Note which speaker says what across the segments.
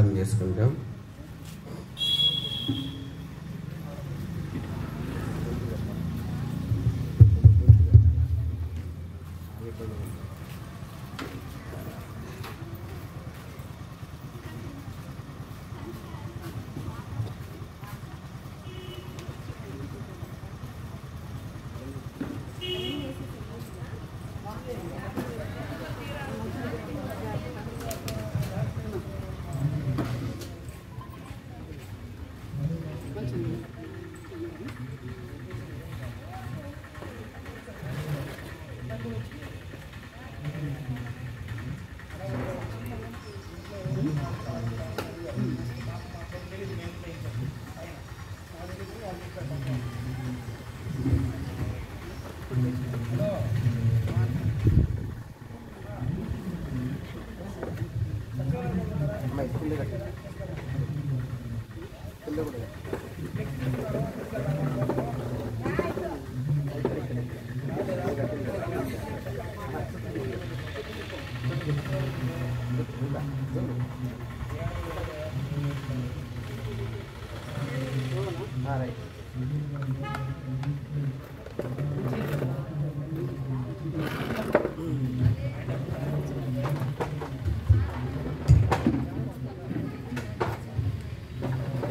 Speaker 1: ప్రార్థన చేసుకుంటాం.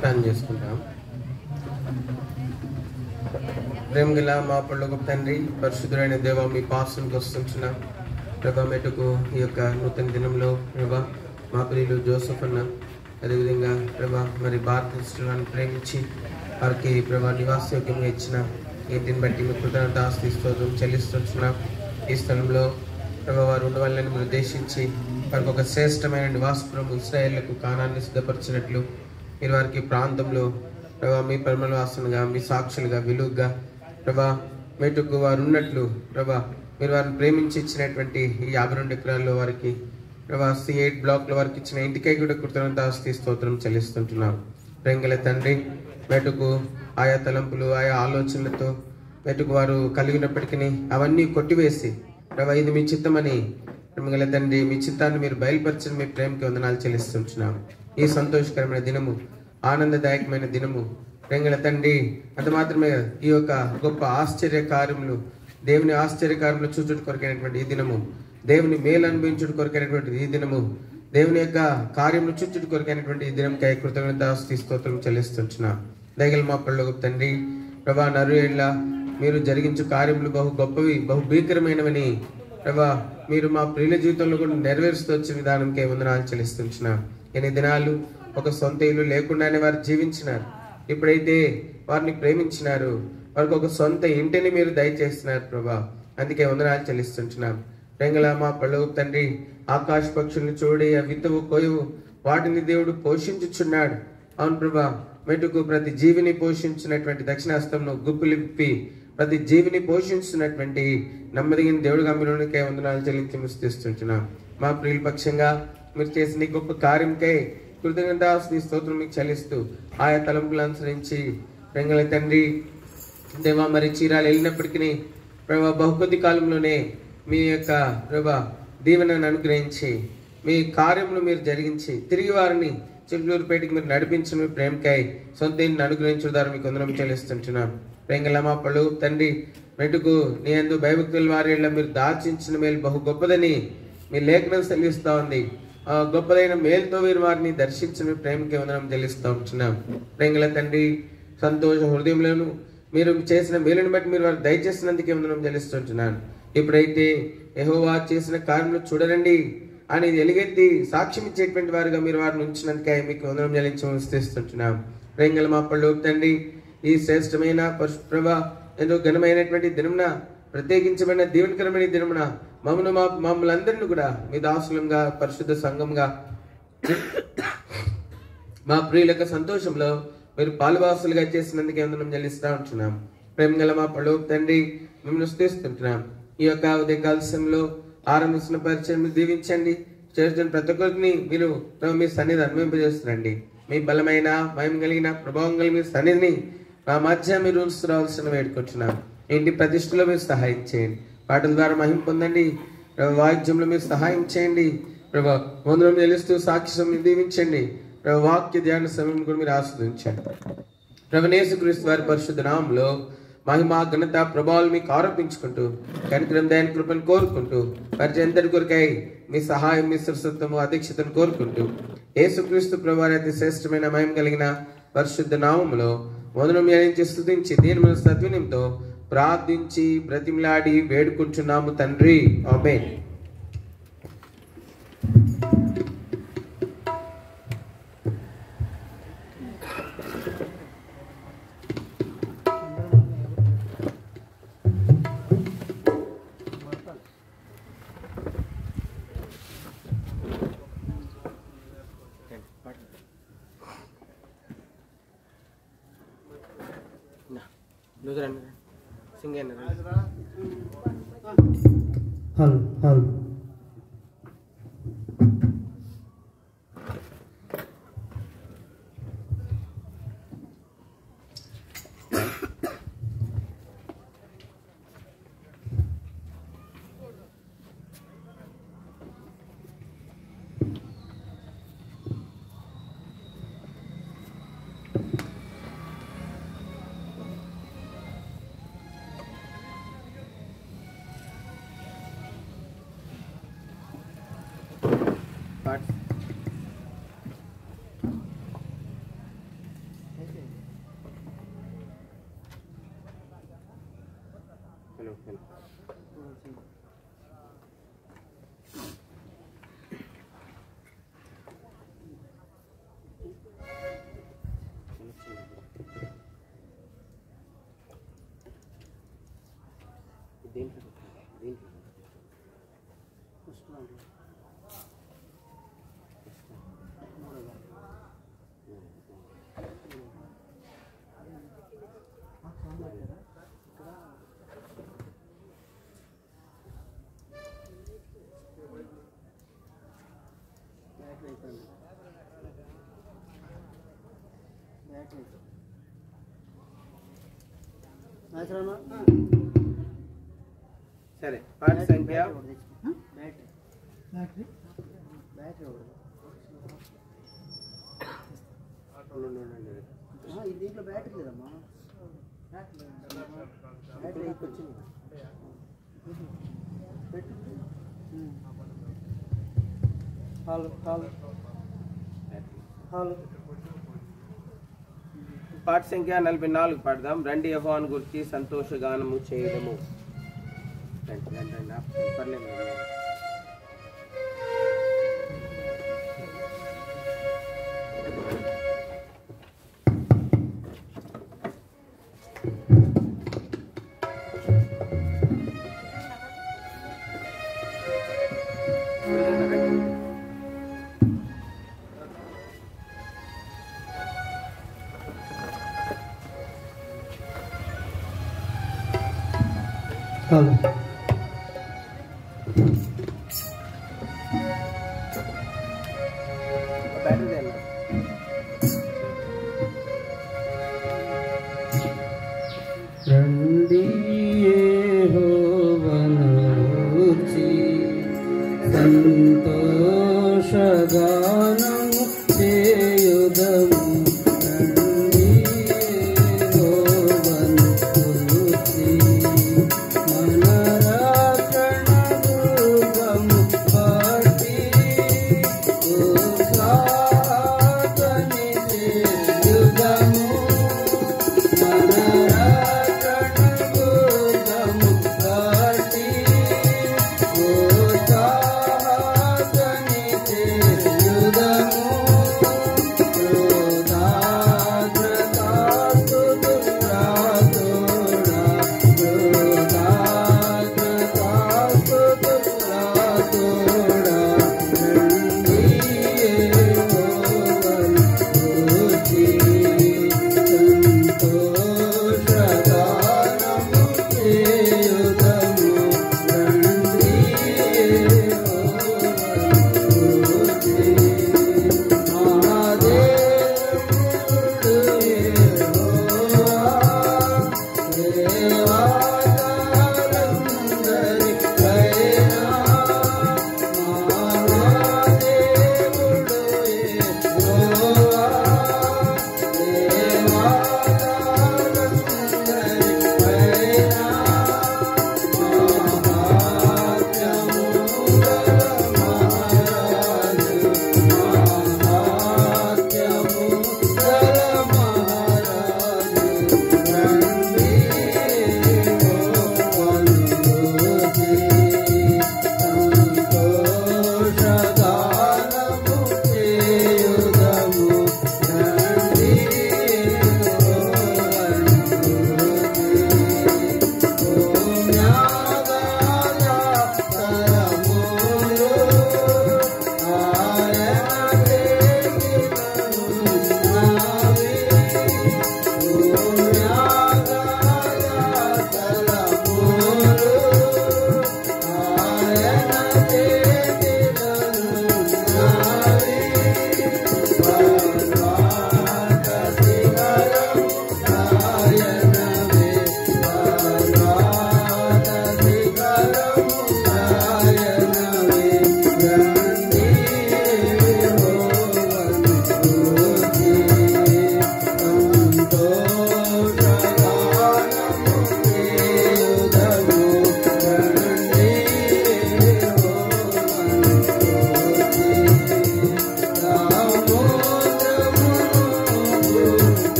Speaker 1: ప్రార్థన చేసుకుంటాం. ప్రేమగల మా పరలోకపు తండ్రి, పరిశుద్ధుడైన దేవ, మీ పాసనకు వస్తుంటున్నాం ప్రభా. మెటుకు ఈ యొక్క నూతన దినంలో ప్రభా మా ప్రియులు జోసెఫ్ అన్న, అదేవిధంగా ప్రభా మరి భారతదేశాన్ని ప్రేమించి వారికి ప్రభా నివాసయోగ్యంగా ఇచ్చిన ఇంటిని బట్టి మీ కృతజ్ఞత స్తోత్రం చెల్లిస్తుంటున్నాం. ఈ స్థలంలో ప్రభా వారు ఉండవాలని మీరు ఉద్దేశించి వారికి ఒక శ్రేష్టమైన నివాసపురం ఇశ్రాయేలుకు కానాన్ని సిద్ధపరిచినట్లు మీరు వారికి ప్రాంతంలో ప్రభా మీ పరిమళవాసనగా, మీ సాక్షులుగా, విలువగా ప్రభా మెటుకు వారు ఉన్నట్లు ప్రభా మీరు వారిని ప్రేమించి ఇచ్చినటువంటి ఈ 52 ఎకరాల్లో వారికి ప్రభా C8 బ్లాక్లో వారికి ఇచ్చిన ఇంటికై కూడా కృతజ్ఞత స్తోత్రం చెల్లిస్తుంటున్నాం. ప్రేంగల తండ్రి, మెటుకు ఆయా తలంపులు, ఆయా ఆలోచనలతో మెటుకు వారు కలిగినప్పటికీ అవన్నీ కొట్టివేసి ప్రభా ఇది మీ చిత్తమని ప్రేమగల తండ్రి, మీ చిత్తాన్ని మీరు బయలుపరిచిన మీ ప్రేమకి వందనాలు చెల్లిస్తుంటున్నాం. ఈ సంతోషకరమైన దినము, ఆనందదాయకమైన దినము ప్రేంగల తండ్రి, అంత మాత్రమే ఈ యొక్క గొప్ప ఆశ్చర్య కార్యములు, దేవుని ఆశ్చర్య కార్యములు చూచుట కొరకైనటువంటి ఈ దినము, దేవుని మేలు అనుభవించుట కొరకైనటువంటి ఈ దినము, దేవుని యొక్క కార్యములు చూచుట కొరకైనటువంటి ఈ దినంకై కృతజ్ఞత స్తోత్రం చెల్లిస్తుంటున్నా. దయగల మా పరలోకపు తండ్రి ప్రభా, నరుయేళ్ళ మీరు జరిగించు కార్యములు బహు గొప్పవి, బహు భీకరమైనవని ప్రభా మీరు మా ప్రియుల జీవితంలో కూడా నెరవేరుస్తూ వచ్చిన విధానంకై వందనాలు చెల్లిస్తుంటున్నా. ఎన్ని దినాలు ఒక సొంత ఇల్లు లేకుండానే వారు జీవించినారు. ఇప్పుడైతే వారిని ప్రేమించినారు, వారికి ఒక సొంత ఇంటిని మీరు దయచేస్తున్నారు ప్రభా. అందుకే వందనాలు చెల్లిస్తుంటున్నాం. ప్రేంగల మా పరలోకపు తండ్రి, ఆకాశ పక్షుల్ని చూడి విత్తవు కోయవు, వాటిని దేవుడు పోషించుచున్నాడు. అవును ప్రభా, మెటుకు ప్రతి జీవిని పోషించినటువంటి దక్షిణాస్తంలో గుప్పులిప్పి ప్రతి జీవిని పోషించినటువంటి నమ్మదగిన దేవుడుగా మీరుకే వందనాలు చెల్లించి స్తుతిస్తున్నాం. మా ప్రియుల పక్షంగా మీరు చేసిన ఈ గొప్ప కార్యంకై కృతజ్ఞత స్తోత్రం మీకు చెల్లిస్తూ ఆయా తలంపులు అనుసరించి ప్రేంగల తండ్రి దేవా మరి చీరాలు వెళ్ళినప్పటికీ ప్రభా బహుకొద్ది కాలంలోనే మీ యొక్క ప్రభా దీవెనను అనుగ్రహించి మీ కార్యములు మీరు జరిగించి తిరిగి వారిని చిలుకూరుపేటకి మీరు నడిపించిన మీ ప్రేమకై సొంత ఇంటిని అనుగ్రహించడం ద్వారా మీకు వందనం చెల్లిస్తుంటున్నాం. ప్రేంగల మా పరలోకపు తండ్రి, మెటుకు నీ యందు భయభక్తుల వారి మీరు దాచించిన మేలు బహు గొప్పదని మీ లేఖనం సెలవిస్తూ ఉంది. ఆ గొప్పదైన మేలుతో మీరు వారిని దర్శించిన మీ ప్రేమకి వందనం చెల్లిస్తూ ఉంటున్నాం. ప్రేంగల తండ్రి, సంతోష హృదయంలోను మీరు చేసిన మేలుని బట్టి మీరు వారు దయచేసినందుకే వందనం చెల్లిస్తుంటున్నాను. ఇప్పుడైతే యెహోవా చేసిన కార్యములు చూడరండి అని ఎలుగెత్తి సాక్ష్యం ఇచ్చేటువంటి వారుగా మీరు వారిని ఉంచినందుకే మీకు వందనం చెల్లించుకుంటున్నాం. ప్రేంగల మా పరలోకపు తండ్రి, ఈ శ్రేష్టమైన ప్రభా ఎంతో ఘనమైనటువంటి దినమున, ప్రత్యేకించబడిన దీవెనకరమైన దినమున మమ్మల్ని అందరినీ కూడా మీ దాసులంగా పరిశుద్ధ సంఘంగా మా ప్రియుల సంతోషంలో మీరు పాలువాసులుగా చేసినందుకే వందనం చెల్లిస్తూ ఉంటున్నాం. ప్రేమగల మా పరలోకపు తండ్రి, మిమ్మల్ని స్తుతిస్తున్నాం. ఈ యొక్క ఉదయకాల సమయంలో ఆరంభించిన పరిచయం దీవించండి. చేస్తున్న ప్రతి ఒక్కరిని మీరు మీ సన్నిధి అనుభవింపజేస్తున్నాండి. మీ బలమైన మహిమ కలిగిన ప్రభావం కలిగిన సన్నిధిని మా మధ్య మీరు ఉంచురావాల్సిన వేడుకుంటున్నాం. ఇంటి ప్రతిష్టలో మీరు సహాయం చేయండి. పాటల ద్వారా మహిమ పొందండి. వాయిద్యంలో మీరు సహాయం చేయండి. ప్రభా వందనం చెల్లిస్తూ సాక్ష్యం దీవించండి. వాక్య ధ్యాన సమయం కూడా మీరు ఆస్వాదించండి. ప్రభువైన యేసుక్రీస్తు వారి పరిశుద్ధ నామములో మహిమ ఘనత ప్రభావాలు మీకు ఆరోపించుకుంటూ కనికరం దయని కృపను కోరుకుంటూ పరిచయంతటి కొరకై మీ సహాయం మీ సరస్వత్వము అధ్యక్షతను కోరుకుంటూ యేసుక్రీస్తు ప్రభువారి అతి శ్రేష్టమైన మహిమ కలిగిన పరిశుద్ధ నామములో వందనం ధ్యానించి స్తుతించి దీని మన సద్వినియంతో ప్రార్థించి బ్రతిమలాడి వేడుకుంటున్నాము తండ్రి. ఆమేన్.
Speaker 2: హల్ హల్
Speaker 1: సరే పాట సంఖ్య
Speaker 2: దీంట్లో బ్యాటరీ లేదమ్మా, బ్యాటరీ వచ్చింది.
Speaker 1: పాట సంఖ్య 44 పాడదాం. రండి యెహోవాను గురించి సంతోషగానము చేయడము. పర్లేదు.
Speaker 2: హలో రండి యెహోవాను గూర్చి సంతోషగానము చేయుదము. రండి యెహోవాను గూర్చి మన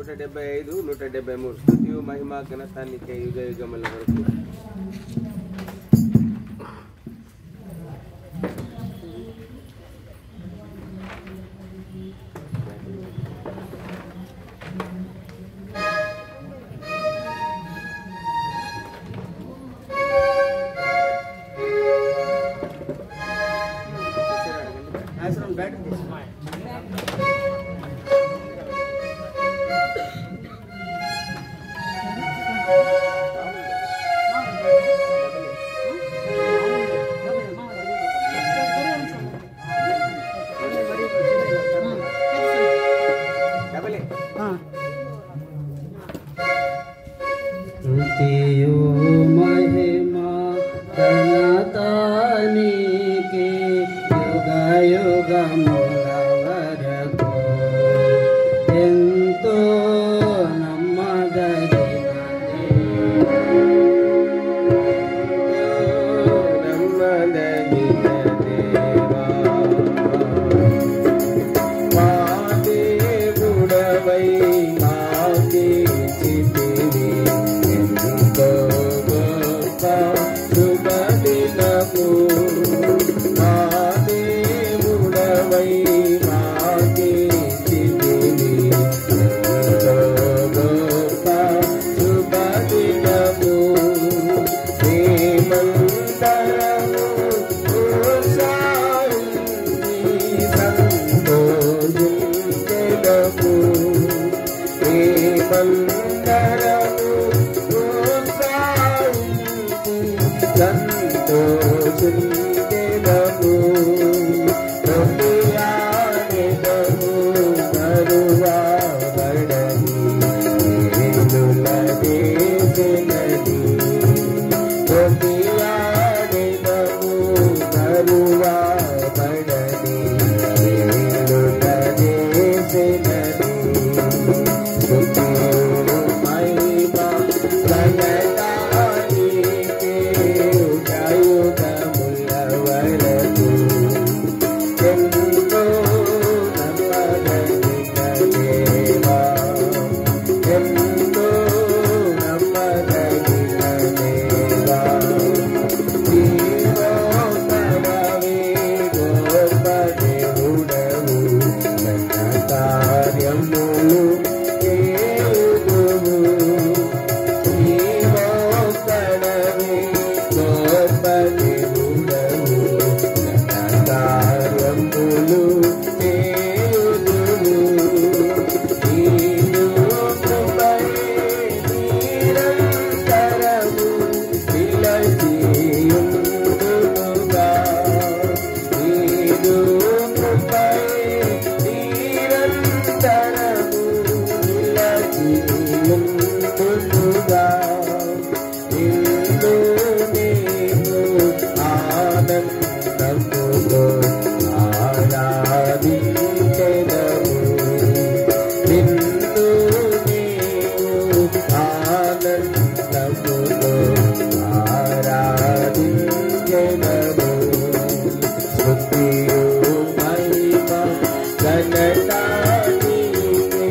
Speaker 1: 175, 173 స్తుతియు మహిమ ఘనత నీకే యుగ యుగముల వరకు.
Speaker 2: స్తుతియు మహిమ ఘనత నీకే యుగ యుగముల వరకు. ఎంతో నమ్మదగిన
Speaker 1: దేవా, మా దేవుడవై మాకే చితివి ఎంతో గొప్ప శుభదినము. మా దేవుడవై మాకే చితివి ఎంతో గొప్ప శుభదినము. ప్రేమంతరము ఉత్సాహించి సంతోషించెదము. ప్రేమంతరము ఉత్సాహించి సంతోషించెదము. ప్రతియానెదము కరువాబడని ఏలుల దేశనది. ప్రతియానెదము కరువాబడని ఏలుల దేశనది. స్తుతియు మహిమ ఘనత నీకే యుగ యుగముల వరకు. ఎంతో నమ్మదగిన దేవా, ఎంతో నమ్మదగిన దేవా. జీవోత్తరవే గొప్ప దేవుడవు, ఘన కార్యములు చేయుదువు. జీవోత్తరవే గొప్ప దేవుడవు, ఘన కార్యములు చేయుదువు. నీదు కృపయే నిరంతరము నిలచియుండునుగా. నీదు కృపయే నిరంతరము నిలచియుండునుగా. నిన్ను నేను ఆనందముతో ఆరాధించెదము. నిన్ను నేను ఆనందముతో ఆరాధించెదము. స్తుతియు మహిమ ఘనత నీకే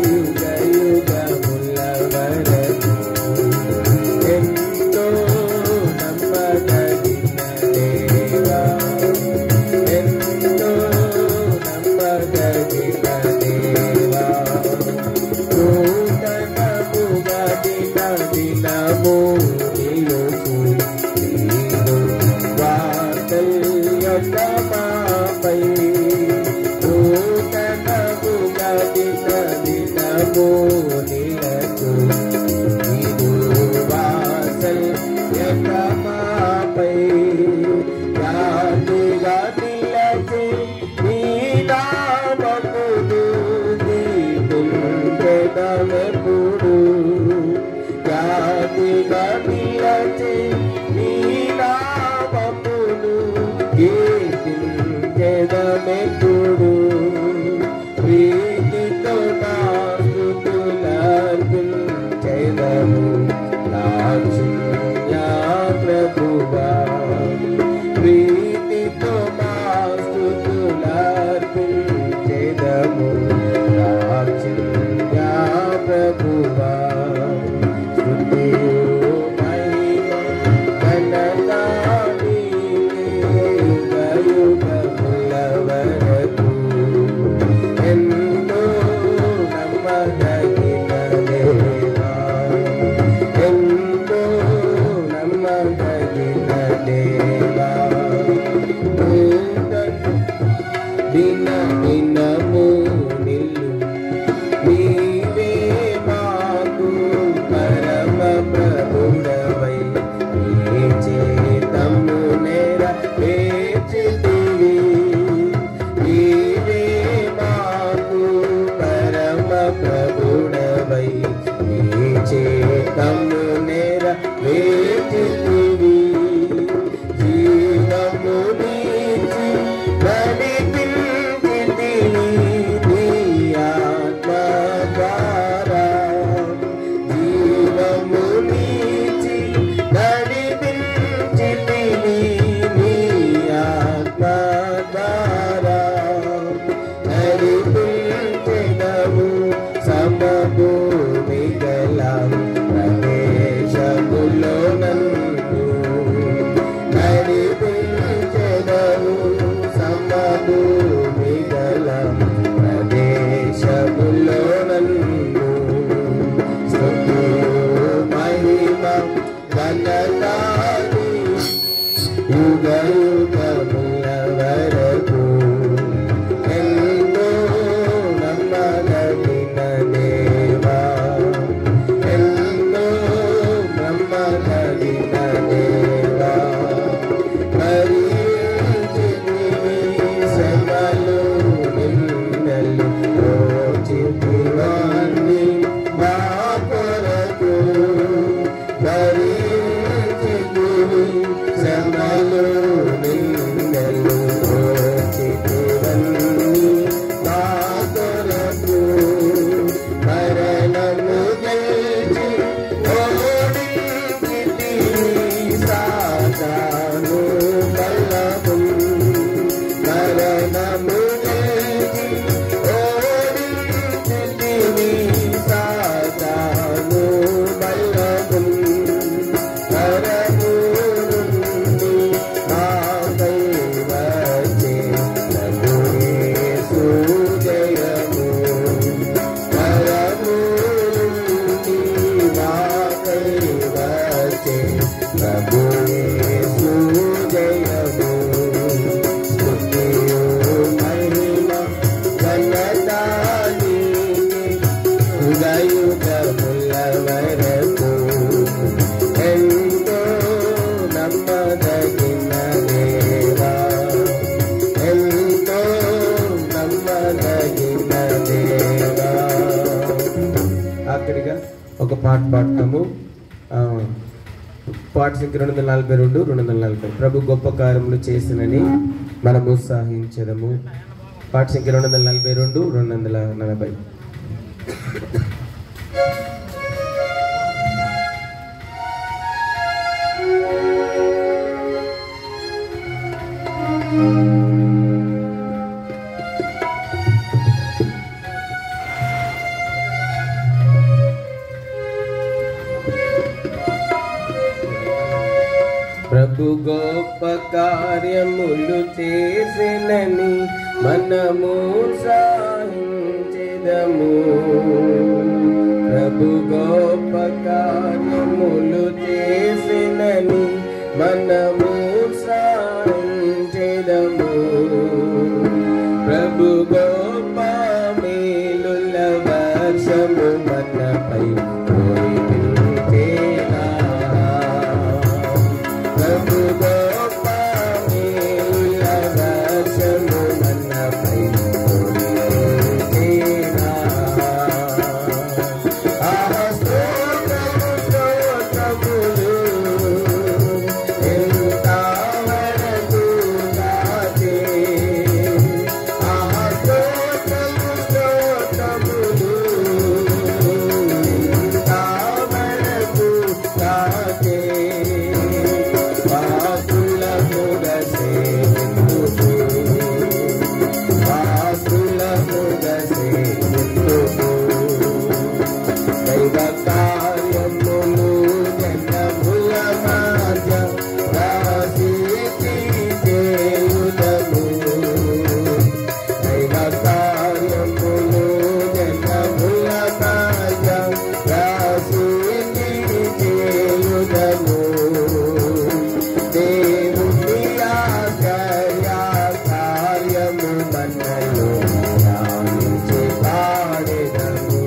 Speaker 1: యుగ యుగముల వరకు. ఎంతో నమ్మదగిన దేవా, ఎంతో నమ్మదగిన దేవా. నూతనముగా దినదినము నిలుచు నీదు వాత్సల్యమాపై. నూతనముగా దినదినము నిలుచు నీదు వాత్సల్యమాపై. జాతిగా నిలచి నీ నామమును కీర్తించెదమెప్పుడు. జాతిగా నిలచి నీ నామమును కీర్తించెదమెప్పుడు. ప్రీతితో నా స్తుతులను చిత్తము నెరవేర్చితివి. జీవము నీచి నడిపించితివి నీ ఆత్మ ద్వారా. జీవము నీచి నడిపించితివి నీ ఆత్మ ద్వారా. నడిపించెదవు సమభూమి గల ప్రదేశములో నన్ను. నడిపించెదవు సమభూమి గల ప్రదేశములో నన్ను. స్తుతియు మహిమ ఘనతాని యుగ యుగముల వరకు ఎంతో నమ్మదగిన దేవా. ఎంతో నమ్మదగిన దేవా. భరించితివి శ్రమలు నిందలు రోచితివన్నీ మా కొరకు. భరించితివి శ్రమలు నిందలు రోచితివన్నీ మా కొరకు. మరణము గెలిచి ఓడించితివి సాతాను బలము. మరణము గెలిచి ఓడించితివి సాతాను బలము. పరము నుండి ఆపై వచ్చే ప్రభు యేసు జయము. పరము నుండి ఆపై వచ్చే ప్రభు యేసు జయము. స్తుతియు మహిమ ఘనతాని యుగ యుగముల వరకు ఎంతో నమ్మదగిన దేవా. ఎంతో నమ్మదగిన దేవా. ఆఖరిగా ఒక పాట పాడతాము. పాట సంఖ్య 242, 240. ప్రభు గొప్ప కార్యములు చేసినని మనము ఉత్సాహించదము. పాట సంఖ్య 242, 240. ప్రభు గొప్ప కార్యములు చేసినని మనము ఉత్సాహించెదము. ప్రభు గొప్ప కార్యములు చేసినని మనము ఉత్సాహించెదము. ప్రభు గొప్ప మేలుల వర్షము మనపై కురిపించెనా. ప్రభు గొప్ప మేలుల వర్షము మనపై కురిపించెనా. స్తోత్రములు ఎంతవరకు దాచే. స్తోత్రములు ఎంతవరకు దాచే. వాసులకు దసేందుకు వాసులకు దసేందుకు దైవ కార్యములు జనముల మధ్య రాసికి చేయుదము. దైవ కార్యములు జనముల మధ్య రాసికి చేయుదము. దేవుని ఆశ్చర్య కార్యము మనలో ధ్యానించి పాడెదము.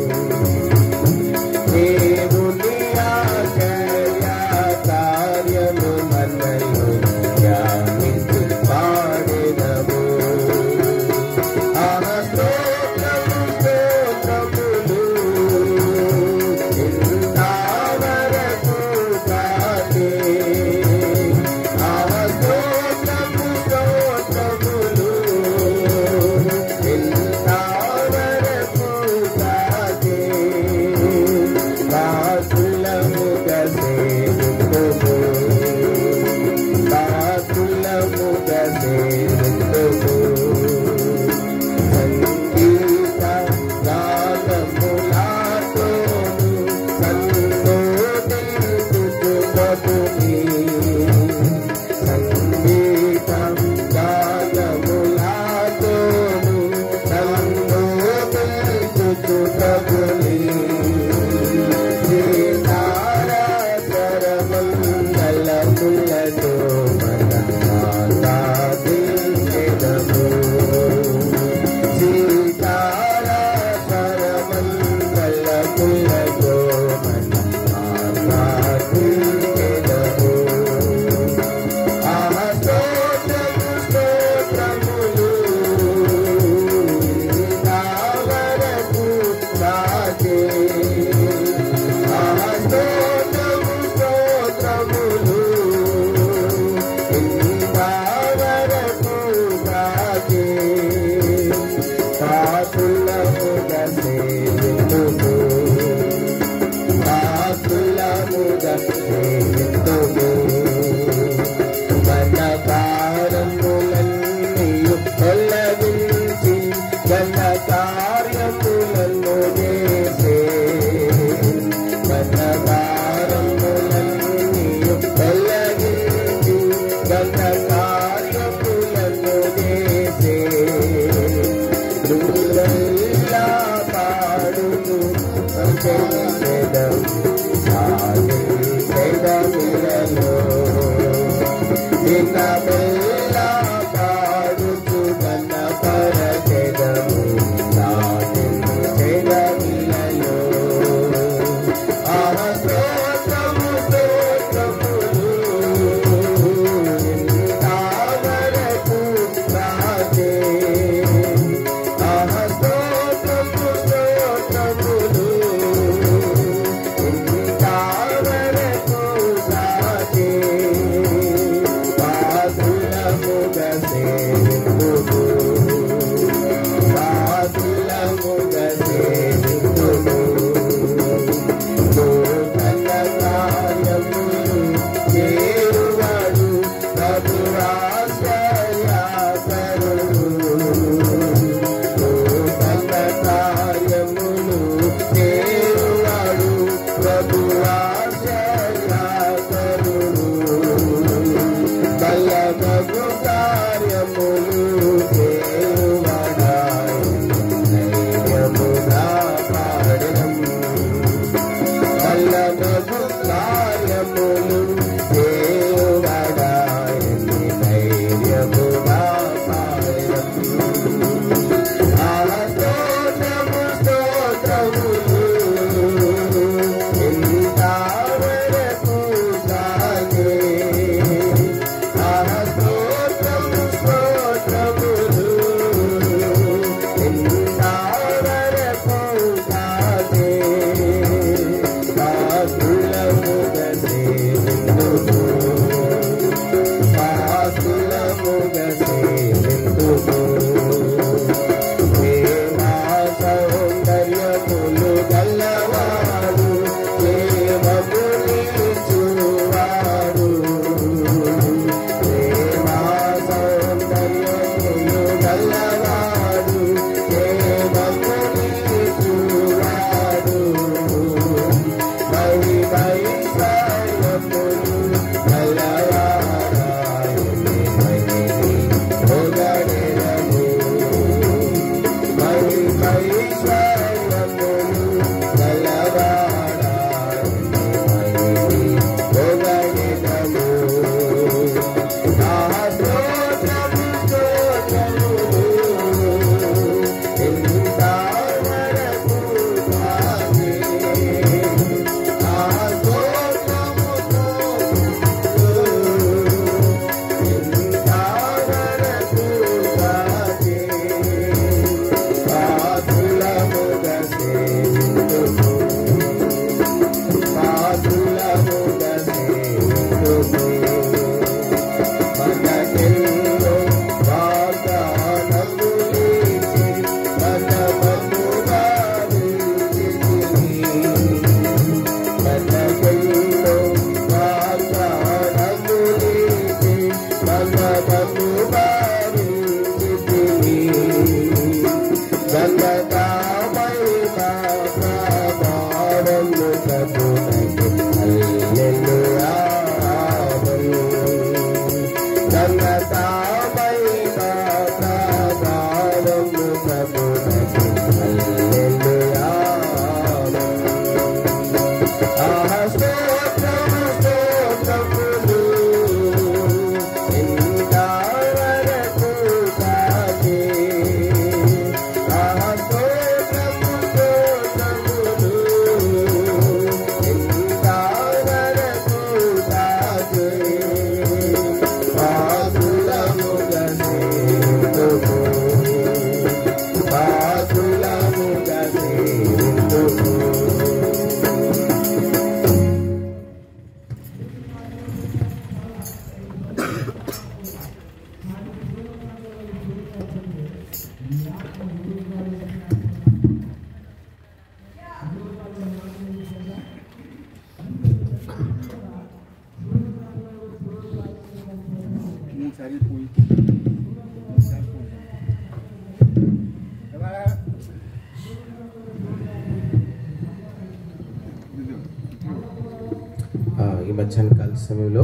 Speaker 1: ఈ మధ్యాహ్న కాల సమయంలో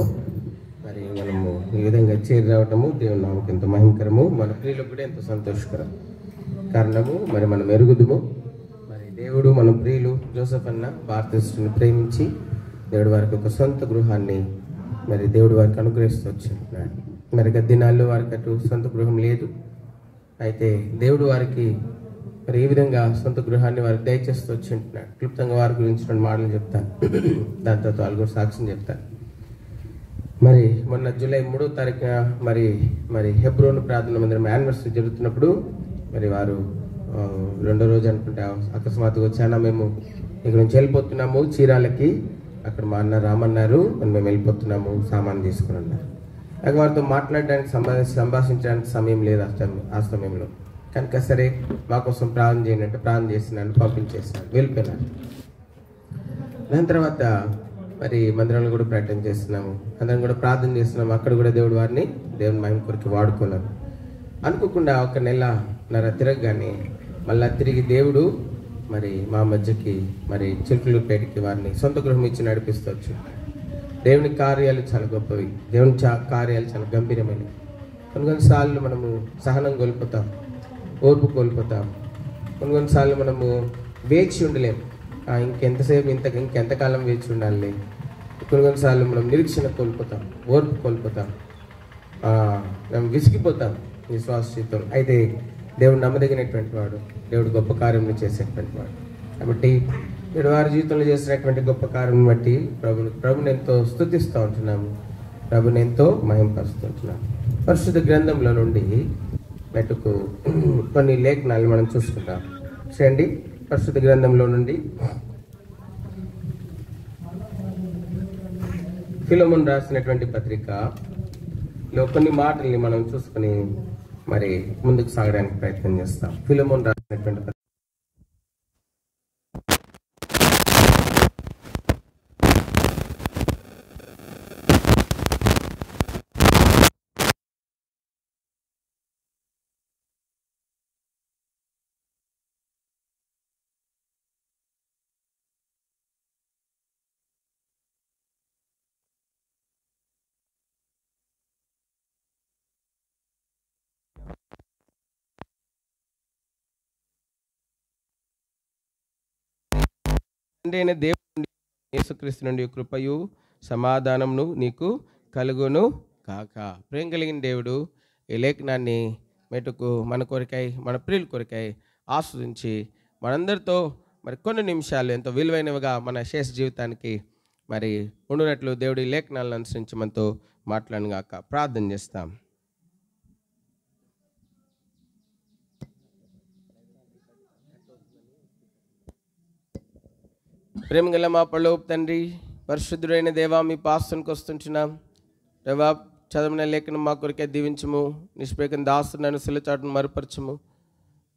Speaker 1: మరి మనము ఈ విధంగా చేరి రావటము దేవుని నామకు ఎంతో మహిమకరము, మన ప్రియులకు కూడా ఎంతో సంతోషకరం. కారణము మరి మనం ఎరుగుదుము, మరి దేవుడు మన ప్రియులు జోసెఫ్ అన్న భారతదేశాన్ని ప్రేమించి దేవుడు వారికి ఒక సొంత గృహాన్ని మరి దేవుడు వారికి అనుగ్రహిస్తూ వచ్చింటున్నాడు. మరి గత దినాల్లో వారికి అటు సొంత గృహం లేదు. అయితే దేవుడు వారికి మరి ఈ విధంగా సొంత గృహాన్ని వారికి దయచేస్తూ వచ్చింటున్నాడు. క్లుప్తంగా వారి గురించి 2 మాటలు చెప్తాను, దాని తర్వాత వాళ్ళు కూడా సాక్ష్యం చెప్తాను. మరి మొన్న జూలై 3వ తారీఖున మరి హెబ్రోన్ ప్రార్థన మందిరం యానివర్సరీ జరుగుతున్నప్పుడు మరి వారు 2వ రోజు అనుకుంటే అకస్మాత్తుగా వచ్చానా, మేము ఇక్కడ నుంచి వెళ్ళిపోతున్నాము చీరాలకి, అక్కడ మా అన్న రామన్నారు, మేము వెళ్ళిపోతున్నాము సామాన్ తీసుకుని అన్నారు. నాకు వారితో మాట్లాడడానికి సంభాషించడానికి సమయం లేదు ఆ సమయంలో. కనుక సరే మా కోసం ప్రార్థన చేయండి అంటే ప్రార్థన చేసినాను, పంపించేసినాను, వెళ్ళిపోయినాను. దాని తర్వాత మరి మందిరంలో కూడా ప్రకటన చేస్తున్నాము, అందరం కూడా ప్రార్థన చేస్తున్నాము. అక్కడ కూడా దేవుని మహిమ కొరకు వాడుకున్నాను. అనుకోకుండా 1 నెలన్నర తిరగగానే మళ్ళా తిరిగి దేవుడు మరి మా మధ్యకి మరి చిలుకలూరుపేటకి వారిని సొంత గృహం ఇచ్చి నడిపిస్తవచ్చు. దేవుని కార్యాలు చాలా గొప్పవి, దేవుని కార్యాలు చాలా గంభీరమైనవి. కొన్నిసార్లు మనము సహనం కోల్పోతాం, ఓర్పు కోల్పోతాం. కొన్నిసార్లు మనము వేచి ఉండలేం, ఇంకెంతసేపు ఇంకెంతకాలం వేచి ఉండాలి. కొన్నిసార్లు మనం నిరీక్షణ కోల్పోతాం, ఓర్పు కోల్పోతాం, మనం విసిగిపోతాం విశ్వాస జీవితం. అయితే దేవుడు నమ్మదగినటువంటి వాడు, దేవుడు గొప్ప కార్యములు చేసేటువంటి వాడు. కాబట్టి దేవుడు వారి జీవితంలో చేసినటువంటి గొప్ప కార్యం బట్టి ప్రభుని ఎంతో స్తుతిస్తూ ఉంటున్నాము, ప్రభుని ఎంతో మహింపరుస్తూ ఉంటున్నాము. పరిశుద్ధ గ్రంథంలో నుండి మెట్టుకు కొన్ని లేఖనాలు మనం చూసుకుంటాం. చూడండి, పరిశుద్ధ గ్రంథంలో నుండి ఫిలమోను రాసినటువంటి పత్రికలో కొన్ని మాటల్ని మనం చూసుకుని మరి ముందుకు సాగడానికి ప్రయత్నం చేస్తాం. ఫిలమోను రాసినటువంటి పత్రిక తండ్రి దేవుని యేసుక్రీస్తు నుండి కృపయు సమాధానమును నీకు కలుగును కాక. ప్రేమ కలిగిన దేవుడు ఈ లేఖనాన్ని మెటుకు మన కొరకై, మన ప్రియుల కొరకై ఆస్వాదించి మనందరితో మరి కొన్ని నిమిషాలు ఎంతో విలువైనవిగా మన శేష జీవితానికి మరి ఉండునట్లు దేవుడి లేఖనాలను అనుసరించి మనతో మాట్లాడను గాక. ప్రార్థన చేస్తాం. ప్రేమ గల మా పరలోకపు తండ్రి, పరిశుద్ధుడైన దేవా, మీ పాస్తునికి వస్తుంటున్నాం. దేవా, చదవని లేఖనం మా కొరకే దీవించము. నిష్పేకం దాసులను శిలచాటును మరుపరచము.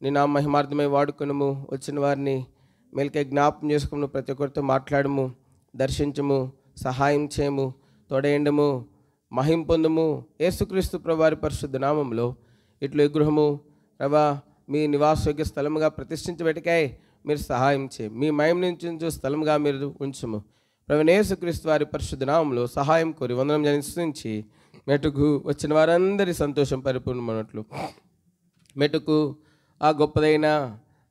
Speaker 1: నీ నా మహిమార్థమై వాడుకొనుము. వచ్చిన వారిని మేలుకై జ్ఞాపకం చేసుకును. ప్రతి ఒక్కరితో మాట్లాడము, దర్శించము, సహాయం చేయము, తోడేయండము, మహిం పొందుము. యేసుక్రీస్తు ప్రభువారి పరిశుద్ధ నామంలో ఇట్లు ఈ గృహము ప్రభా మీ నివాసయోగ్య స్థలముగా ప్రతిష్ఠించబెట్టకాయ మీరు సహాయం చేయి. మీ మహిమ నుంచి స్థలముగా మీరు ఉంచుము. ప్రభువైన యేసుక్రీస్తు వారి పరిశుద్ధ నామములో సహాయం కోరి వందనం జనించి మెటుకు వచ్చిన వారందరి సంతోషం పరిపూర్ణమైనట్లు మెటుకు ఆ గొప్పదైన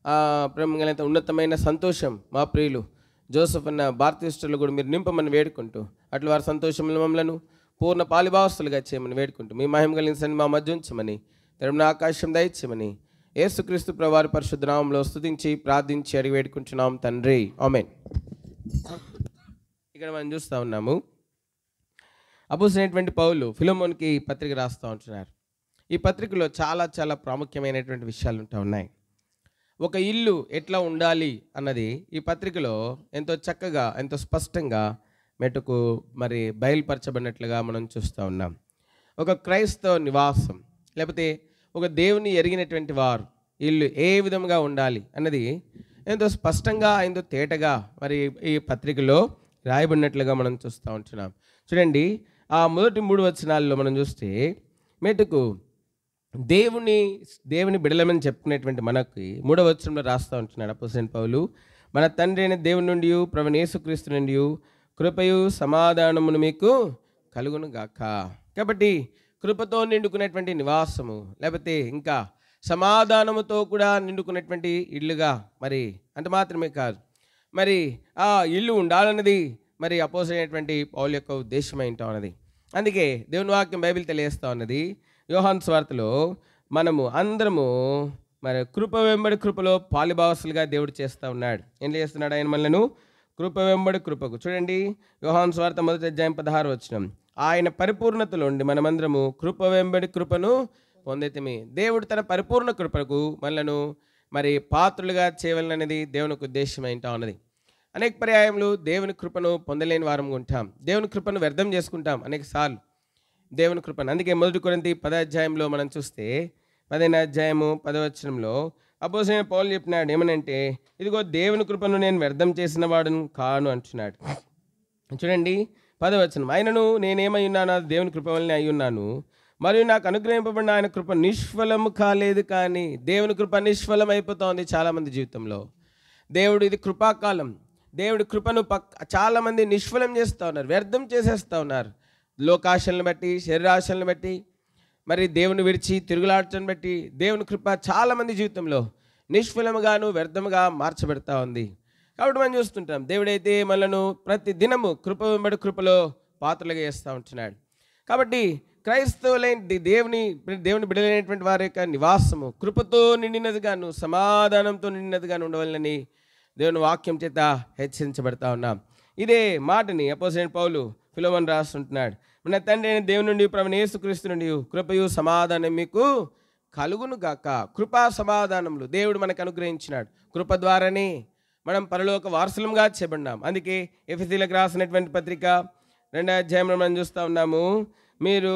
Speaker 1: ఆ ప్రేమగలంత ఉన్నతమైన సంతోషం మా ప్రియులు జోసెఫ్ అన్న భారతీయులు కూడా మీరు నింపమని వేడుకుంటూ అట్లా వారి సంతోషంలో మమ్మలను పూర్ణ పాలిభావస్తులుగా చేయమని వేడుకుంటూ మీ మహిమ కలిగిన మా మధ్య ఉంచమని తెరమున ఆకాశం దయచేయమని యేసుక్రీస్తు ప్రభువారి పరిశుద్ధ నామములో స్తుతించి ప్రార్థించి అడిగి వేడుకుంటున్నాం తండ్రి, ఆమేన్. ఇక్కడ మనం చూస్తూ ఉన్నాము, అపోస్తలుడైనటువంటి పౌలు ఫిలమోనుకి పత్రిక రాస్తూ ఉంటున్నారు. ఈ పత్రికలో చాలా చాలా ప్రాముఖ్యమైనటువంటి విషయాలు ఉంటూ ఉన్నాయి. ఒక ఇల్లు ఎట్లా ఉండాలి అన్నది ఈ పత్రికలో ఎంతో చక్కగా, ఎంతో స్పష్టంగా మెటుకు మరి బయలుపరచబడినట్లుగా మనం చూస్తూ ఉన్నాం. ఒక క్రైస్తవ నివాసం లేకపోతే ఒక దేవుని ఎరిగినటువంటి వారు ఇల్లు ఏ విధంగా ఉండాలి అన్నది ఎంతో స్పష్టంగా, ఎంతో తేటగా మరి ఈ పత్రికలో రాయబడినట్లుగా మనం చూస్తూ ఉంటున్నాం. చూడండి, ఆ మొదటి 3 వచనాల్లో మనం చూస్తే మెటుకు దేవుని బిడలమని చెప్పుకునేటువంటి మనకి 3వ వచనంలో రాస్తూ ఉంటున్నాడు అపోస్తలుడైన పౌలు, మన తండ్రి అయిన దేవుని నుండి ప్రభువైన యేసుక్రీస్తు నుండి కృపయు సమాధానమును మీకు కలుగును గాక. కాబట్టి కృపతో నిండుకునేటువంటి నివాసము లేకపోతే ఇంకా సమాధానముతో కూడా నిండుకునేటువంటి ఇల్లుగా, మరి అంత మాత్రమే కాదు మరి ఆ ఇల్లు ఉండాలన్నది మరి అపోజిట్ పౌలు యొక్క ఉద్దేశమై ఉంటా ఉన్నది. అందుకే దేవుని వాక్యం బైబిల్ తెలియజేస్తూ ఉన్నది. యోహాను సువార్తలో మనము అందరము మరి కృప వెంబడి కృపలో పాలిభాగస్తులుగా దేవుడు చేస్తూ ఉన్నాడు. ఏం చేస్తున్నాడు ఆయన మనలను? కృప వెంబడి కృపకు. చూడండి, యోహాను సువార్త 1వ అధ్యాయం 16వ వచనం, ఆయన పరిపూర్ణతలో ఉండి మనమందరము కృప వెంబడి కృపను పొందితిమి. దేవుడు తన పరిపూర్ణ కృపకు మనలను మరి పాత్రులుగా చేయవలననేది దేవునికి ఉద్దేశం ఏంటా ఉన్నది. అనేక పర్యాయములు దేవుని కృపను పొందలేని వారంగా ఉంటాం. దేవుని కృపను వ్యర్థం చేసుకుంటాం అనేక సార్లు దేవుని కృపను. అందుకే 1 కొరింథీ 10వ అధ్యాయంలో మనం చూస్తే 10వ అధ్యాయము 10వ వచనంలో అపోస్తలుడైన పౌలు చెప్పినాడు ఏమనంటే, ఇదిగో దేవుని కృపను నేను వ్యర్థం చేసిన వాడును కాను అంటున్నాడు. చూడండి 10వ వచనం, ఆయనను నేనేమై ఉన్నాను? దేవుని కృప వల్లనే అయి ఉన్నాను, మరియు నాకు అనుగ్రహింపబడిన ఆయన కృప నిష్ఫలము కాలేదు. కానీ దేవుని కృప నిష్ఫలం అయిపోతుంది చాలామంది జీవితంలో. దేవుడు ఇది కృపాకాలం. దేవుడి కృపను చాలామంది నిష్ఫలం చేస్తూ ఉన్నారు, వ్యర్థం చేసేస్తూ ఉన్నారు. లోకాశలను బట్టి, శరీరాశలను బట్టి, మరి దేవుని విడిచి తిరుగులాడటం బట్టి దేవుని కృప చాలామంది జీవితంలో నిష్ఫలముగాను వ్యర్థముగా మార్చబెడతా ఉంది. కాబట్టి మనం చూస్తుంటాం దేవుడైతే మనలను ప్రతి దినము కృప వెంబడి కృపలో పాత్రలుగా చేస్తూ ఉంటున్నాడు. కాబట్టి క్రైస్తవులైన దేవుని బిడ్డలైనటువంటి వారి యొక్క నివాసము కృపతో నిండినదిగాను సమాధానంతో నిండినదిగాను ఉండవాలని దేవుని వాక్యం చేత హెచ్చరించబడతా ఉన్నాం. ఇదే మాటని అపోస్తలుడైన పౌలు ఫిలోమోను రాస్తుంటున్నాడు. మన తండ్రి అయిన దేవుని నుండి ప్రభువైన యేసుక్రీస్తు నుండి కృపయు సమాధానం మీకు కలుగును గాక. కృపా సమాధానములు దేవుడు మనకు అనుగ్రహించినాడు. కృప ద్వారానే మనం పరలోక వారసులంగా చేయబడినాం. అందుకే ఎఫెసీయులకు రాసినటువంటి పత్రిక 2వ అధ్యాయంలో మనం చూస్తూ ఉన్నాము, మీరు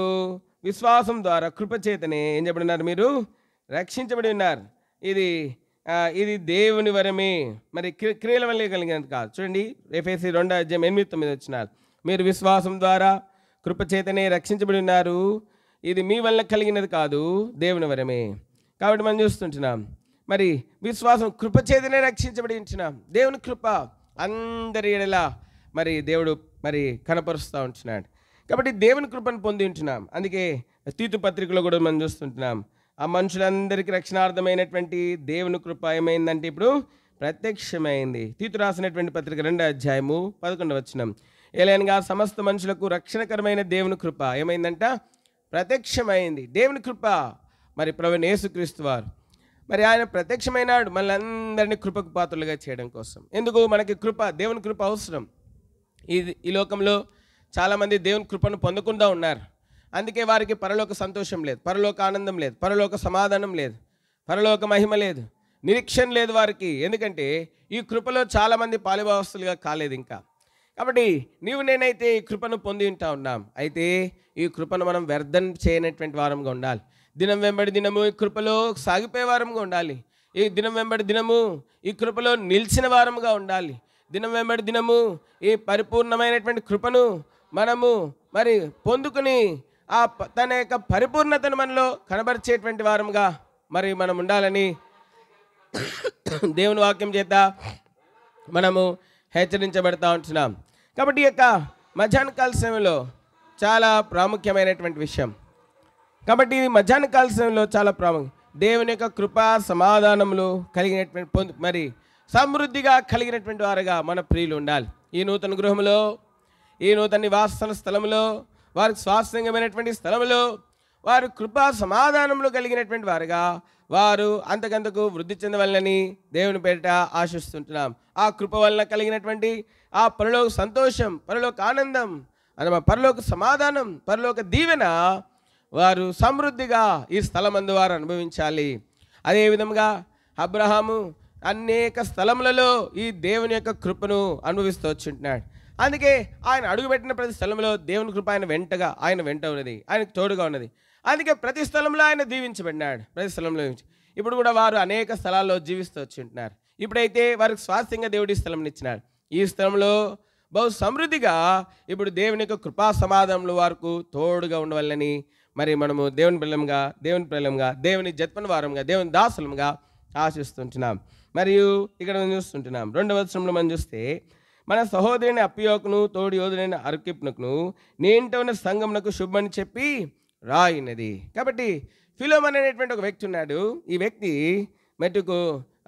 Speaker 1: విశ్వాసం ద్వారా కృప చేతనే ఏం చెప్పబడినారు? మీరు రక్షించబడి ఉన్నారు. ఇది దేవుని వరమే, మరి క్రియల వల్లే కలిగినది కాదు. చూడండి ఎఫెసీ 2వ అధ్యాయం 8-9 వచ్చినారు, మీరు విశ్వాసం ద్వారా కృప చేతనే రక్షించబడి ఉన్నారు, ఇది మీ వల్ల కలిగినది కాదు, దేవుని వరమే. కాబట్టి మనం చూస్తుంటున్నాం మరి విశ్వాసం కృప చేతనే రక్షించబడి ఉంటున్నాం. దేవుని కృప అందరి ఎడలా మరి దేవుడు మరి కనపరుస్తూ ఉంటున్నాడు. కాబట్టి దేవుని కృపను పొంది ఉంటున్నాం. అందుకే తీతు పత్రికలో కూడా మనం చూస్తుంటున్నాం, ఆ మనుషులందరికీ రక్షణార్థమైనటువంటి దేవుని కృప ఏమైందంటే ఇప్పుడు ప్రత్యక్షమైంది. తీతు రాసినటువంటి పత్రిక 2వ అధ్యాయము 11వ వచనం, ఏలైనగా సమస్త మనుషులకు రక్షణకరమైన దేవుని కృప ఏమైందంట? ప్రత్యక్షమైంది. దేవుని కృప మరి ప్రభువైన యేసుక్రీస్తు వారు మరి ఆయన ప్రత్యక్షమైనాడు మనందరినీ కృపకు పాత్రలుగా చేయడం కోసం. ఎందుకు? మనకి కృప, దేవుని కృప అవసరం. ఈ లోకంలో చాలామంది దేవుని కృపను పొందకుండా ఉన్నారు. అందుకే వారికి పరలోక సంతోషం లేదు, పరలోక ఆనందం లేదు, పరలోక సమాధానం లేదు, పరలోక మహిమ లేదు, నిరీక్షణ లేదు వారికి. ఎందుకంటే ఈ కృపలో చాలామంది పాలిభాగస్తులుగా కాలేదు ఇంకా. కాబట్టి నేనైతే ఈ కృపను పొంది ఉంటా ఉన్నాం. అయితే ఈ కృపను మనం వ్యర్థం చేయనటువంటి వారంగా ఉండాలి. దినం వెంబడి దినము ఈ కృపలో సాగిపోయే వారంగా ఉండాలి. ఈ దినం వెంబడి దినము ఈ కృపలో నిలిచిన వారంగా ఉండాలి. దినం వెంబడి దినము ఈ పరిపూర్ణమైనటువంటి కృపను మనము మరి పొందుకుని తన యొక్క పరిపూర్ణతను మనలో కనబరిచేటువంటి వారంగా మరి మనం ఉండాలని దేవుని వాక్యం చేత మనము హెచ్చరించబడతా ఉంటున్నాం. కాబట్టి ఈ యొక్క మధ్యాహ్న కాల సమయంలో చాలా ప్రాముఖ్యమైనటువంటి విషయం. కాబట్టి ఇది మధ్యాహ్న కాల సమయంలో చాలా ప్రాముఖ్యం. దేవుని యొక్క కృపా సమాధానములు కలిగినటువంటి మరి సమృద్ధిగా కలిగినటువంటి వారుగా మన ప్రియులు ఉండాలి. ఈ నూతన గృహంలో, ఈ నూతన నివాస స్థలంలో, వారికి స్వాస్థ్యమైనటువంటి స్థలంలో వారు కృపా సమాధానములు కలిగినటువంటి వారుగా వారు అంతకంతకు వృద్ధి చెందవలనని దేవుని పేరిట ఆశిస్తుంటున్నాం. ఆ కృప వలన కలిగినటువంటి ఆ పరలోక సంతోషం, పరలోక ఆనందం, పరలోక సమాధానం, పరలోక దీవెన వారు సమృద్ధిగా ఈ స్థలమందు వారు అనుభవించాలి. అదేవిధంగా అబ్రహాము అనేక స్థలములలో ఈ దేవుని యొక్క కృపను అనుభవిస్తూ వచ్చుంటున్నాడు. అందుకే ఆయన అడుగుపెట్టిన ప్రతి స్థలంలో దేవుని కృప ఆయన వెంట ఉన్నది, ఆయనకు తోడుగా ఉన్నది. అందుకే ప్రతి స్థలంలో ఆయన దీవించబడినాడు. ప్రతి స్థలంలో ఇప్పుడు కూడా వారు అనేక స్థలాల్లో జీవిస్తూ వచ్చుంటున్నారు. ఇప్పుడైతే వారికి స్వాస్థ్యంగా దేవుడి స్థలం ఇచ్చినాడు. ఈ స్థలంలో బహు సమృద్ధిగా ఇప్పుడు దేవుని యొక్క కృపా సమాధానంలో వారికి తోడుగా ఉండవాలని మరి మనము దేవుని పిల్లలంగా దేవుని జత్పన వారంగా దేవుని దాసులంగా ఆశిస్తుంటున్నాం. మరియు ఇక్కడ మనం చూస్తుంటున్నాం 2వ వచనంలో మనం చూస్తే, మన సహోదరుని అప్పియోకును తోడు యోధుడైన అర్కిప్నుకును నేంట ఉన్న సంఘమునకు శుభమని చెప్పి రాయినది. కాబట్టి ఫిలోమన్ అనేటువంటి ఒక వ్యక్తి ఉన్నాడు. ఈ వ్యక్తి మటుకు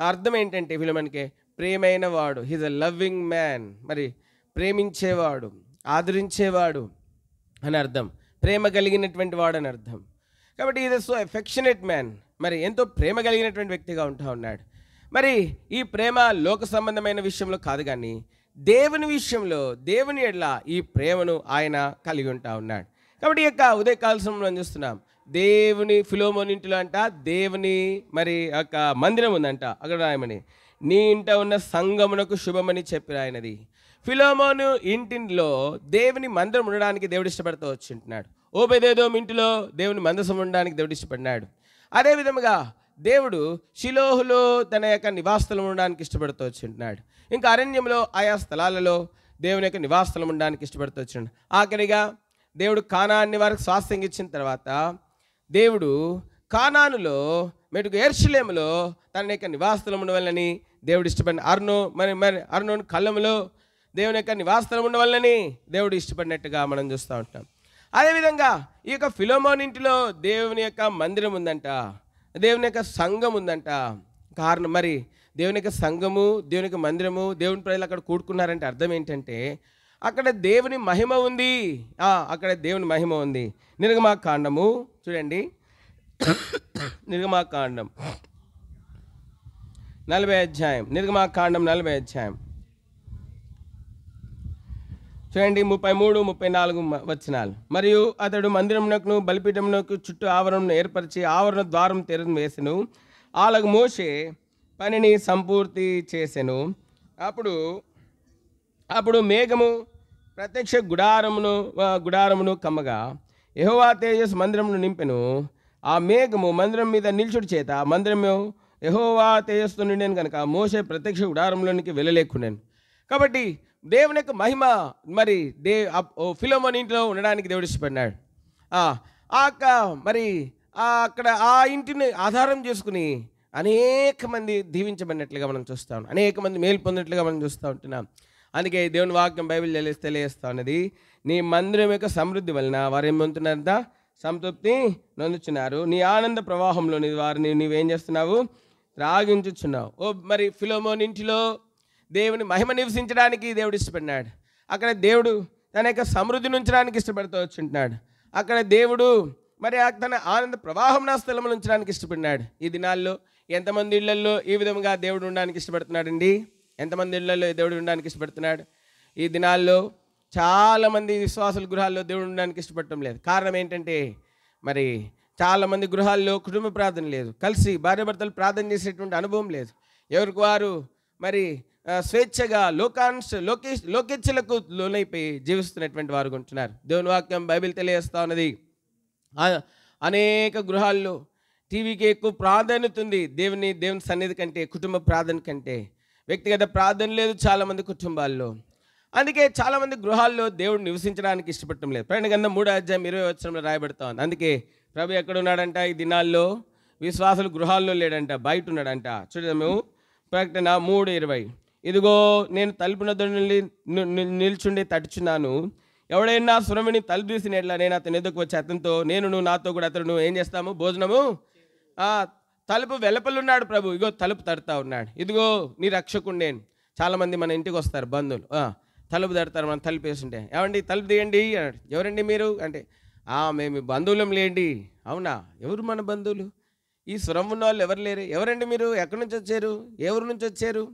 Speaker 1: అర్థం ఏంటంటే ఫిలోమన్కి ప్రేమైన వాడు, హీజ్ అ లవ్వింగ్ మ్యాన్. మరి ప్రేమించేవాడు, ఆదరించేవాడు అని అర్థం, ప్రేమ కలిగినటువంటి వాడు అని అర్థం. కాబట్టి ఈజ్ సో ఎఫెక్షనేట్ మ్యాన్, మరి ఎంతో ప్రేమ కలిగినటువంటి వ్యక్తిగా ఉంటా ఉన్నాడు. మరి ఈ ప్రేమ లోక సంబంధమైన విషయంలో కాదు, కానీ దేవుని విషయంలో, దేవుని ఎడల ఈ ప్రేమను ఆయన కలిగి ఉంటా ఉన్నాడు. కాబట్టి ఈ యొక్క ఉదయకాల సమయంలో చూస్తున్నాం, దేవుని ఫిలోమోన్ ఇంటిలో అంట దేవుని మరి యొక్క మందిరం ఉందంట. అక్కడ రాయమని, నీ ఇంట ఉన్న సంఘమునకు శుభమని చెప్పి రాయనది. ఫిలోమోను ఇంటిలో దేవుని మందిరం ఉండడానికి దేవుడు ఇష్టపడుతూ వచ్చింటున్నాడు. ఓబేదేదోము ఇంటిలో దేవుని మందసం ఉండడానికి దేవుడు ఇష్టపడినాడు. అదేవిధముగా దేవుడు షిలోహులో తన యొక్క నివాసస్థలం ఉండడానికి ఇష్టపడుతూ వచ్చింటున్నాడు. ఇంకా అరణ్యంలో ఆయా స్థలాలలో దేవుని యొక్క నివాసస్థలం ఉండడానికి ఇష్టపడుతూ వచ్చిండు. ఆఖరిగా దేవుడు కానాన్ని వారికి స్వాస్థ్యం ఇచ్చిన తర్వాత దేవుడు కానానులో మెటుకు యెరూషలేములో తన యొక్క నివాసస్థలం ఉండవాలని దేవుడు ఇష్టపడిన అర్నోను కళ్ళములో దేవుని యొక్క నివాసస్థలం ఉండవాలని దేవుడు ఇష్టపడినట్టుగా మనం చూస్తూ ఉంటాం. అదేవిధంగా ఈ యొక్క ఫిలోమోన్ ఇంటిలో దేవుని యొక్క మందిరం ఉందంట, దేవుని యొక్క సంఘం ఉందంట. కారణం మరి దేవుని యొక్క సంఘము, దేవుని యొక్క మందిరము, దేవుని ప్రజలు అక్కడ కూడుకున్నారంటే అర్థం ఏంటంటే అక్కడ దేవుని మహిమ ఉంది. అక్కడ దేవుని మహిమ ఉంది. నిర్గమాకాండము చూడండి, నిర్గమాకాండం 40వ అధ్యాయం, నిర్గమాకాండం 40వ అధ్యాయం చూడండి, 33, 34 వచనాలు. మరియు అతడు మందిరమునకును బలిపీఠమునకు చుట్టూ ఆవరణను ఏర్పరిచి ఆవరణ ద్వారం తెరను వేసెను. అలాగ మోషే పనిని సంపూర్తి చేసెను. అప్పుడు మేఘము ప్రత్యక్ష గుడారమును కమ్మగా యెహోవా తేజస్సు మందిరమును నింపెను. ఆ మేఘము మందిరం మీద నిల్చుడి చేత మందిరము యెహోవా తేజస్సుతో నిండాను కనుక మోషే ప్రత్యక్ష గుడారంలోనికి వెళ్ళలేకున్నాను. కాబట్టి దేవుని యొక్క మహిమ మరి ఫిలోమోన్ ఇంట్లో ఉండడానికి దేవుడు ఇష్టపడినాడు. మరి అక్కడ ఆ ఇంటిని ఆధారం చేసుకుని అనేక మంది దీవించబడినట్లుగా మనం చూస్తూ ఉన్నాం, అనేక మంది మేలు పొందినట్లుగా మనం చూస్తూ ఉంటున్నాం. అందుకే దేవుని వాక్యం బైబిల్ తెలియజేస్తా ఉన్నది, నీ మందిరం యొక్క సమృద్ధి వలన వారు ఏం పొందుతున్నారంట? సంతృప్తి నొందుచున్నారు. నీ ఆనంద ప్రవాహంలోని వారిని నీవేం చేస్తున్నావు? త్రాగించుచున్నావు. మరి ఫిలోమోన్ ఇంటిలో దేవుని మహిమ నివసించడానికి దేవుడు ఇష్టపడినాడు. అక్కడ దేవుడు తన యొక్క సమృద్ధిని ఉంచడానికి ఇష్టపడుతూ వచ్చుంటున్నాడు. అక్కడ దేవుడు మరి తన ఆనంద ప్రవాహం నా స్థలంలో ఉంచడానికి ఇష్టపడినాడు. ఈ దినాల్లో ఎంతమంది ఇళ్లలో ఈ విధంగా దేవుడు ఉండడానికి ఇష్టపడుతున్నాడండి? ఎంతమంది ఇళ్లలో దేవుడు ఉండడానికి ఇష్టపడుతున్నాడు? ఈ దినాల్లో చాలామంది విశ్వాసుల గృహాల్లో దేవుడు ఉండడానికి ఇష్టపడటం లేదు. కారణం ఏంటంటే మరి చాలామంది గృహాల్లో కుటుంబ ప్రార్థన లేదు, కలిసి భార్యాభర్తలు ప్రార్థన చేసేటువంటి అనుభవం లేదు. ఎవరికి వారు మరి స్వేచ్ఛగా లోకేచ్ఛలకు లోనైపోయి జీవిస్తున్నటువంటి వారు ఉంటున్నారు. దేవుని వాక్యం బైబిల్ తెలియజేస్తా ఉన్నది, అనేక గృహాల్లో టీవీకి ఎక్కువ ప్రాధాన్యత ఉంది దేవుని సన్నిధి కంటే, కుటుంబ ప్రార్థన కంటే. వ్యక్తిగత ప్రార్థన లేదు చాలామంది కుటుంబాల్లో. అందుకే చాలామంది గృహాల్లో దేవుడు నివసించడానికి ఇష్టపడటం లేదు. ప్రకటన గ్రంథం 3వ అధ్యాయం 20వ వచనంలో రాయబడతా ఉంది. అందుకే ప్రభు ఎక్కడ ఉన్నాడంట? ఈ దినాల్లో విశ్వాసులు గృహాల్లో లేడంట, బయట ఉన్నాడంట. చూడము ప్రకటన 3:20, ఇదిగో నేను తలుపు నద్ద నిల్చుండి తట్టుచున్నాను, ఎవడైనా స్వరమిని తలుపు తీసినట్లా నేను అతని ఎదుకు వచ్చి అతనితో నాతో కూడా అతను ఏం చేస్తాము? భోజనము. తలుపు వెలుపలున్నాడు ప్రభు, ఇగో తలుపు తడతా ఉన్నాడు. ఇదిగో నీ రక్షకుండేను. చాలామంది మన ఇంటికి వస్తారు బంధువులు, తలుపు తడతారు, మనం తలుపు వేస్తుంటే, ఏమండి తలుపు తీయండి అన్నాడు. ఎవరండి మీరు అంటే, మేము బంధువులం లేండి. అవునా? ఎవరు మన బంధువులు? ఈ స్వరం ఉన్న వాళ్ళు ఎవరు లేరు. ఎవరండి మీరు? ఎక్కడి నుంచి వచ్చారు? ఏ ఊరు నుంచి వచ్చారు?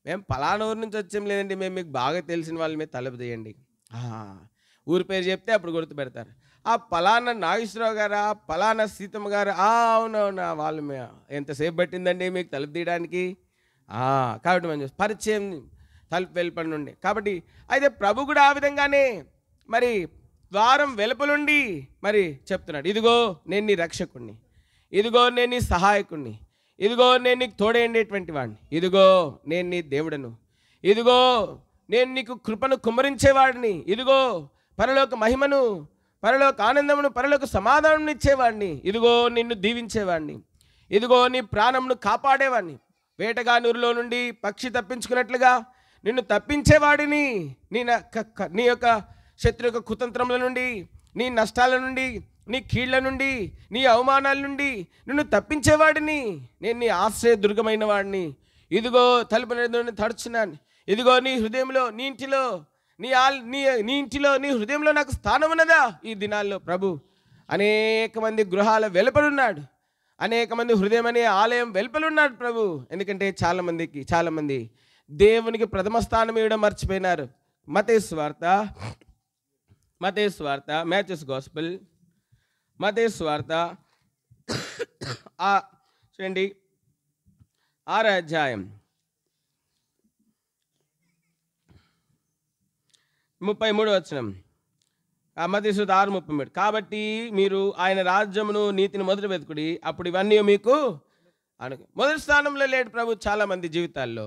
Speaker 1: మేము పలానా ఊరు నుంచి వచ్చాం. లేదండి, మేము మీకు బాగా తెలిసిన వాళ్ళ మీద తలుపు తీయండి. ఊరి పేరు చెప్తే అప్పుడు గుర్తుపెడతారు. పలానా నాగేశ్వరరావు గారా, పలానా సీతమ్మ గారు, అవునవునా వాళ్ళు ఎంతసేపు పట్టిందండి మీకు తలుపు తీయడానికి? కాబట్టి మనం పరిచయం తలుపు వెలుపడి నుండి. కాబట్టి అయితే ప్రభు కూడా ఆ విధంగానే మరి ద్వారం వెలుపలుండి మరి చెప్తున్నాడు, ఇదిగో నేను నీ రక్షకుణ్ణి, ఇదిగో నేను నీ సహాయకుణ్ణి, ఇదిగో నేను నీకు తోడేండేటువంటి వాడిని, ఇదిగో నేను నీ దేవుడను, ఇదిగో నేను నీకు కృపను కుమ్మరించేవాడిని, ఇదిగో పరలోక మహిమను, పరలోక ఆనందమును, పరలోక సమాధానం ఇచ్చేవాడిని, ఇదిగో నిన్ను దీవించేవాడిని, ఇదిగో నీ ప్రాణంను కాపాడేవాడిని, వేటగా నూరులో నుండి పక్షి తప్పించుకున్నట్లుగా నిన్ను తప్పించేవాడిని, నీ యొక్క శత్రు యొక్క కుతంత్రముల నుండి, నీ నష్టాల నుండి, నీ కీళ్ల నుండి, నీ అవమానాల నుండి నిన్ను తప్పించేవాడిని, నేను నీ ఆశ్రయ దుర్గమైన వాడిని, ఇదిగో తలుపు నుండి తడుచున్నాను, ఇదిగో నీ హృదయంలో నీ ఇంటిలో నీ ఇంటిలో నీ హృదయంలో నాకు స్థానం ఉన్నదా? ఈ దినాల్లో ప్రభు అనేక మంది గృహాల వెలుపలున్నాడు, అనేక మంది హృదయం అనే ఆలయం వెలుపలున్నాడు ప్రభు. ఎందుకంటే చాలామంది దేవునికి ప్రథమ స్థానం ఇవ్వడం మర్చిపోయినారు. మత్తయి సువార్త మ్యాథ్యూస్ గాస్పెల్ మత్తయి సువార్త చూడండి 6వ అధ్యాయం 33వ వచనం. మత్తయి సువార్త 6:33. కాబట్టి మీరు ఆయన రాజ్యమును నీతిని మొదట వెతుకుడి, అప్పుడు ఇవన్నీ మీకు మొదటి స్థానంలో లేడు ప్రభు. చాలామంది జీవితాల్లో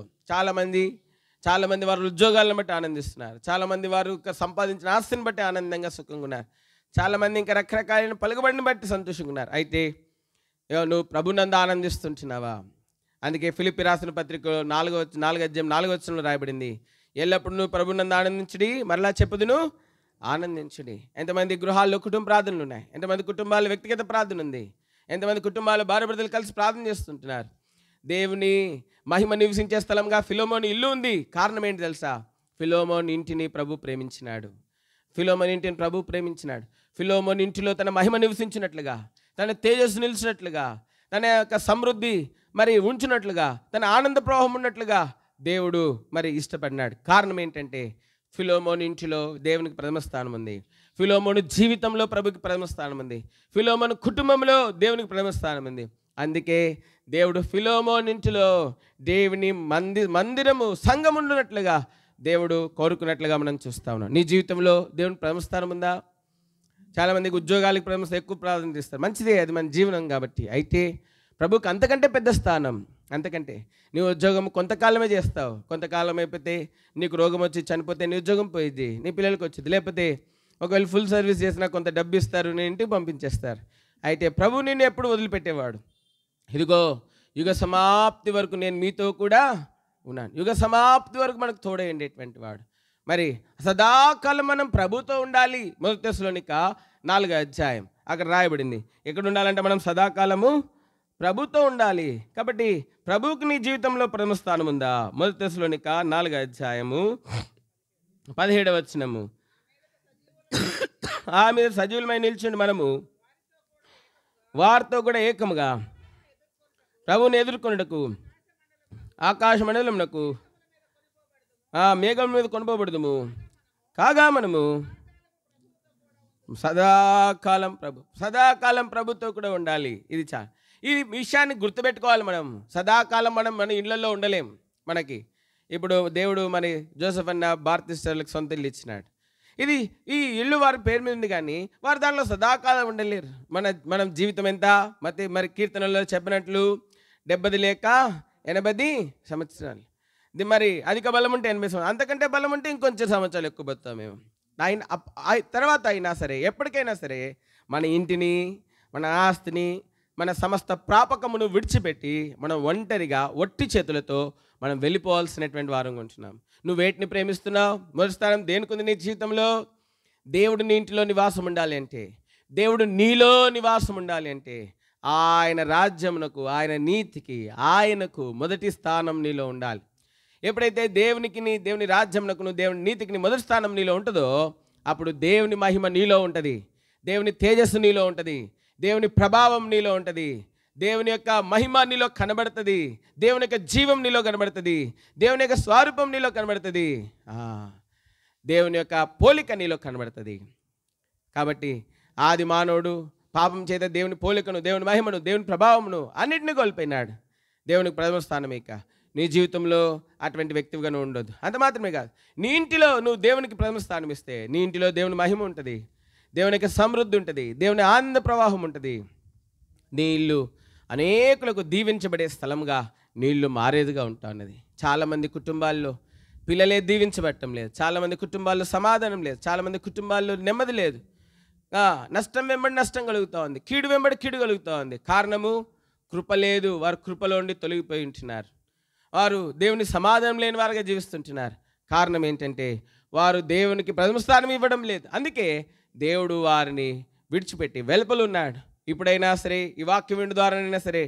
Speaker 1: చాలామంది వారు ఉద్యోగాలను బట్టి ఆనందిస్తున్నారు, చాలామంది వారు సంపాదించిన ఆస్తిని బట్టి ఆనందంగా సుఖంగా ఉన్నారు, చాలామంది ఇంకా రకరకాలైన పలుకుబడిని బట్టి సంతోషంగా ఉన్నారు. అయితే నువ్వు ప్రభునందు ఆనందిస్తుంటున్నావా? అందుకే ఫిలిప్పీ రాసిన పత్రికలో 4వ అధ్యాయం 4వ వచనంలో రాయబడింది, ఎల్లప్పుడు నువ్వు ప్రభునందు ఆనందించుడి, మరలా చెప్పుదును ఆనందించుడి. ఎంతమంది గృహాల్లో కుటుంబ ప్రార్థనలు ఉన్నాయి, ఎంతమంది కుటుంబాలు వ్యక్తిగత ప్రార్థన ఉంది, ఎంతమంది కుటుంబాలు భార్య భర్తలు కలిసి ప్రార్థన చేస్తుంటున్నారు. దేవుని మహిమ నివసించే స్థలంగా ఫిలోమోని ఇల్లు ఉంది. కారణం ఏంటి తెలుసా? ఫిలోమోని ఇంటిని ప్రభు ప్రేమించినాడు. ఫిలోమోని ఇంటిలో తన మహిమ నివసించినట్లుగా, తన తేజస్సు నిలిచినట్లుగా, తన యొక్క సమృద్ధి మరి ఉంచినట్లుగా, తన ఆనంద ప్రవాహం ఉన్నట్లుగా దేవుడు మరి ఇష్టపడినాడు. కారణం ఏంటంటే ఫిలోమోని ఇంటిలో దేవునికి ప్రథమ స్థానం ఉంది, ఫిలోమోను జీవితంలో ప్రభుకి ప్రథమ స్థానం ఉంది, ఫిలోమోను కుటుంబంలో దేవునికి ప్రథమ స్థానం ఉంది. అందుకే దేవుడు ఫిలోమోని ఇంటిలో దేవుని మందిరము సంఘం ఉండునట్లుగా దేవుడు కోరుకున్నట్లుగా మనం చూస్తా ఉన్నాం. నీ జీవితంలో దేవుని ప్రథమ స్థానం ఉందా? చాలామందికి ఉద్యోగాలకు ప్రథమ ఎక్కువ ప్రాధాన్యత ఇస్తారు, మంచిదే, అది మన జీవనం కాబట్టి. అయితే ప్రభుకి అంతకంటే పెద్ద స్థానం. అంతకంటే నీ ఉద్యోగం కొంతకాలమే చేస్తావు, కొంతకాలం అయిపోతే నీకు రోగం వచ్చి చనిపోతే నీ ఉద్యోగం పోయిద్ది, నీ పిల్లలకి వచ్చింది. లేకపోతే ఒకవేళ ఫుల్ సర్వీస్ చేసినా కొంత డబ్బు ఇస్తారు, నీ ఇంటికి పంపించేస్తారు. అయితే ప్రభు నిన్ను ఎప్పుడు వదిలిపెట్టేవాడు? ఇదిగో యుగ సమాప్తి వరకు నేను మీతో కూడా ఉన్నాను. యుగ సమాప్తి వరకు మనకు తోడేయండేటువంటి వాడు. మరి సదాకాలం మనం ప్రభుతో ఉండాలి. మొదటి తెస్సలోనిక 4వ అధ్యాయం అక్కడ రాయబడింది. ఎక్కడ ఉండాలంటే మనం సదాకాలము ప్రభుతో ఉండాలి. కాబట్టి ప్రభువుకి నీ జీవితంలో ప్రథమ స్థానం ఉందా? మొదటి తెస్సలోనిక 4వ అధ్యాయము 17వ వచనము. ఆ మీద సజీవులమై నిల్చుండి మనము వారితో కూడా ఏకముగా ప్రభువుని ఎదుర్కొనుటకు ఆకాశ మండలమునకు మేఘం మీద కొనుకోబడదుము. కాగా మనము సదాకాలం ప్రభుతో కూడా ఉండాలి. ఇది ఈ విషయాన్ని గుర్తుపెట్టుకోవాలి. సదాకాలం మన ఇళ్లలో ఉండలేం. మనకి ఇప్పుడు దేవుడు మన జోసెఫ్ అన్న భారతీయులకు సొంత ఇల్లు ఇచ్చినాడు. ఈ ఇల్లు వారి పేరు మీద ఉంది, కానీ వారు దానిలో సదాకాలం ఉండలేరు. మనం జీవితం ఎంత? మరి కీర్తనలో చెప్పినట్లు 70 లేక 80 సంవత్సరాలు. ఇది మరి అధిక బలం ఉంటే 80 సంవత్సరాలు, అంతకంటే బలం ఉంటే ఇంకొంచెం సంవత్సరాలు ఎక్కువ బతాం మేము. తర్వాత అయినా సరే, ఎప్పటికైనా సరే మన ఇంటిని, మన ఆస్తిని, మన సమస్త ప్రాపకమును విడిచిపెట్టి మనం ఒంటరిగా ఒట్టి చేతులతో మనం వెళ్ళిపోవాల్సినటువంటి వారం ఉంటున్నాం. నువ్వు వేటిని ప్రేమిస్తున్నావు? మొదటి స్థానం దేనికి ఉంది నీ జీవితంలో? దేవుడు నీ ఇంటిలో నివాసం ఉండాలి అంటే, దేవుడు నీలో నివాసం ఉండాలి అంటే, ఆయన రాజ్యమునకు, ఆయన నీతికి, ఆయనకు మొదటి స్థానం నీలో ఉండాలి. ఎప్పుడైతే దేవుని రాజ్యమునకు, దేవుని నీతికి మొదటి స్థానం నీలో ఉంటుందో, అప్పుడు దేవుని మహిమ నీలో ఉంటుంది, దేవుని తేజస్సు నీలో ఉంటుంది, దేవుని ప్రభావం నీలో ఉంటుంది, దేవుని యొక్క మహిమ నీలో కనబడుతుంది, దేవుని యొక్క జీవం నీలో కనబడుతుంది, దేవుని యొక్క స్వరూపం నీలో కనబడుతుంది, దేవుని యొక్క పోలిక నీలో కనబడుతుంది. కాబట్టి ఆది మానవుడు పాపం చేత దేవుని పోలికను, దేవుని మహిమను, దేవుని ప్రభావమును అన్నింటినీ కోల్పోయినాడు. దేవునికి ప్రథమ స్థానం. ఇక నీ జీవితంలో అటువంటి వ్యక్తిగా నువ్వు ఉండొద్దు. అంత మాత్రమే కాదు, నీ ఇంటిలో నువ్వు దేవునికి ప్రథమ స్థానం ఇస్తే నీ ఇంటిలో దేవుని మహిమ ఉంటుంది, దేవుని యొక్క సమృద్ధి ఉంటుంది, దేవుని ఆనంద ప్రవాహం ఉంటుంది. నీ ఇల్లు అనేకులకు దీవించబడే స్థలంగా నీ ఇల్లు మారేదిగా ఉంటా ఉన్నది. చాలామంది కుటుంబాల్లో పిల్లలే దీవించబడటం లేదు, చాలామంది కుటుంబాల్లో సమాధానం లేదు, చాలామంది కుటుంబాల్లో నెమ్మది లేదు. నష్టం వెంబడి నష్టం కలుగుతూ ఉంది, కీడు వెంబడి కీడు కలుగుతూ ఉంది. కారణము కృప లేదు. వారు కృపలో ఉండి తొలగిపోయి ఉంటున్నారు, వారు దేవుని సమాధానం లేని వారుగా జీవిస్తుంటున్నారు. కారణం ఏంటంటే వారు దేవునికి ప్రథమ స్థానం ఇవ్వడం లేదు. అందుకే దేవుడు వారిని విడిచిపెట్టి వెలుపలున్నాడు. ఇప్పుడైనా సరే, ఈ వాక్యం విండు ద్వారానైనా సరే,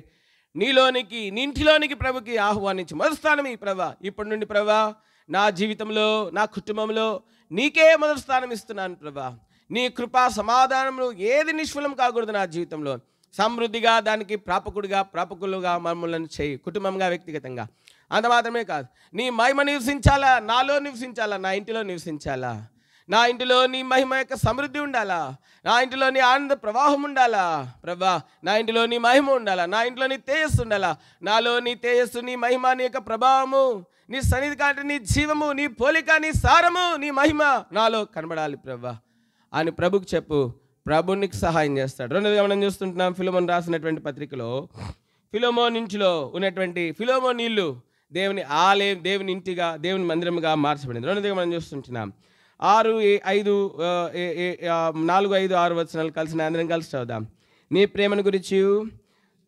Speaker 1: నీలోనికి నీ ఇంటిలోనికి ప్రభుకి ఆహ్వానించి మొదటి స్థానం ఈ ప్రభా. ఇప్పటి నుండి ప్రభా నా జీవితంలో నా కుటుంబంలో నీకే మొదటి స్థానం ఇస్తున్నాను ప్రభా. నీ కృపా సమాధానములు ఏది నిష్ఫలం కాకూడదు నా జీవితంలో. సమృద్ధిగా దానికి ప్రాపకులుగా మమ్మల్ని చేయి, కుటుంబంగా వ్యక్తిగతంగా. అంత మాత్రమే కాదు, నీ మహిమ నివసించాలా, నాలో నివసించాలా, నా ఇంటిలో నివసించాలా. నా ఇంటిలో నీ మహిమ యొక్క సమృద్ధి ఉండాలా, నా ఇంటిలో నీ ఆనంద ప్రవాహం ఉండాలా ప్రభా. నా ఇంటిలో నీ మహిమ ఉండాలా, నా ఇంట్లో నీ తేజస్సు ఉండాలా. నాలో నీ తేజస్సు, నీ మహిమ, నీ యొక్క ప్రభావము, నీ సన్నిధి కంటే నీ జీవము, నీ పోలిక, నీ సారము, నీ మహిమ నాలో కనబడాలి ప్రభా అని ప్రభుకి చెప్పు. ప్రభు నీకు సహాయం చేస్తాడు. రెండోదిగా మనం చూస్తుంటున్నాం, ఫిలోమోను రాసినటువంటి పత్రికలో ఫిలోమోను ఇంటిలో ఉన్నటువంటి ఫిలోమోను ఇల్లు దేవుని ఆలయం, దేవుని ఇంటిగా, దేవుని మందిరముగా మార్చబడింది. రెండోదిగా మనం చూస్తుంటున్నాం 4, 5, 6 వచనాలు అందరం కలిసి చదువుదాం. నీ ప్రేమను గురించి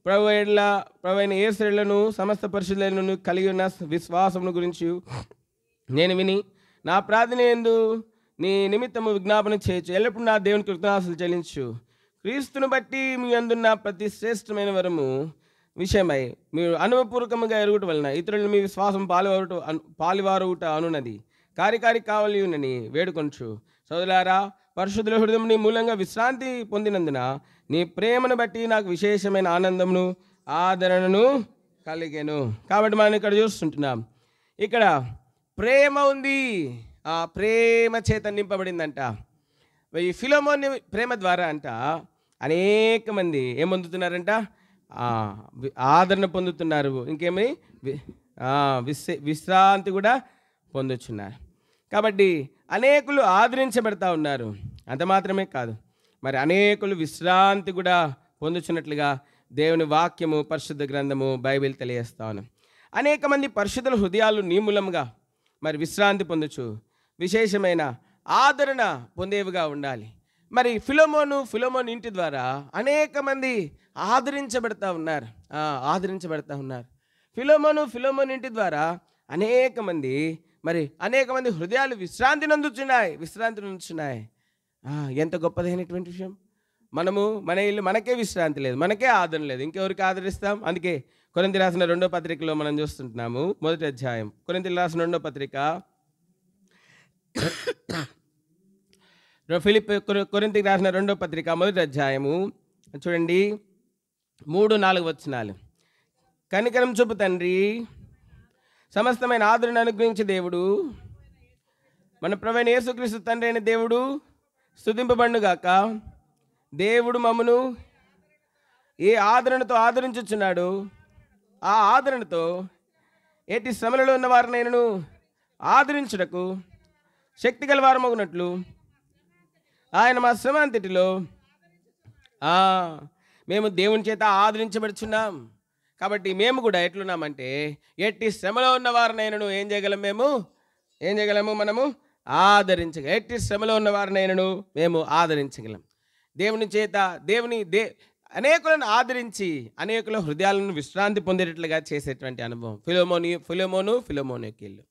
Speaker 1: ప్రభు అయిన యేసులను సమస్త పరిశుద్ధులను కలిగి ఉన్న విశ్వాసమును గురించి నేను విని నా ప్రార్థన యందు నీ నిమిత్తము విజ్ఞాపన చేయొచ్చు. ఎల్లప్పుడు నా దేవుని కృతజ్ఞతాస్తుతులు చెల్లించు. క్రీస్తును బట్టి మీ అందున్న ప్రతి శ్రేష్టమైన వరము విషయమై మీరు అనుభవపూర్వకముగా ఎరుగుట వలన ఇతరులను మీ విశ్వాసం పాలివారుట అనున్నది కార్యకారి కావాలి ఉన్నని వేడుకొంచు. సోదరులారా, పరిశుద్ధుల హృదయం నీ మూలంగా విశ్రాంతి పొందినందున నీ ప్రేమను బట్టి నాకు విశేషమైన ఆనందమును ఆదరణను కలిగెను. కాబట్టి మనం ఇక్కడ చూస్తుంటున్నాం, ఇక్కడ ప్రేమ ఉంది, ఆ ప్రేమ చేత నింపబడిందంట. ఈ ఫిలోమోను ప్రేమ ద్వారా అంట అనేక మంది ఏం పొందుతున్నారంట, ఆదరణ పొందుతున్నారు. ఇంకేమి విశ్రాంతి కూడా పొందుతున్నారు. కాబట్టి అనేకులు ఆదరించబడతా ఉన్నారు. అంత మాత్రమే కాదు, మరి అనేకులు విశ్రాంతి కూడా పొందుతున్నట్లుగా దేవుని వాక్యము, పరిశుద్ధ గ్రంథము, బైబిల్ తెలియజేస్తా ఉన్నాం. అనేక మంది పరిశుద్ధుల హృదయాలు నీ మూలంగా మరి విశ్రాంతి పొందొచ్చు, విశేషమైన ఆదరణ పొందేవిగా ఉండాలి. మరి ఫిలోమోను ఇంటి ద్వారా అనేక మంది ఆదరించబడతా ఉన్నారు. ఫిలోమోను ఇంటి ద్వారా అనేక మంది హృదయాలు విశ్రాంతి నందుచున్నాయి. ఎంత గొప్పదైనటువంటి విషయం. మన ఇల్లు మనకే విశ్రాంతి లేదు, మనకే ఆదరణ లేదు, ఇంకెవరికి ఆదరిస్తాం? అందుకే కొరింథీ రాసిన 2వ పత్రికలో మనం చూస్తుంటున్నాము, 1వ అధ్యాయం, కొరింథీయులకు రాసిన 2వ పత్రిక, కొరింథీయులకు రాసిన 2వ పత్రిక 1వ అధ్యాయము చూడండి, 3, 4 వచనాలు. కనికరం చూపు తండ్రి, సమస్తమైన ఆదరణ అనుగ్రహించే దేవుడు, మన ప్రభువైన యేసుక్రీస్తు తండ్రి అయిన దేవుడు స్తుతింపబడునుగాక. దేవుడు మమ్మను ఏ ఆదరణతో ఆదరించుచున్నాడు, ఆ ఆదరణతో ఎట్టి శ్రమలలో ఉన్న వారినైనను ఆదరించుటకు శక్తి గల వారమగునట్లు ఆయన మా శ్రమ అంతటిలో మేము దేవుని చేత ఆదరించబడుచున్నాం. కాబట్టి మేము కూడా ఎట్లున్నామంటే, ఎట్టి శ్రమలో ఉన్న వారినైనను ఏం చేయగలము? మనము ఆదరించగలం. ఎట్టి శ్రమలో ఉన్న వారినైనను మేము ఆదరించగలం. దేవుని చేత అనేకులను ఆదరించి అనేకుల హృదయాలను విశ్రాంతి పొందేటట్లుగా చేసేటువంటి అనుభవం. ఫిలోమోను యొక్క ఇల్లు.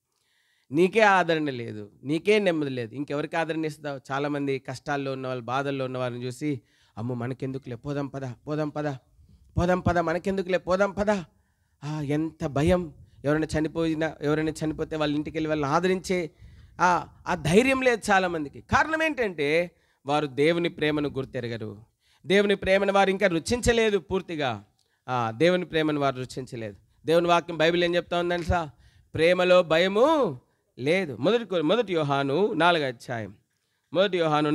Speaker 1: నీకే ఆదరణ లేదు, నీకే నెమ్మది లేదు, ఇంకెవరికి ఆదరణ ఇస్తావు? చాలామంది కష్టాల్లో ఉన్న వాళ్ళు, బాధల్లో ఉన్న వారిని చూసి, అమ్మో మనకెందుకులే, పోదాం పద, మనకెందుకులే, పోదాం పద. ఎంత భయం. ఎవరైనా చనిపోతే వాళ్ళ ఇంటికి వెళ్ళి వాళ్ళని ఆదరించే ఆ ధైర్యం లేదు చాలామందికి. కారణం ఏంటంటే వారు దేవుని ప్రేమను గుర్తెరగరు. దేవుని ప్రేమను వారు ఇంకా రుచించలేదు పూర్తిగా. దేవుని ప్రేమను వారు రుచించలేదు. దేవుని వాక్యం బైబిల్ ఏం చెప్తా ఉందండి సార్? ప్రేమలో భయము లేదు. మొదటి యోహాను 4వ అధ్యాయం, మొదటి యోహాను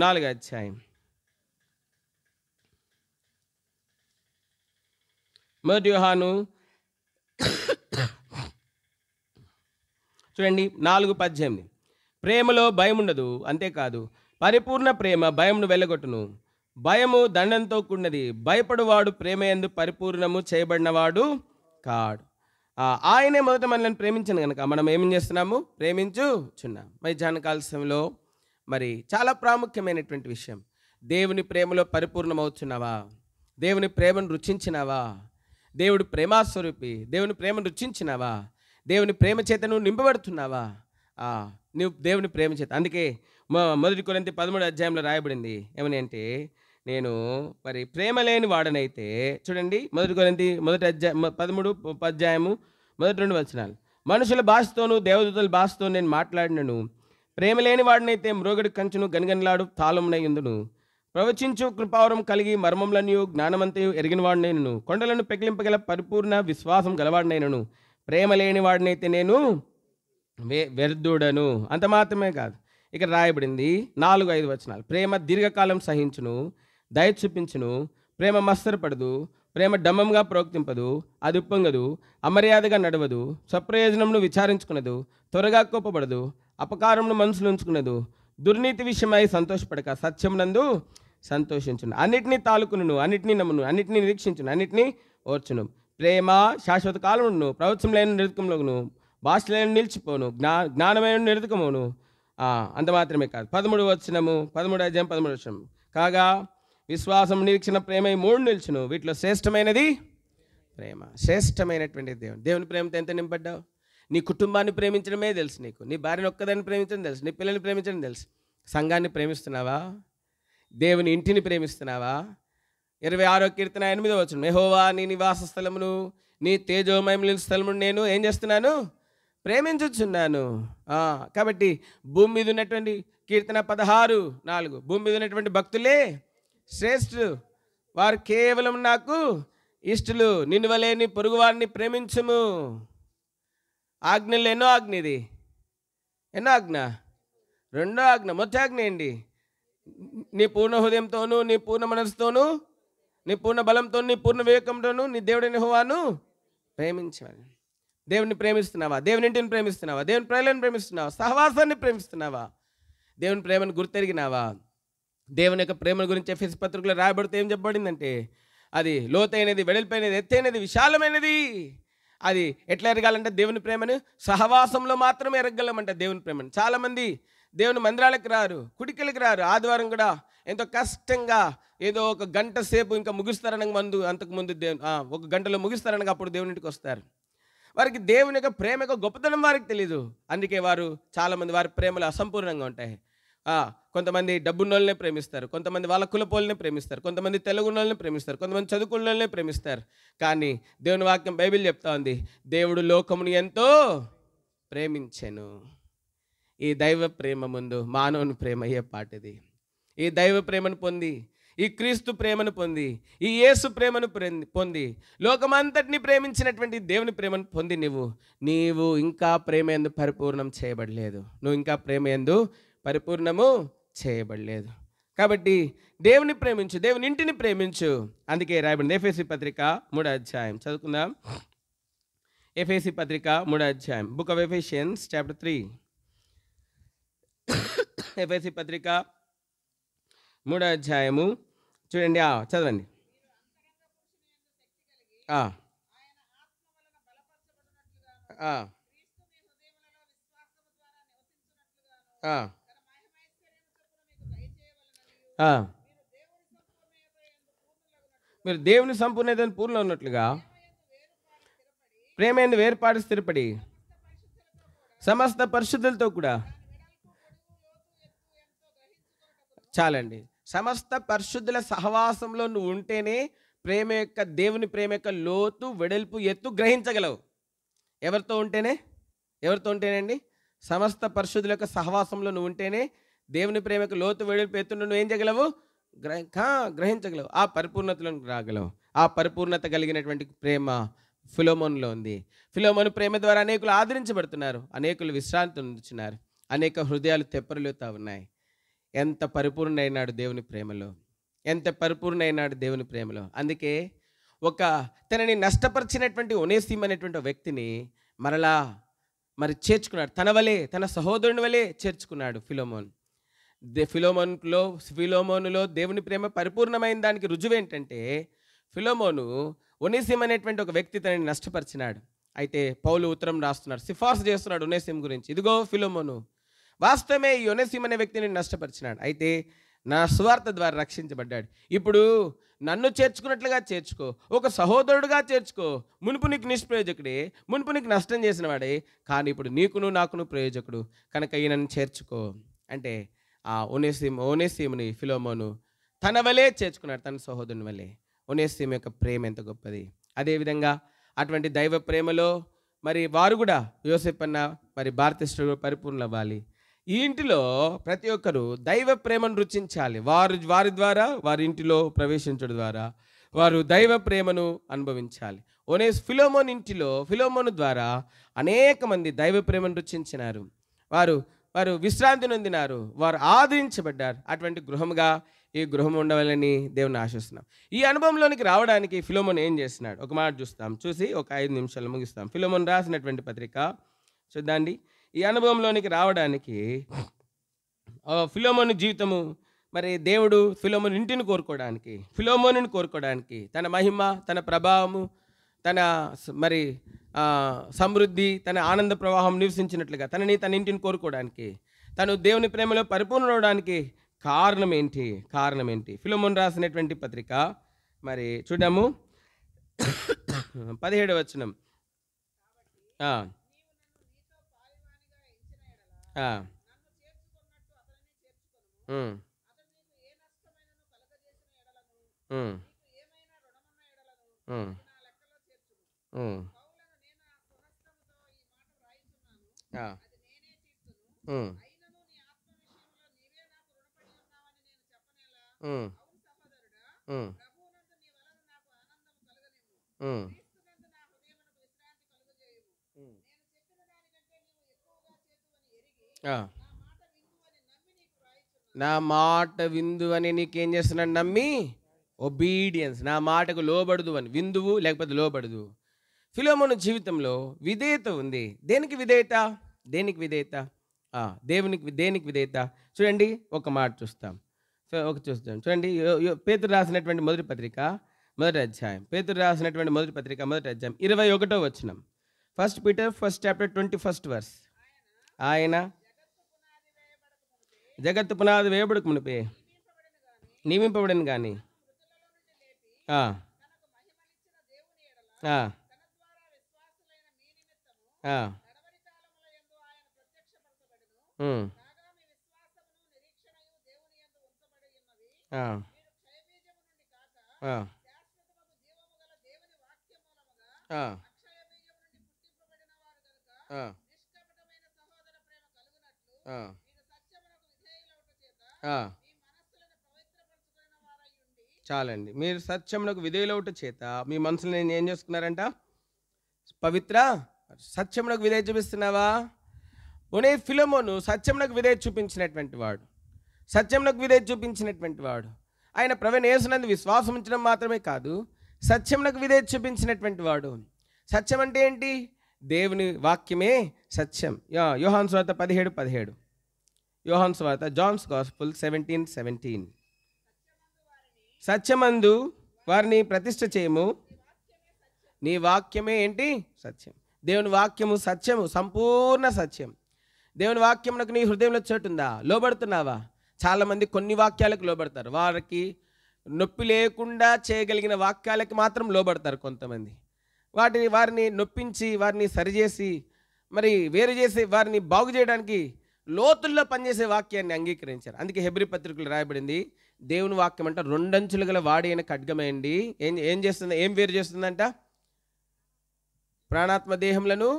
Speaker 1: చూడండి 4:18. ప్రేమలో భయం ఉండదు, అంతేకాదు పరిపూర్ణ ప్రేమ భయమును వెళ్ళగొట్టును. భయము దండంతో కూడినది, భయపడువాడు ప్రేమయందు పరిపూర్ణము చేయబడినవాడు కాడు. ఆయనే మొదట మనల్ని ప్రేమించను కనుక మనం ఏం చేస్తున్నాము? ప్రేమించుచున్నాం. మధ్యాహ్న కాల సమయంలో మరి చాలా ప్రాముఖ్యమైనటువంటి విషయం, దేవుని ప్రేమలో పరిపూర్ణమవుతున్నావా? దేవుని ప్రేమను రుచించినావా? దేవుడు ప్రేమాస్వరూపి, దేవుని ప్రేమను రుచించినావా? దేవుని ప్రేమ చేత నువ్వు నింపబడుతున్నావా? నువ్వు దేవుని ప్రేమ చేత. అందుకే 1 కొరింథీ 13వ అధ్యాయంలో రాయబడింది ఏమని అంటే, నేను మరి ప్రేమ లేని వాడనైతే, చూడండి 1 కొరింథీ మొదటి అధ్యాయం 13 అధ్యాయము మొదటి 2 వచనాలు. మనుషుల భాషతోనూ దేవదూతల భాషతో నేను మాట్లాడినను, ప్రేమ లేని వాడినైతే మ్రోగడి కంచును గనగనలాడు తాళమునై ఉందును. ప్రవచించు కృపావరం కలిగి మర్మములనియు జ్ఞానమంతయు ఎరిగిన వాడినైనను, కొండలను పెకిలింపగల పరిపూర్ణ విశ్వాసం గలవాడినైనను, ప్రేమ లేని వాడినైతే నేను వ్యర్థుడను. అంత మాత్రమే కాదు, ఇక్కడ రాయబడింది 4-5 వచనాలు. ప్రేమ దీర్ఘకాలం సహించును, దయ చూపించును, ప్రేమ మత్సరపడదు, ప్రేమ డమ్మంగా ప్రోక్తింపదు, అది ఉప్పొంగదు, అమర్యాదగా నడవదు, స్వప్రయోజనమును విచారించుకున్నదు, త్వరగా కోపపడదు, అపకారమును మనసులో ఉంచుకున్నదు, దుర్నీతి విషయమై సంతోషపడక సత్యమునందు సంతోషించును, అన్నిటినీ తాలుకును, అన్నిటినీ నమ్మును, అన్నిటినీ నిరీక్షించును, అన్నిటినీ ఓర్చును. ప్రేమ శాశ్వత కాలమును, ప్రవచనమైన నిరుతకములను, భాషలైన నిలిచిపోను, జ్ఞానమైన నిరుతకమును. అంత మాత్రమే కాదు, 13 వచనము 13 అధ్యాయం 13 వచనం. కాగా విశ్వాసం, నిరీక్షణ, ప్రేమ ఈ 3 నిల్చును, వీటిలో శ్రేష్టమైనది ప్రేమ. శ్రేష్టమైనటువంటి దేవుని ప్రేమతో ఎంత నింపడ్డావు? నీ కుటుంబాన్ని ప్రేమించడమే తెలుసు నీకు, నీ భార్యను ఒక్కదాన్ని ప్రేమించడం తెలుసు, నీ పిల్లల్ని ప్రేమించడం తెలుసు. సంఘాన్ని ప్రేమిస్తున్నావా? దేవుని ఇంటిని ప్రేమిస్తున్నావా? 26వ కీర్తన 8వ వచనం. యెహోవా నీ నివాస స్థలమును, నీ తేజోమయముల స్థలమును నేను ఏం చేస్తున్నాను? ప్రేమించుచున్నాను. కాబట్టి భూమి మీద ఉన్నటువంటి కీర్తన 16:4, భూమి మీద ఉన్నటువంటి భక్తులే శ్రేష్ఠులు, వారు కేవలం నాకు ఇష్టలు. నిన్ను వలె నీ పొరుగు వారిని ప్రేమించుము. ఆజ్ఞలు ఎన్నో ఆజ్ఞ, ఇది ఎన్నో ఆజ్ఞ? 2వ ఆజ్ఞ. మొదటి ఆజ్ఞ ఏంటి? నీ పూర్ణ హృదయంతోనూ, నీ పూర్ణ మనసుతోనూ, నీ పూర్ణ బలంతో, నీ పూర్ణ వివేకంతోనూ నీ దేవుడిని యెహోవాను ప్రేమించాలి. దేవుని ప్రేమిస్తున్నావా? దేవుని ఇంటిని ప్రేమిస్తున్నావా? దేవుని ప్రజలను ప్రేమిస్తున్నావా? సహవాసాన్ని ప్రేమిస్తున్నావా? దేవుని ప్రేమను గుర్తెరిగినావా? దేవుని యొక్క ప్రేమ గురించి ఎఫెసీ పత్రికలో రాయబడితే ఏం చెప్పబడిందంటే, అది లోతైనది, వెడల్పైనది, ఎత్తైనది, విశాలమైనది. అది ఎట్లా ఎరగాలంటే దేవుని ప్రేమను సహవాసంలో మాత్రమే ఎరగలమంట దేవుని ప్రేమను. చాలామంది దేవుని మందిరాలకు రారు, కుడికలకు రారు. ఆదివారం కూడా ఎంతో కష్టంగా ఏదో 1 గంట సేపు ఇంకా ముగిస్తారనగా అంతకుముందు ఒక గంటలో ముగిస్తారనగా అప్పుడు దేవుని ఇంటికి వస్తారు. వారికి దేవుని యొక్క ప్రేమ యొక్క గొప్పతనం వారికి తెలీదు. అందుకే వారు చాలామంది వారి ప్రేమలు అసంపూర్ణంగా ఉంటాయి. కొంతమంది డబ్బున్నోళ్ళనే ప్రేమిస్తారు, కొంతమంది వాళ్ళ కులపోళ్ళనే ప్రేమిస్తారు, కొంతమంది తెలుగున్నోళ్ళనే ప్రేమిస్తారు, కొంతమంది చదువుకున్నోళ్ళనే ప్రేమిస్తారు. కానీ దేవుని వాక్యం బైబిల్ చెప్తా ఉంది, దేవుడు లోకమును ఎంతో ప్రేమించెను. ఈ దైవ ప్రేమ ముందు మానవుని ప్రేమ అయ్యే పాటిది. ఈ దైవ ప్రేమను పొంది, ఈ క్రీస్తు ప్రేమను పొంది, ఈ యేసు ప్రేమను పొంది, లోకమంతటిని ప్రేమించినటువంటి దేవుని ప్రేమను పొంది నీవు ఇంకా ప్రేమ యందు పరిపూర్ణం చేయబడలేదు. నువ్వు ఇంకా ప్రేమ యందు పరిపూర్ణము చేయబడలేదు. కాబట్టి దేవుని ప్రేమించు, దేవుని ఇంటిని ప్రేమించు. అందుకే రాయబడింది ఎఫెసీ పత్రిక 3వ అధ్యాయం. చదువుకుందాం. ఎఫెసీ పత్రిక 3వ అధ్యాయం, బుక్ ఆఫ్ ఎఫెసియన్స్ చాప్టర్ 3. ఎఫెసీ పత్రిక 3వ అధ్యాయము చూడండి, చదవండి. మీరు దేవుని సంపూర్ణతను పూర్ణంలో ఉన్నట్లుగా ప్రేమ యందు వేర్పాటు స్థిరపడి సమస్త పరిశుద్ధులతో కూడా. చాలండి. సమస్త పరిశుద్ధుల సహవాసంలో నువ్వు ఉంటేనే ప్రేమ యొక్క, దేవుని ప్రేమ యొక్క లోతు, వెడల్పు, ఎత్తు గ్రహించగలవు. ఎవరితో ఉంటేనండి? సమస్త పరిశుద్ధుల యొక్క సహవాసంలో నువ్వు ఉంటేనే దేవుని ప్రేమ యొక్క లోతు, వెడల్పు, ఎత్తు నువ్వు ఏం చేయగలవు? గ్రహించగలవు. ఆ పరిపూర్ణతలో రాగలవు. ఆ పరిపూర్ణత కలిగినటువంటి ప్రేమ ఫిలోమోనులో ఉంది. ఫిలోమోను ప్రేమ ద్వారా అనేకులు ఆదరించబడుతున్నారు, అనేకులు విశ్రాంతి పొందుతున్నారు, అనేక హృదయాలు తెప్పరిల్లుతా ఉన్నాయి. ఎంత పరిపూర్ణైనాడు దేవుని ప్రేమలో, ఎంత పరిపూర్ణైనాడు దేవుని ప్రేమలో. అందుకే తనని నష్టపరిచినటువంటి ఒనేసిము అనేటువంటి వ్యక్తిని మరలా చేర్చుకున్నాడు. తన వలె, తన సహోదరుని వలె చేర్చుకున్నాడు ఫిలోమోన్. ఫిలోమోనులో దేవుని ప్రేమ పరిపూర్ణమైన దానికి రుజువు ఏంటంటే, ఫిలోమోను ఒనేసిము అనేటువంటి ఒక వ్యక్తి తనని నష్టపరిచినాడు. అయితే పౌలు ఉత్తరం రాస్తున్నాడు, సిఫార్సు చేస్తున్నాడు ఒనేసిము గురించి. ఇదిగో ఫిలోమోను, వాస్తవమే ఈ ఒనేసిము అనే వ్యక్తిని నష్టపరిచినాడు, అయితే నా సువార్త ద్వారా రక్షించబడ్డాడు. ఇప్పుడు నన్ను చేర్చుకున్నట్లుగా చేర్చుకో, ఒక సహోదరుడుగా చేర్చుకో. మునుపు నీకు నిష్ప్రయోజకుడే, మునుపు నీకు నష్టం చేసిన వాడే, కానీ ఇప్పుడు నీకును నాకును ప్రయోజకుడు కనుక ఈయనను చేర్చుకో అంటే ఆ ఒనేసిముని ఫిలోమోను తన వలే చేర్చుకున్నాడు, తన సహోదరుని వలే. ఒనేసిము యొక్క ప్రేమ ఎంత గొప్పది. అదేవిధంగా అటువంటి దైవ ప్రేమలో మరి వారు కూడా యోసేపు అన్న మరి భారతీయులు పరిపూర్ణ అవ్వాలి. ఈ ఇంటిలో ప్రతి ఒక్కరూ దైవ ప్రేమను రుచించాలి. వారి ద్వారా వారి ఇంటిలో ప్రవేశించడం ద్వారా వారు దైవ ప్రేమను అనుభవించాలి. ఫిలోమోన్ ఇంటిలో ఫిలోమోను ద్వారా అనేక మంది దైవ ప్రేమను రుచించినారు. వారు విశ్రాంతి నొందినారు, వారు ఆదరించబడ్డారు. అటువంటి గృహముగా ఈ గృహం ఉండవాలని దేవుని ఆశిస్తున్నాం. ఈ అనుభవంలోనికి రావడానికి ఫిలోమోన్ ఏం చేస్తున్నాడు ఒక మాట చూస్తాం. చూసి ఒక 5 నిమిషాలు ముగిస్తాం. ఫిలోమోన్ రాసినటువంటి పత్రిక చూద్దాండి. ఈ అనుభవంలోనికి రావడానికి ఫిలోమోను జీవితము, మరి దేవుడు ఫిలోమోను ఇంటిని కోరుకోవడానికి, ఫిలోమోనుని కోరుకోవడానికి, తన మహిమ, తన ప్రభావము, తన మరి సమృద్ధి, తన ఆనంద ప్రవాహం నివసించినట్లుగా తన ఇంటిని కోరుకోవడానికి, తను దేవుని ప్రేమలో పరిపూర్ణవడానికి కారణం ఏంటి? ఫిలోమోను రాసినటువంటి పత్రిక మరి చూద్దాము. 17వ వచనం. నా మాట విందు అని నీకేం చేస్తున్నాడు? నమ్మి ఒబీడియన్స్, నా మాటకు లోబడదు అని. విందువు లేకపోతే లోబడదు. ఫిలోమోను జీవితంలో విధేయత ఉంది. దేనికి విధేయత? దేనికి విధేయత? చూడండి, ఒక మాట చూస్తాం. చూడండి, పేతురు రాసినటువంటి మొదటి పత్రిక మొదటి అధ్యాయం. పేతురు రాసినటువంటి మొదటి పత్రిక మొదటి అధ్యాయం 21వ వచనం. 1 Peter 1st chapter 21st verse. ఆయన జగత్తు పునాది వేయబడక మునిపే నియమింపబడిన కానీ చాలండి. మీరు సత్యమునకు విధేయులవుట చేత మీ మనసుని ఏం చేసుకున్నారంట? పవిత్ర సత్యమునకు విధేయ చూపిస్తున్నావా? ఫిలోమోను సత్యమునకు విధేయ చూపించినటువంటి వాడు. ఆయన ప్రభువైన యేసునందు విశ్వాసం ఉంచడం మాత్రమే కాదు, సత్యమునకు విధేయ చూపించినటువంటి వాడు. సత్యం అంటే ఏంటి? దేవుని వాక్యమే సత్యం. యోహాను సువార్త 17:17. యోహాను సువార్త, జాన్స్ గాస్పుల్ 17:17. సత్యమందు వారిని ప్రతిష్ఠ చేయము, నీ వాక్యమే ఏంటి? సత్యం. దేవుని వాక్యము సత్యము, సంపూర్ణ సత్యం. దేవుని వాక్యమునకు నీ హృదయంలో చోటుందా? లోబడుతున్నావా? చాలామంది కొన్ని వాక్యాలకు లోబడతారు, వారికి నొప్పి లేకుండా చేయగలిగిన వాక్యాలకి మాత్రం లోబడతారు కొంతమంది. వారిని నొప్పించి, వారిని సరిచేసి, మరి వేరు చేసి, వారిని బాగు చేయడానికి లోతుల్లో పనిచేసే వాక్యాన్ని అంగీకరించారు. అందుకే హెబ్రీ పత్రికలు రాయబడింది, దేవుని వాక్యం అంట 2 అంచులు గల వాడి అయిన ఖడ్గమైంది. ఏం చేస్తుంది? ఏం వేరు చేస్తుందంట? ప్రాణాత్మ దేహములను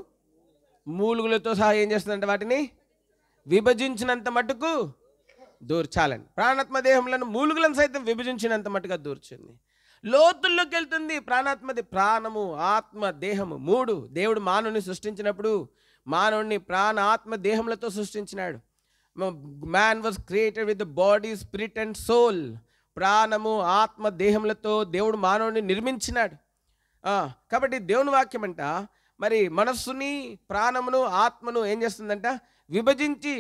Speaker 1: మూలుగులతో సహా ఏం చేస్తుందంట? వాటిని విభజించినంత మటుకు దూర్చాలని. ప్రాణాత్మ దేహములను మూలుగులను సైతం విభజించినంత మటుగా దూర్చింది. లోతుల్లోకి వెళ్తుంది. ప్రాణము, ఆత్మ, దేహము 3. దేవుడు మానవుని సృష్టించినప్పుడు మానవుడిని ప్రాణ, ఆత్మ, దేహములతో సృష్టించినాడు. Man was created with the body, spirit and soul. ప్రాణము, ఆత్మ, దేహములతో దేవుడు మానవుడిని నిర్మించినాడు. కాబట్టి దేవుని వాక్యం అంట మరి మనస్సుని, ప్రాణమును, ఆత్మను ఏం చేస్తుందంట? విభజించి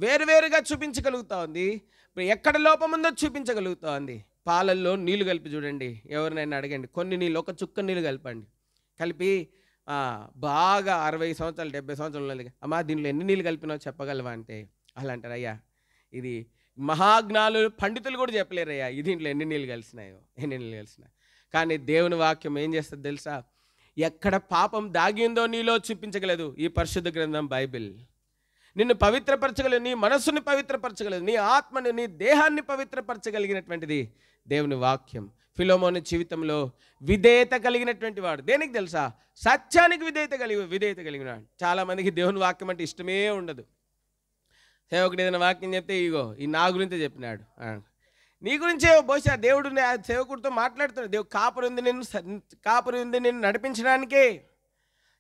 Speaker 1: వేరువేరుగా చూపించగలుగుతా ఉంది. ఎక్కడ లోపం ఉందో చూపించగలుగుతా ఉంది. పాలల్లో నీళ్లు కలిపి చూడండి, ఎవరినైనా అడగండి, కొన్ని నీళ్ళు, ఒక చుక్క నీళ్ళు కలపండి. కలిపి బాగా 60 సంవత్సరాలు 70 సంవత్సరాలు, అమ్మా దీనిలో ఎన్ని నీళ్ళు కలిపినావు చెప్పగలవా అంటే అలా అంటారు. అయ్యా ఇది మహాజ్ఞానులు, పండితులు కూడా చెప్పలేరయ్యా ఈ దీంట్లో ఎన్ని నీళ్ళు కలిసినాయో. కానీ దేవుని వాక్యం ఏం చేస్తుంది తెలుసా? ఎక్కడ పాపం దాగి ఉందో నీలో చూపించగలదు ఈ పరిశుద్ధ గ్రంథం బైబిల్. నిన్ను పవిత్రపరచగలదు, నీ మనస్సుని పవిత్రపరచగలదు, నీ ఆత్మని, నీ దేహాన్ని పవిత్రపరచగలిగినటువంటిది దేవుని వాక్యం. ఫిలోమోను జీవితంలో విధేయత కలిగినటువంటి వాడు. దేనికి తెలుసా? సత్యానికి విధేయత కలిగినాడు. చాలామందికి దేవుని వాక్యం అంటే ఇష్టమే ఉండదు. సేవకుడు ఏదైనా వాక్యం చెప్తే ఇగో ఈ నా గురించే చెప్పినాడు, నీ గురించే బహుశా దేవుడు సేవకుడితో మాట్లాడుతున్నాడు. దేవుడు కాపురి ఉంది నిన్ను నడిపించడానికే.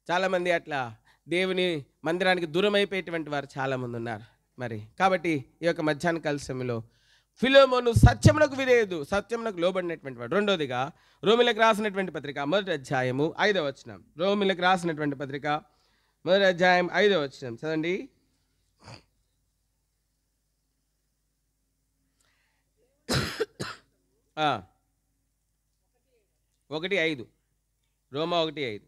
Speaker 1: చాలామంది అట్లా దేవుని మందిరానికి దూరం అయిపోయేటువంటి వారు చాలామంది ఉన్నారు. మరి కాబట్టి ఈ యొక్క మధ్యాహ్న కాల సమయంలో ఫిలోమోను సత్యమునకు విధేయుడు, సత్యమునకు లోబడినటువంటి వాడు. రెండోదిగా రోమిలకు రాసినటువంటి పత్రిక 1వ అధ్యాయము 5వ వచనం. రోమిలకు రాసినటువంటి పత్రిక 1వ అధ్యాయం 5వ వచనం చదండి. ఒకటి 5, రోమా 1:5.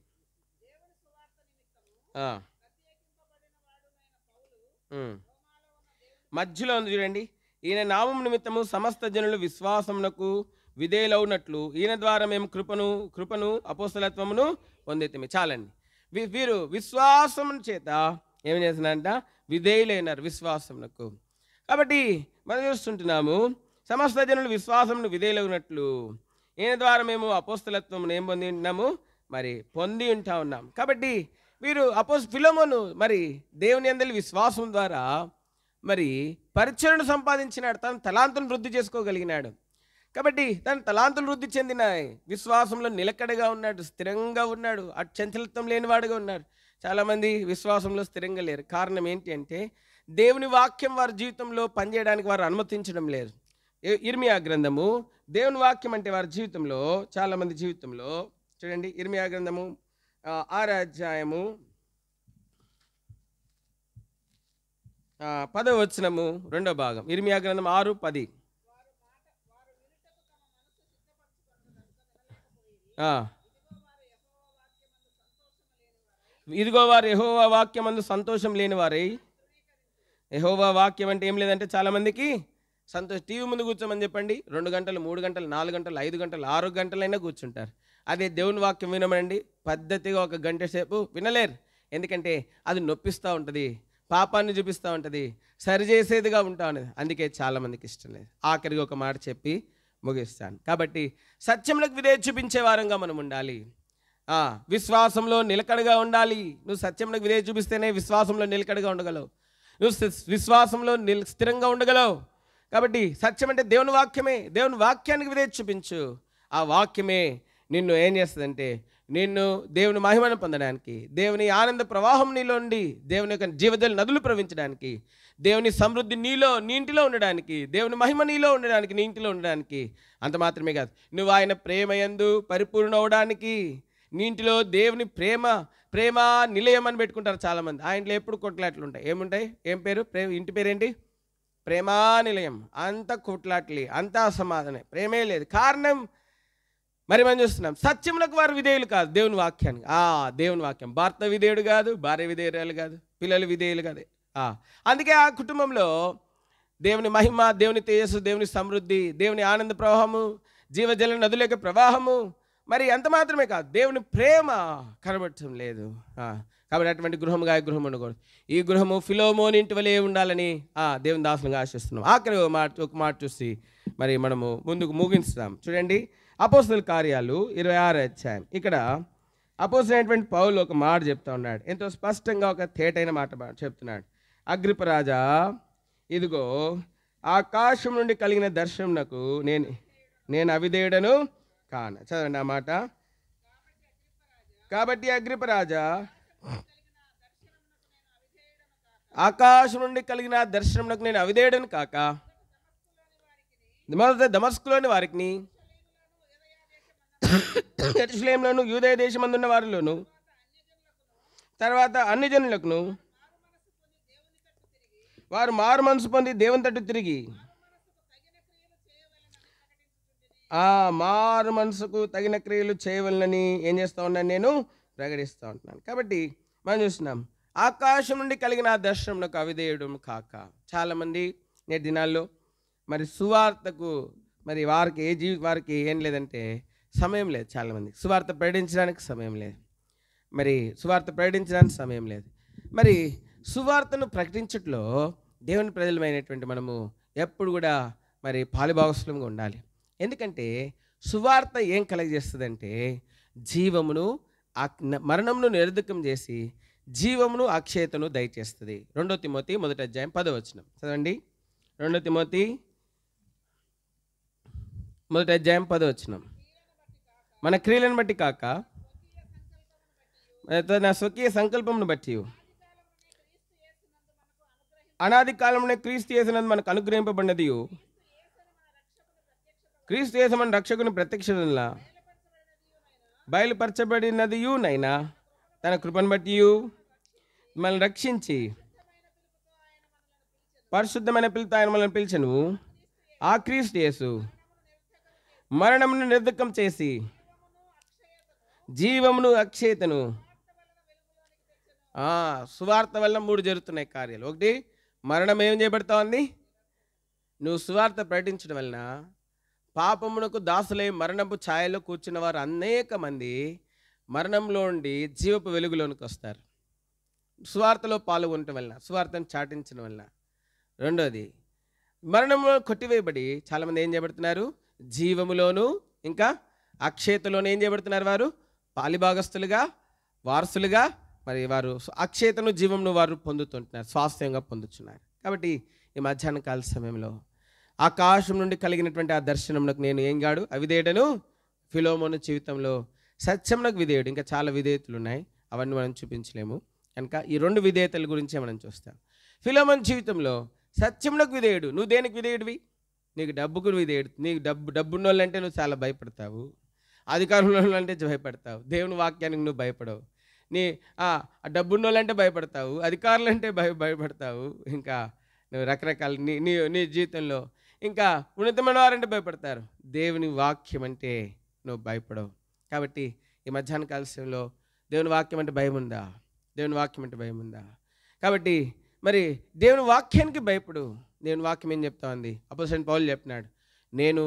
Speaker 1: మధ్యలో ఉంది చూడండి, ఈయన నామం నిమిత్తము సమస్త జనులు విశ్వాసమునకు విధేయులవునట్లు ఈయన ద్వారా మేము కృపను అపోస్తలత్వమును పొందితిమి. చాలండి. వీరు విశ్వాసము చేత ఏం చేస్తున్నారంట? విధేయులైనారు విశ్వాసమునకు. కాబట్టి మనం చూస్తుంటున్నాము, సమస్త జనులు విశ్వాసమును విధేయులవునట్లు ఈయన ద్వారా మేము అపోస్తలత్వమును ఏం పొంది ఉన్నాము? మరి పొంది ఉంటా ఉన్నాం. కాబట్టి వీరు ఫిలోమోను మరి దేవుని యందలి విశ్వాసం ద్వారా మరి పరిచయను సంపాదించినాడు, తన తలాంతును వృద్ధి చేసుకోగలిగినాడు. కాబట్టి తన తలాంతులు వృద్ధి చెందిన విశ్వాసంలో నిలకడగా ఉన్నాడు, స్థిరంగా ఉన్నాడు, అచంచలత్వం లేనివాడుగా ఉన్నాడు. చాలామంది విశ్వాసంలో స్థిరంగా లేరు. కారణం ఏంటి అంటే దేవుని వాక్యం వారి జీవితంలో పనిచేయడానికి వారు అనుమతించడం లేదు. ఇర్మియా గ్రంథము దేవుని వాక్యం అంటే వారి జీవితంలో, చాలామంది జీవితంలో చూడండి, ఇర్మియా గ్రంథము 6వ అధ్యాయము 10వ వచనము 2వ భాగం. ఇర్మియా గ్రంథం 6:10. ఇదిగో వారు యెహోవా వాక్యమందు సంతోషం లేని వారై. యెహోవా వాక్యం అంటే ఏం లేదంటే చాలామందికి సంతోషం. టీవీ ముందు కూర్చోమని చెప్పండి, 2 గంటలు 3 గంటలు 4 గంటలు 5 గంటలు 6 గంటలైనా కూర్చుంటారు. అదే దేవుని వాక్యం వినమండి, పద్ధతిగా 1 గంట సేపు వినలేరు. ఎందుకంటే అది నొప్పిస్తూ ఉంటుంది, పాపాన్ని చూపిస్తూ ఉంటుంది, సరిచేసేదిగా ఉంటా ఉన్నది. అందుకే చాలామందికి ఇష్టం లేదు. ఆఖరికి ఒక మాట చెప్పి ముగిస్తాను. కాబట్టి సత్యములకు విధేయత చూపించే వారంగా మనం ఉండాలి. విశ్వాసంలో నిలకడగా ఉండాలి. నువ్వు సత్యములకు విధేయత చూపిస్తేనే విశ్వాసంలో నిలకడగా ఉండగలవు, నువ్వు విశ్వాసంలో స్థిరంగా ఉండగలవు. కాబట్టి సత్యం అంటే దేవుని వాక్యమే. దేవుని వాక్యానికి విధేయత చూపించు. ఆ వాక్యమే నిన్ను ఏం చేస్తుందంటే నిన్ను దేవుని మహిమను పొందడానికి, దేవుని ఆనంద ప్రవాహం నీలో ఉండి దేవుని యొక్క జీవజల నదులు ప్రవహించడానికి, దేవుని సమృద్ధి నీ ఇంటిలో ఉండడానికి, దేవుని మహిమ నీలో ఉండడానికి, నీ ఇంటిలో ఉండడానికి. అంత మాత్రమే కాదు, నువ్వు ఆయన ప్రేమయందు పరిపూర్ణ అవడానికి, నీ ఇంటిలో దేవుని ప్రేమ నిలయం అని పెట్టుకుంటారు చాలామంది. ఆ ఇంట్లో ఎప్పుడు కొట్లాట్లు ఉంటాయి. ఏముంటాయి? ఏం పేరు? ఇంటి పేరేంటి? ప్రేమా నిలయం. అంత కొట్లాట్లే, అంత అసమాధానం, ప్రేమే లేదు. కారణం మరి మనం చూస్తున్నాం, సత్యములకు వారు విధేయులు కాదు దేవుని వాక్యానికి. దేవుని వాక్యం భర్త విధేయుడు కాదు, భార్య విధేయురాలు కాదు, పిల్లలు విధేయులు కాదు. అందుకే ఆ కుటుంబంలో దేవుని మహిమ, దేవుని తేజస్సు, దేవుని సమృద్ధి, దేవుని ఆనంద ప్రవాహము, జీవజల నదుల యొక్క ప్రవాహము, మరి అంత మాత్రమే కాదు దేవుని ప్రేమ కనబడటం లేదు. కాబట్టి అటువంటి గృహముగా ఈ గృహం ఉండకూడదు. ఈ గృహము ఫిలోమోని ఇంటి వలె ఉండాలని దేవుని దాసులుగా ఆశిస్తున్నాం. ఆఖరి ఒక మాట చూసి మరి మనము ముందుకు ముగిస్తాం. చూడండి, అపోస్తలుల కార్యాలు 26వ అధ్యాయం. ఇక్కడ అపోస్తలుడైనటువంటి పౌలు ఒక మాట చెప్తా ఉన్నాడు. ఎంతో స్పష్టంగా ఒక తేటైన మాట చెప్తున్నాడు. అగ్రిప్ప రాజా, ఇదిగో ఆకాశం నుండి కలిగిన దర్శనమునకు నేను అవిధేయుడను కాను. చదవండి ఆ మాట. కాబట్టి అగ్రిప్ప రాజా, ఆకాశం నుండి కలిగిన దర్శనమునకు నేను అవిధేయుడను కాక, మొదట దమస్కులోని వారికి, యెరూషలేములోను యూదయ దేశమందున్న వారిలోను, తర్వాత అన్ని జనులకు వారు మారు మనసు పొంది దేవుని తట్టు తిరిగి మారు మనసుకు తగిన క్రియలు చేయవలనని ఏం చేస్తూ ఉన్నాను? నేను ప్రకటిస్తూ ఉంటున్నాను. కాబట్టి మనం చూస్తున్నాం, ఆకాశం నుండి కలిగిన దర్శనమునకు అవిధేయుడు కాక. చాలామంది నేటి దినాల్లో మరి సువార్తకు మరి వారికి ఏం లేదంటే సమయం లేదు. చాలామంది సువార్త ప్రకటించడానికి సమయం లేదు. మరి సువార్త ప్రకటించడానికి సమయం లేదు. మరి సువార్తను ప్రకటించట్లో దేవుని ప్రజలమైనటువంటి మనము ఎప్పుడు కూడా మరి పాలుభాగస్వామ్యంగా ఉండాలి. ఎందుకంటే సువార్త ఏం కలగజేస్తుందంటే జీవమును మరణమును నిరర్ధకం చేసి జీవమును అక్షయతను దయచేస్తుంది. 2 తిమోతి 1వ అధ్యాయం 10వ వచనం చదవండి. 2 తిమోతి 1వ అధ్యాయం 10వ వచనం. మన క్రియలను బట్టి కాక తన స్వకీయ సంకల్పమును బట్టి అనాది కాలంలో క్రీస్తు యేసునందు మనకు అనుగ్రహింపబడినది, క్రీస్తు యేసు మన రక్షకుని ప్రత్యక్షతలా బయలుపరచబడినదియు నైనా తన కృపను బట్టి మనల్ని రక్షించి పరిశుద్ధమైన పిలుతో ఆయన మనల్ని పిలిచెను. ఆ క్రీస్తు యేసు మరణమును నిర్ధకం చేసి జీవమును అక్షయతను. సువార్త వల్ల 3 జరుగుతున్నాయి కార్యాలు. ఒకటి, మరణం ఏం చేయబడతా ఉంది? నువ్వు సువార్త ప్రకటించడం వలన పాపమునకు దాసులై మరణపు ఛాయలో కూర్చున్న వారు అనేక మంది మరణంలో ఉండి జీవపు వెలుగులోనికి వస్తారు. సువార్తలో పాల్గొనటం వలన, సువార్తను చాటించడం వలన. రెండోది, మరణంలో కొట్టివేయబడి చాలామంది ఏం చేయబడుతున్నారు? జీవములోను ఇంకా అక్షయతలోను ఏం చేయబడుతున్నారు? వారు పాలిభాగస్తులుగా, వారసులుగా, మరి వారు అక్షయతను జీవమును వారు పొందుతుంటున్నారు, స్వాస్థ్యంగా పొందుతున్నారు. కాబట్టి ఈ మధ్యాహ్న కాల సమయంలో ఆకాశం నుండి కలిగినటువంటి ఆ దర్శనమునకు నేను ఏం గాడు అవిధేయుడను. ఫిలోమోను జీవితంలో సత్యమునకు విధేయుడు. ఇంకా చాలా విధేయతలు ఉన్నాయి, అవన్నీ మనం చూపించలేము కనుక ఈ 2 విధేయతల గురించే మనం చూస్తాం. ఫిలోమోను జీవితంలో సత్యమునకు విధేయుడు. నువ్వు దేనికి విధేయుడివి? నీకు డబ్బుకు విధేయుడు. నీకు డబ్బున్న వాళ్ళంటే నువ్వు చాలా భయపడతావు, అధికారులు అంటే భయపడతావు, దేవుని వాక్యానికి నువ్వు భయపడవు. నీ డబ్బున్న వాళ్ళంటే భయపడతావు, అధికారులు అంటే భయపడతావు, ఇంకా నువ్వు రకరకాల నీ జీవితంలో ఇంకా ఉన్నతమైన వారంటే భయపడతారు. దేవుని వాక్యం అంటే నువ్వు భయపడవు. కాబట్టి ఈ మధ్యాహ్న కాలంలో దేవుని వాక్యం అంటే భయం ఉందా? దేవుని వాక్యం అంటే భయం ఉందా? కాబట్టి మరి దేవుని వాక్యానికి భయపడు. దేవుని వాక్యం ఏం చెప్తా ఉంది? అపోస్తలుడైన పౌలు చెప్పినాడు, నేను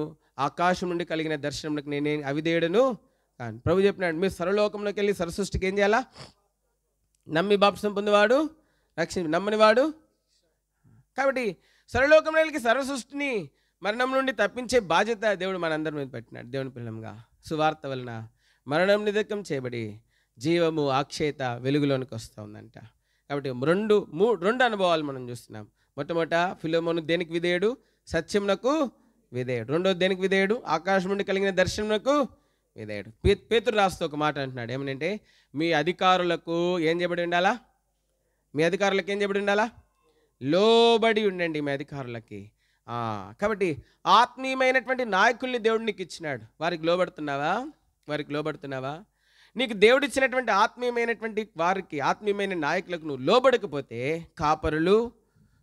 Speaker 1: ఆకాశం నుండి కలిగిన దర్శనంలోకి నేనే అవిధేయుడను కానీ. ప్రభు చెప్పినాడు, మీరు సర్వలోకంలోకి వెళ్ళి సర్వసృష్టికి ఏం చేయాలా? నమ్మి బాప్తిసం పొందేవాడు నమ్మని వాడు. కాబట్టి సర్వలోకంలో వెళ్ళి సర్వసృష్టిని మరణం నుండి తప్పించే బాధ్యత దేవుడు మనందరి మీద పెట్టినాడు. దేవుని పిల్లంగా సువార్త వలన మరణం నిధకం చేయబడి జీవము అక్షయత వెలుగులోనికి వస్తూ ఉందంట. కాబట్టి రెండు అనుభవాలు మనం చూస్తున్నాం. మొట్టమొదట ఫిలోమోను దేనికి విధేయుడు? సత్యమునకు విధేయుడు. రెండోది దేనికి విధేయుడు? ఆకాశం నుండి కలిగిన దర్శనమునకు విధేయుడు. పేతురు రాస్తూ ఒక మాట అంటున్నాడు, ఏమనంటే మీ అధికారులకు ఏం చేయబడి ఉండాలా? మీ అధికారులకు ఏం చేయబడి ఉండాలా? లోబడి ఉండండి మీ అధికారులకి. కాబట్టి ఆత్మీయమైనటువంటి నాయకుల్ని దేవుడు నీకు ఇచ్చినాడు. వారికి లోబడుతున్నావా? నీకు దేవుడు ఇచ్చినటువంటి ఆత్మీయమైనటువంటి వారికి, ఆత్మీయమైన నాయకులకు నువ్వు లోబడకపోతే, కాపరులు,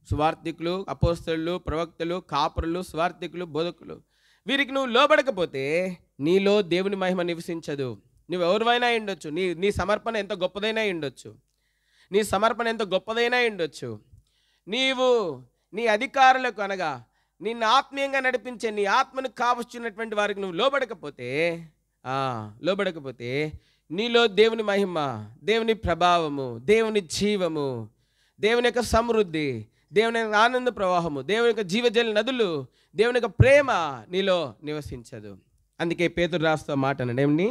Speaker 1: సువార్థికులు, అపోస్తలులు, ప్రవక్తలు, కాపరులు, సువార్థికులు, బోధకులు, వీరికి నువ్వు లోబడకపోతే నీలో దేవుని మహిమ నివసించదు. నువ్వు ఎవరివైనా ఉండొచ్చు, నీ సమర్పణ ఎంత గొప్పదైనా ఉండొచ్చు, నీవు నీ అధికారులకు అనగా నిన్ను ఆత్మీయంగా నడిపించే నీ ఆత్మను కావచ్చున్నటువంటి వారికి నువ్వు లోబడకపోతే నీలో దేవుని మహిమ, దేవుని ప్రభావము, దేవుని జీవము, దేవుని యొక్క సమృద్ధి, దేవుని యొక్క ఆనంద ప్రవాహము, దేవుని యొక్క జీవజల నదులు, దేవుని యొక్క ప్రేమ నీలో నివసించదు. అందుకే పేతురు రాస్తూ మాట అన్నాడు,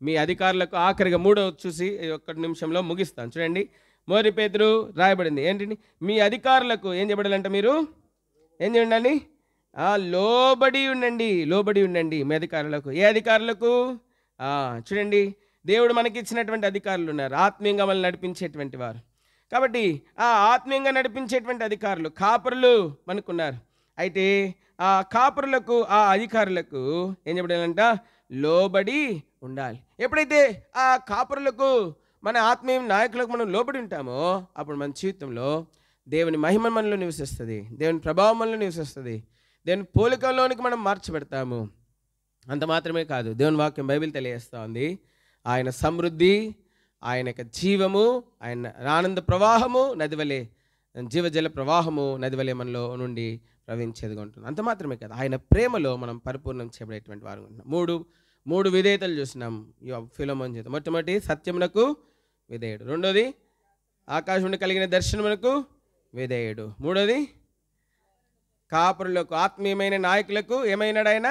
Speaker 1: మీ అధికారులకు ఆఖరిగా 3వ చూసి 1 నిమిషంలో ముగిస్తాను. చూడండి, మొదటి పేతురు రాయబడింది ఏంటండి? మీ అధికారులకు ఏం చేయబడాలంట? మీరు ఏం చేయండి? లోబడి ఉండండి మీ అధికారులకు. ఏ అధికారులకు? చూడండి, దేవుడు మనకి ఇచ్చినటువంటి అధికారులు ఉన్నారు, ఆత్మీయంగా మనల్ని నడిపించేటువంటి వారు. కాబట్టి ఆత్మీయంగా నడిపించేటువంటి అధికారులు, కాపరులు మనకున్నారు. అయితే ఆ కాపరులకు, ఆ అధికారులకు ఏం చెప్పడాలంట? లోబడి ఉండాలి. ఎప్పుడైతే ఆ కాపరులకు, మన ఆత్మీయ నాయకులకు మనం లోబడి ఉంటామో అప్పుడు మన జీవితంలో దేవుని మహిమ మనలో నివసిస్తుంది, దేవుని ప్రభావం మనలో నివసిస్తుంది, దేవుని పోలికలోనికి మనం మార్చిపెడతాము. అంత మాత్రమే కాదు, దేవుని వాక్యం బైబిల్ తెలియజేస్తూ ఉంది, ఆయన సమృద్ధి, ఆయన యొక్క జీవము, ఆయన ఆనంద ప్రవాహము నదివలే, జీవజల ప్రవాహము నదివలే మనలో నుండి ప్రవహించేదిగా ఉంటుంది. అంత మాత్రమే కాదు, ఆయన ప్రేమలో మనం పరిపూర్ణం చేయబడేటువంటి వారు ఉంటున్నాం. మూడు విధేయతలు చూసినాం ఫిలోమోను చేత. మొట్టమొదటి సత్యమునకు విధేయుడు, రెండోది ఆకాశం నుండి కలిగిన దర్శనములకు విధేయుడు. మూడోది కాపురులకు ఆత్మీయమైన నాయకులకు ఏమైనాడు ఆయన?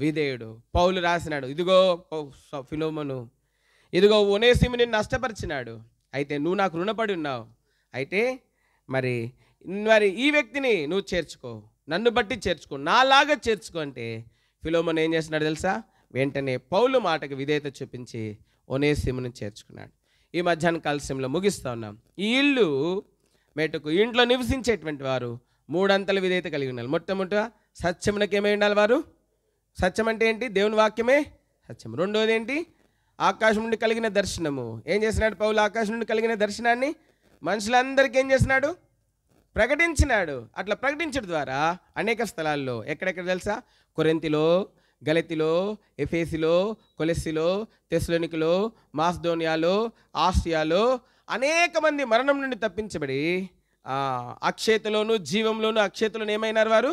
Speaker 1: విధేయుడు. పౌలు రాసినాడు, ఇదిగో ఫిలోమోను, ఇదిగో ఒనేసిము నిన్ను నష్టపరిచినాడు, అయితే నువ్వు నాకు రుణపడి ఉన్నావు, అయితే మరి ఈ వ్యక్తిని నువ్వు చేర్చుకో, నన్ను బట్టి చేర్చుకో, నాలాగా చేర్చుకో అంటే ఫిలోమోను ఏం చేస్తున్నాడు తెలుసా? వెంటనే పౌలు మాటకు విధేయత చూపించి ఒనేసిమును చేర్చుకున్నాడు. ఈ మధ్యాహ్న కాలశంలో ముగిస్తూ ఉన్నాం. ఈ ఇల్లు మేటకు ఇంట్లో నివసించేటువంటి వారు మూడంతల విధేయత కలిగి ఉండాలి. మొట్టమొదట సత్యమునకు ఏమై ఉండాలి వారు? సత్యం అంటే ఏంటి? దేవుని వాక్యమే సత్యం. రెండోది ఏంటి? ఆకాశం నుండి కలిగిన దర్శనము. ఏం చేసినాడు పౌలు? ఆకాశం నుండి కలిగిన దర్శనాన్ని మనుషులందరికీ ఏం చేసినాడు? ప్రకటించినాడు. అట్లా ప్రకటించడం ద్వారా అనేక స్థలాల్లో, ఎక్కడెక్కడ తెలుసా? కొరింథీలో, గలతీలో, ఎఫెసీలో, కొలస్సీలో, తెస్సలోనికలో, మాసిదోనియాలో, ఆసియాలో అనేక మంది మరణం నుండి తప్పించబడి అక్షేతలోను జీవంలోను అక్షేతలోను ఏమైనారు? వారు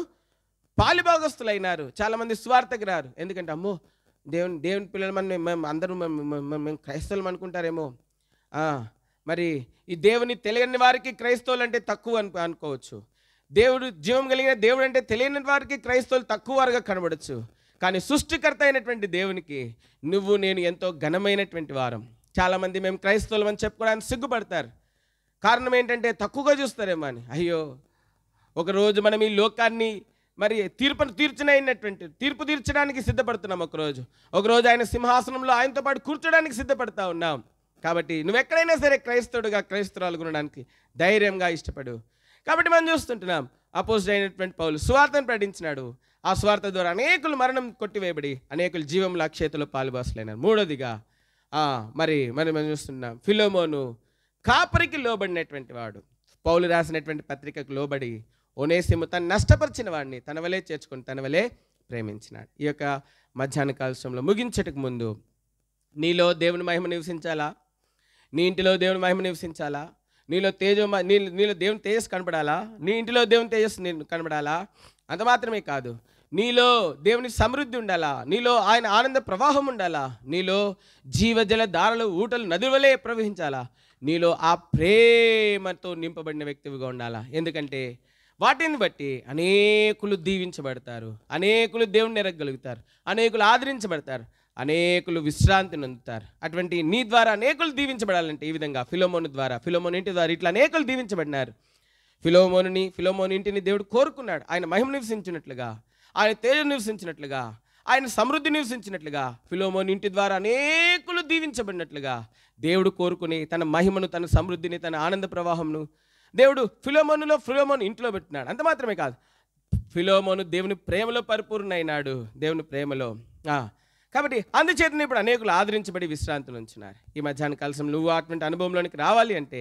Speaker 1: పాలిభాగస్తులైనారు. చాలామంది స్వార్థకి రారు. ఎందుకంటే అమ్మో దేవుని పిల్లలు మేము అందరూ మేము క్రైస్తవులు అనుకుంటారేమో, మరి ఈ దేవుని తెలియని వారికి క్రైస్తవులు అంటే తక్కువ అనుకోవచ్చు. దేవుడు జీవం కలిగిన దేవుడు అంటే తెలియని వారికి క్రైస్తవులు తక్కువ వారుగా కనబడచ్చు. కానీ సృష్టికర్త అయినటువంటి దేవునికి నువ్వు నేను ఎంతో ఘనమైనటువంటి వారం. చాలామంది మేము క్రైస్తవులు అని చెప్పుకోవడానికి సిగ్గుపడతారు. కారణం ఏంటంటే తక్కువగా చూస్తారేమో అని. అయ్యో, ఒకరోజు మనం ఈ లోకాన్ని మరి తీర్పు తీర్చడానికి సిద్ధపడుతున్నాం. ఒకరోజు ఆయన సింహాసనంలో ఆయనతో పాటు కూర్చోడానికి సిద్ధపడతా ఉన్నాం. కాబట్టి నువ్వెక్కడైనా సరే క్రైస్తవుడుగా క్రైస్తవురాలు కొనడానికి ధైర్యంగా ఇష్టపడు. కాబట్టి మనం చూస్తుంటున్నాం, అపోజిట్ అయినటువంటి పౌలు సువార్తను ప్రకటించినాడు. ఆ సువార్త ద్వారా అనేకులు మరణం కొట్టివేయబడి అనేకులు జీవంలో అక్షేతలో పాలుబాసులైనారు. మూడోదిగా మనం చూస్తున్నాం, ఫిలోమోను కాపరికి లోబడినటువంటి వాడు. పౌలు రాసినటువంటి పత్రికకు లోబడి ఒనేసిము తను నష్టపరిచిన వాడిని తన వలే చేర్చుకొని తన వలే ప్రేమించినాడు. ఈ యొక్క మధ్యాహ్న కాలంలో ముగించటకు ముందు నీలో దేవుని మహిమ నివసించాలా? నీ ఇంటిలో దేవుని మహిమ నివసించాలా? నీలో దేవుని తేజస్సు కనబడాలా? నీ ఇంటిలో దేవుని తేజస్సు కనబడాలా? అంత మాత్రమే కాదు, నీలో దేవుని సమృద్ధి ఉండాలా? నీలో ఆయన ఆనంద ప్రవాహం ఉండాలా? నీలో జీవజల దారులు ఊటలు నది వలె ప్రవహించాలా? నీలో ఆ ప్రేమతో నింపబడిన వ్యక్తివిగా ఉండాలా? ఎందుకంటే వాటిని బట్టి అనేకులు దీవించబడతారు, అనేకులు దేవుని ఎరగగలుగుతారు, అనేకులు ఆదరించబడతారు, అనేకులు విశ్రాంతి నొందుతారు. అటువంటి నీ ద్వారా అనేకులు దీవించబడాలంటే ఈ విధంగా ఫిలోమోను ద్వారా, ఫిలోమోను ఇంటి ద్వారా ఇట్లా అనేకులు దీవించబడినారు. ఫిలోమోను ఇంటిని దేవుడు కోరుకున్నాడు. ఆయన మహిమ నివసించినట్లుగా, ఆయన తేజం నివసించినట్లుగా, ఆయన సమృద్ధి నివసించినట్లుగా, ఫిలోమోను ఇంటి ద్వారా అనేకులు దీవించబడినట్లుగా దేవుడు కోరుకుని తన మహిమను, తన సమృద్ధిని, తన ఆనంద ప్రవాహంను దేవుడు ఫిలోమోను ఇంట్లో పెట్టినాడు. అంత మాత్రమే కాదు, ఫిలోమోను దేవుని ప్రేమలో పరిపూర్ణైనాడు, దేవుని ప్రేమలో. కాబట్టి అందుచేతనే ఇప్పుడు అనేకులు ఆదరించబడి విశ్రాంతులు ఉంచున్నారు. ఈ మధ్యాహ్న కాలం నువ్వు అటువంటి అనుభవంలోనికి రావాలి అంటే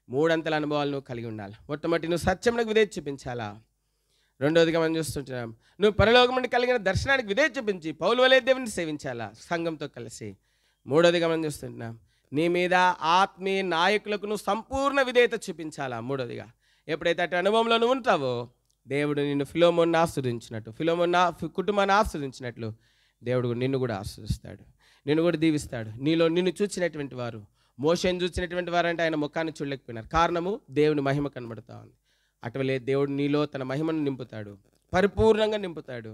Speaker 1: మూడంతల అనుభవాలు నువ్వు కలిగి ఉండాలి. మొట్టమొదటి నువ్వు సత్యమునకు విధేయత చూపించాలా. రెండోదిగా మనం చూస్తుంటున్నాం, నువ్వు పరలోకం నుండి కలిగిన దర్శనానికి విధేయత చూపించి పౌలు వలె దేవుని సేవించాలా సంఘంతో కలిసి. మూడోదిగా మనం చూస్తుంటున్నాం, నీ మీద ఆత్మీయ నాయకులకు నువ్వు సంపూర్ణ విధేయత చూపించాలా. మూడోదిగా ఎప్పుడైతే అటు అనుభవంలో నువ్వు ఉంటావో దేవుడు నిన్ను ఫిలోమోను ఆస్వాదించినట్టు, ఫిలోమోను కుటుంబాన్ని ఆస్వాదించినట్లు దేవుడు నిన్ను కూడా ఆస్వాదిస్తాడు, నిన్ను కూడా దీవిస్తాడు. నిన్ను చూసినటువంటి వారు, మోషేను చూసినటువంటి వారు అంటే ఆయన ముఖాన్ని చూడలేకపోయినారు. కారణము దేవుని మహిమ కనబడతా ఉంది. అటువలే దేవుడు నీలో తన మహిమను నింపుతాడు, పరిపూర్ణంగా నింపుతాడు.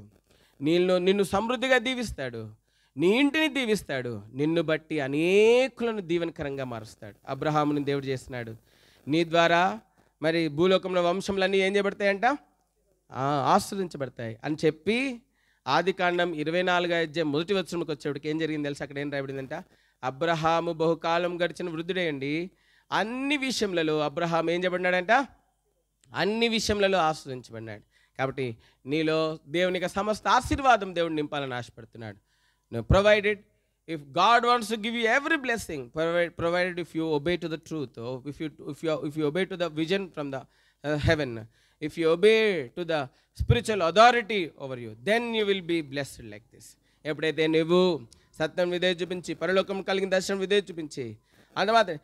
Speaker 1: నిన్ను సమృద్ధిగా దీవిస్తాడు, నీ ఇంటిని దీవిస్తాడు, నిన్ను బట్టి అనేకులను దీవెనకరంగా మారుస్తాడు. అబ్రహాముని దేవుడు చేస్తున్నాడు, నీ ద్వారా మరి భూలోకంలో వంశంలన్నీ ఏం చేయబడతాయంట? ఆస్వాదించబడతాయి అని చెప్పి ఆదికాండం 24 మొదటి వచనంకి వచ్చేటికి ఏం జరిగింది తెలుసు? అక్కడ ఏం రాయబడిందంట, అబ్రహాము బహుకాలం గడిచిన వృద్ధుడేయండి, అన్ని విషయంలో అబ్రహాం ఏం చేయబడినాడంట? అన్ని విషయంలో ఆస్వాదించబడినాడు. కాబట్టి నీలో దేవునికి సమస్త ఆశీర్వాదం దేవుడు నింపాలని ఆశపడుతున్నాడు. Provided if God wants to give you every blessing, provided if you obey to the truth, if you obey to the vision from the heaven, if you obey to the spiritual authority over you, then you will be blessed like this. ఎప్పుడైతే నువ్వు సత్యం విధేయత చూపించి, పరలోకం కలిగిన దర్శనం విధేయత చూపించి, అందుమాత్రం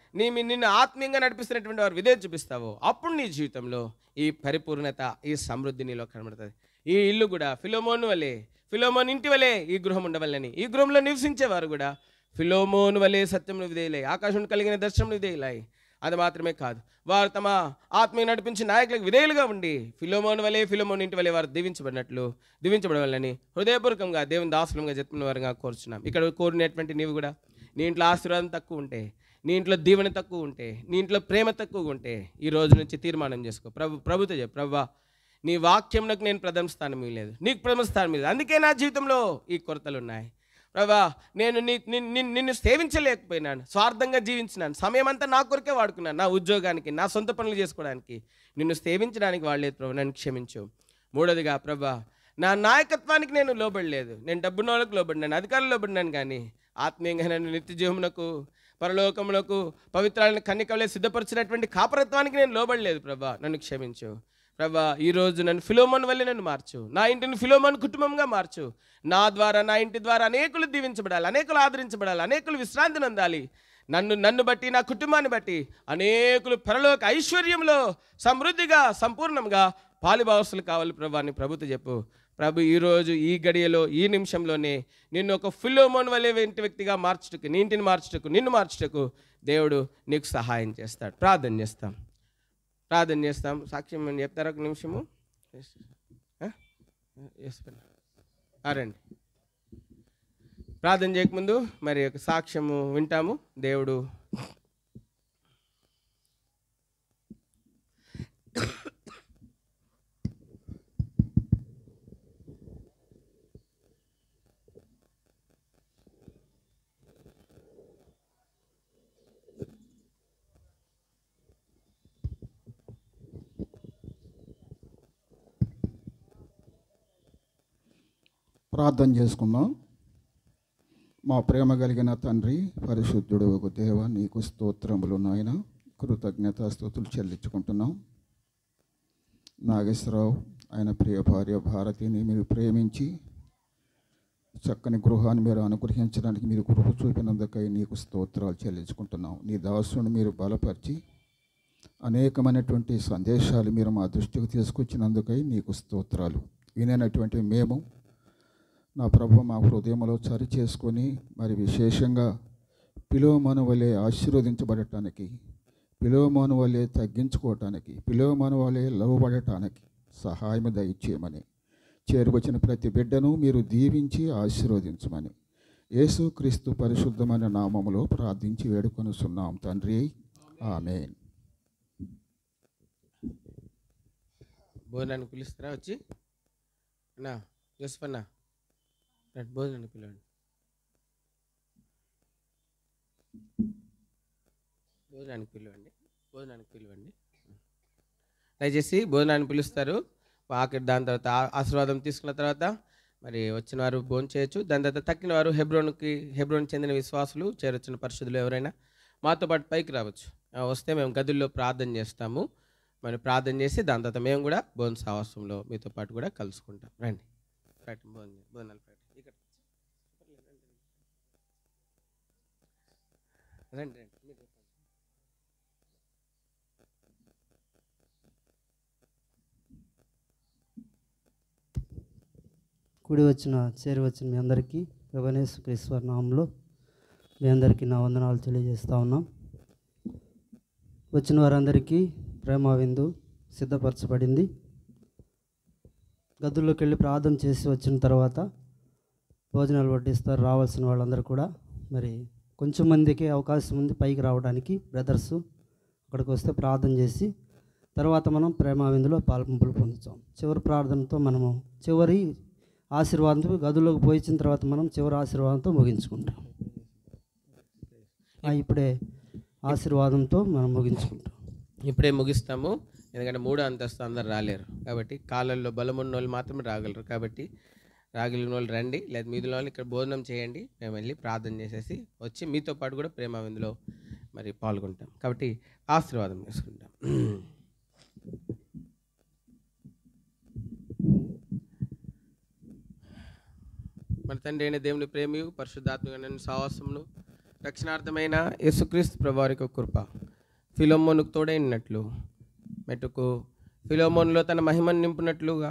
Speaker 1: నిన్ను ఆత్మీయంగా నడిపిస్తున్నటువంటి వారు విధేయత చూపిస్తావో అప్పుడు నీ జీవితంలో ఈ పరిపూర్ణత, ఈ సమృద్ధి నీలో కనబడుతుంది. ఈ ఇల్లు కూడా ఫిలోమోను ఇంటి వలె ఈ గృహం ఉండవల్లని, ఈ గృహంలో నివసించేవారు కూడా ఫిలోమోను వలె సత్యం విధేయులై, ఆకాశం కలిగిన దర్శనం విధేయులై, అది మాత్రమే కాదు, వారు తమ ఆత్మీయ నడిపించి నాయకులకు విధేయులుగా ఉండి ఫిలోమోను ఇంటి వలె వారు దీవించబడాలని హృదయపూర్వకంగా దేవుని దాసులంగా చెప్తున్న వారుగా కోరుచున్నాం. ఇక్కడ కోరినటువంటి నీవు కూడా నీ ఇంట్లో ఆశీర్వాదం తక్కువ ఉంటే, నీ ఇంట్లో దీవెన తక్కువ ఉంటే, నీ ఇంట్లో ప్రేమ తక్కువ ఉంటే ఈ రోజు నుంచి తీర్మానం చేసుకో. ప్రభుతో చెప్పు, ప్రభువా నీ వాక్యంలోకి నేను ప్రథమ స్థానం ఇవ్వలేదు, నీకు ప్రథమ స్థానం ఇవ్వలేదు, అందుకే నా జీవితంలో ఈ కొరతలు ఉన్నాయి. ప్రభా నేను నిన్ను సేవించలేకపోయినాను, స్వార్థంగా జీవించినాను, సమయం అంతా నా కొరకే వాడుకున్నాను, నా ఉద్యోగానికి, నా సొంత పనులు చేసుకోవడానికి, నిన్ను సేవించడానికి వాడలేదు ప్రభు, నన్ను క్షమించు. మూడోదిగా ప్రభా నా నాయకత్వానికి నేను లోబడలేదు, నేను డబ్బునోళ్ళకు లోబడినాను, అధికారులు లోబడినాను, కానీ ఆత్మీయంగా నన్ను నిత్య జీవమునకు పరలోకములకు పవిత్రాలను కన్యకలే సిద్ధపరిచినటువంటి కాపరత్వానికి నేను లోబడలేదు ప్రభా, నన్ను క్షమించు. ప్రభా ఈరోజు నన్ను ఫిలోమోను వల్లే నన్ను మార్చు, నా ఇంటిని ఫిలోమోను కుటుంబంగా మార్చు. నా ద్వారా, నా ఇంటి ద్వారా అనేకులు దీవించబడాలి, అనేకులు ఆదరించబడాలి, అనేకులు విశ్రాంతిని అందాలి. నన్ను బట్టి, నా కుటుంబాన్ని బట్టి అనేకులు పరలోక ఐశ్వర్యంలో సమృద్ధిగా సంపూర్ణంగా పాలిభావస్తులు కావాలి ప్రభా అని ప్రభుతో చెప్పు. ప్రభు ఈరోజు ఈ గడియలో ఈ నిమిషంలోనే నిన్ను ఒక ఫిలోమోను వలె వ్యక్తిగా మార్చుటకు, నీ ఇంటిని మార్చుటకు, నిన్ను మార్చుటకు దేవుడు నీకు సహాయం చేస్తాడు. ప్రార్థన చేస్తాం. సాక్ష్యం అని చెప్తారా ఒక నిమిషము? రండి. ప్రార్థన చేయకముందు మరి ఒక సాక్ష్యము వింటాము. దేవుడు
Speaker 3: ప్రార్థన చేసుకుందాం. మా ప్రేమ కలిగిన తండ్రి, పరిశుద్ధుడు ఒక దేవ, నీకు స్తోత్రములు నాయన, కృతజ్ఞతాస్తుతులు చెల్లించుకుంటున్నాం. నాగేశ్వరరావు ఆయన ప్రియ భార్య భారతిని మీరు ప్రేమించి చక్కని గృహాన్ని మీరు అనుగ్రహించడానికి మీరు కృప చూపినందుకై నీకు స్తోత్రాలు చెల్లించుకుంటున్నాం. నీ దాసుని మీరు బలపరిచి అనేకమైనటువంటి సందేశాలు మీరు మా దృష్టికి తీసుకొచ్చినందుకై నీకు స్తోత్రాలు. వినైనటువంటి మేము నా ప్రభు మా హృదయంలో చరి చేసుకొని మరి విశేషంగా ఫిలోమోను వలె ఆశీర్వదించబడటానికి, ఫిలోమోను వలె తగ్గించుకోవటానికి, ఫిలోమోను వలె లోబడటానికి సహాయం దయచేయమని, చేరువచ్చిన ప్రతి బిడ్డను మీరు దీవించి ఆశీర్వదించమని యేసుక్రీస్తు పరిశుద్ధమైన నామములో ప్రార్థించి వేడుకొనుచున్నాం తండ్రి, ఆమేన్.
Speaker 1: భోజనానికి పిలుస్తారా? వచ్చి అన్నా యూసుఫ్ అన్నా భోజనానికి పిలవండి. భోజనానికి పిలవండి. దయచేసి భోజనాన్ని పిలుస్తారు. ఆఖరి దాని తర్వాత ఆశీర్వాదం తీసుకున్న తర్వాత మరి వచ్చిన వారు భోజనం చేయొచ్చు. దాని తర్వాత తక్కిన వారు హెబ్రోన్ చెందిన విశ్వాసులు, చేరొచ్చిన పరిశుద్ధులు ఎవరైనా మాతో పాటు పైకి రావచ్చు. వస్తే మేము గదుల్లో ప్రార్థన చేస్తాము. మరి ప్రార్థన చేసి దాని తర్వాత మేము కూడా భోజన సావాసంలో మీతో పాటు కూడా కలుసుకుంటాం. రండి. భోజనాలు రండి.
Speaker 2: చేరి వచ్చిన మీ అందరికీ ప్రభువైన యేసుక్రీస్తు నామములో మీ అందరికీ నా వందనాలు తెలియజేస్తూ ఉన్నాం. వచ్చిన వారందరికీ ప్రేమ విందు సిద్ధపరచబడింది. గదుల్లోకి వెళ్ళి ప్రార్థన చేసి వచ్చిన తర్వాత భోజనాలు వడ్డిస్తారు. రావాల్సిన వాళ్ళందరూ కూడా మరి కొంచెం మందికి అవకాశం ఉంది పైకి రావడానికి. బ్రదర్సు అక్కడికి వస్తే ప్రార్థన చేసి తర్వాత మనం ప్రేమ విందులో పాల్పంపులు పొందుతాం. చివరి ప్రార్థనతో మనము చివరి ఆశీర్వాదంతో గదుల్లోకి పోయించిన తర్వాత మనం చివరి ఆశీర్వాదంతో ముగించుకుంటాం. ఇప్పుడే ఆశీర్వాదంతో మనం ముగించుకుంటాం.
Speaker 1: ఇప్పుడే ముగిస్తాము. ఎందుకంటే 3వ అంతస్తు అందరు రాలేరు కాబట్టి, కాళ్ళల్లో బలమున్న వాళ్ళు మాత్రమే రాగలరు కాబట్టి రాగలిగిన వాళ్ళు రండి. లేదా మీదిలో వాళ్ళు ఇక్కడ భోజనం చేయండి. మేము వెళ్ళి ప్రార్థన చేసేసి వచ్చి మీతో పాటు కూడా ప్రేమ విందులో మరి పాల్గొంటాం. కాబట్టి ఆశీర్వాదం చేసుకుంటాం. మన తండ్రి అయిన దేవుని ప్రేమయు పరిశుద్ధాత్మక సావాసమును రక్షణార్థమైన యేసుక్రీస్తు ప్రభువారి కృప ఫిలోమోనుకు తోడైనట్లు మెట్టుకు ఫిలోమోనులో తన మహిమను నింపినట్లుగా,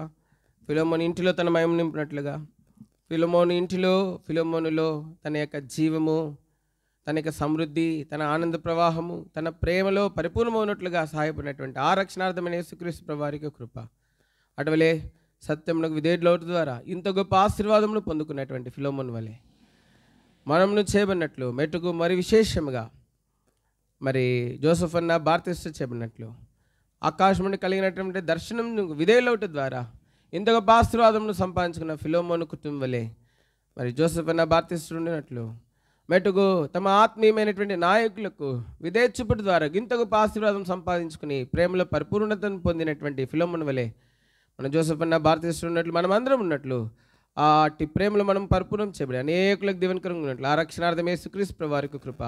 Speaker 1: ఫిలోమోను ఇంటిలో తన మహిమను నింపినట్లుగా, ఫిలోమోనులో తన యొక్క జీవము, తన యొక్క సమృద్ధి, తన ఆనంద ప్రవాహము, తన ప్రేమలో పరిపూర్ణమైనట్లుగా సహాయపడినటువంటి ఆ రక్షణార్థమైన యేసుక్రీస్తు ప్రభువారికి కృప, అటువలే సత్యమునకు విధేయులవుట ద్వారా ఇంత గొప్ప ఆశీర్వాదమును పొందుకున్నటువంటి ఫిలోమోను వలె మనమును చేయబడినట్లు, మెట్టుకు మరి విశేషముగా మరి జోసెఫ్ అన్న బాప్తిస్మం చేయబడినట్లు, ఆకాశం నుండి కలిగినటువంటి దర్శనం విధేయులవుట ద్వారా ఇంత గొప్ప ఆశీర్వాదమును సంపాదించుకున్న ఫిలోమోను కుటుంబం వలె మరి జోసెఫ్ అన్న బాప్తిస్మం ఉండినట్లు, మెట్టుకు తమ ఆత్మీయమైనటువంటి నాయకులకు విధేయ చూపుట ద్వారా ఇంత గొప్ప ఆశీర్వాదం సంపాదించుకుని ప్రేమలో పరిపూర్ణతను పొందినటువంటి ఫిలోమోను వలె మన జోసెఫ్ అన్న భారతదేశంలో ఉన్నట్లు మనం అందరం ఉన్నట్లు అట్టి ప్రేమలో మనం పరిపూర్ణం చేయబడి అనేకులకు దీవెనకరంగా ఉన్నట్లు ఆ రక్షణార్థం యేసుక్రీస్తు ప్రభువారికి కృప,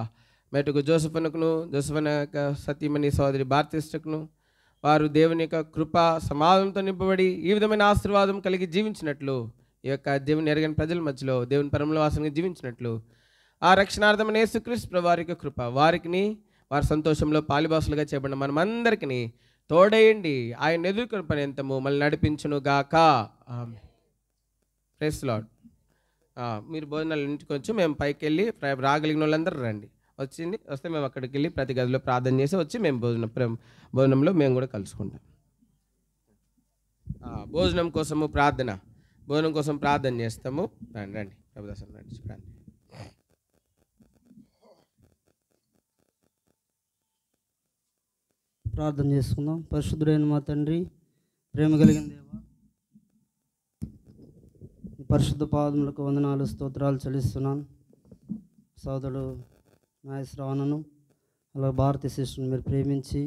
Speaker 1: మెట్టుకు జోసెఫ్ అన్నకును, జోసెఫ్ అన్న యొక్క సతీమణి సోదరి భారతదేశకును వారు దేవుని యొక్క కృప సమాధానంతో నింపబడి ఈ విధమైన ఆశీర్వాదం కలిగి జీవించినట్లు, ఈ యొక్క దేవుని ఎరగని ప్రజల మధ్యలో దేవుని పరమలో వాసనగా జీవించినట్లు ఆ రక్షణార్థమైన యేసుక్రీస్తు ప్రభువారికి కృప, వారికి వారి సంతోషంలో పాలిభాసులుగా చేయబడిన మనమందరికీ తోడేయండి. ఆయన ఎదుర్కొని పర్యంతము మళ్ళీ నడిపించును గాక. Praise Lord. మీరు భోజనాలు ఇంటికి వచ్చి మేము పైకి వెళ్ళి రాగలిగిన వాళ్ళందరూ రండి, వస్తే మేము అక్కడికి వెళ్ళి ప్రతి గదిలో ప్రార్థన చేసి వచ్చి మేము భోజనంలో మేము కూడా కలుసుకుంటాం. భోజనం కోసం ప్రార్థన చేస్తాము. రండి ప్రభుదాసం రండి ప్రార్థన.
Speaker 2: ప్రార్థన చేసుకుందాం. పరిశుద్ధుడైన మా తండ్రి, ప్రేమ కలిగిన దేవా, పరిశుద్ధ పాదములకు వందనాలు స్తోత్రాలు చెల్లిస్తున్నాను. సోదరుడు నాయశ్రావణను అలా భారతీయ సిస్టర్ని మీరు ప్రేమించి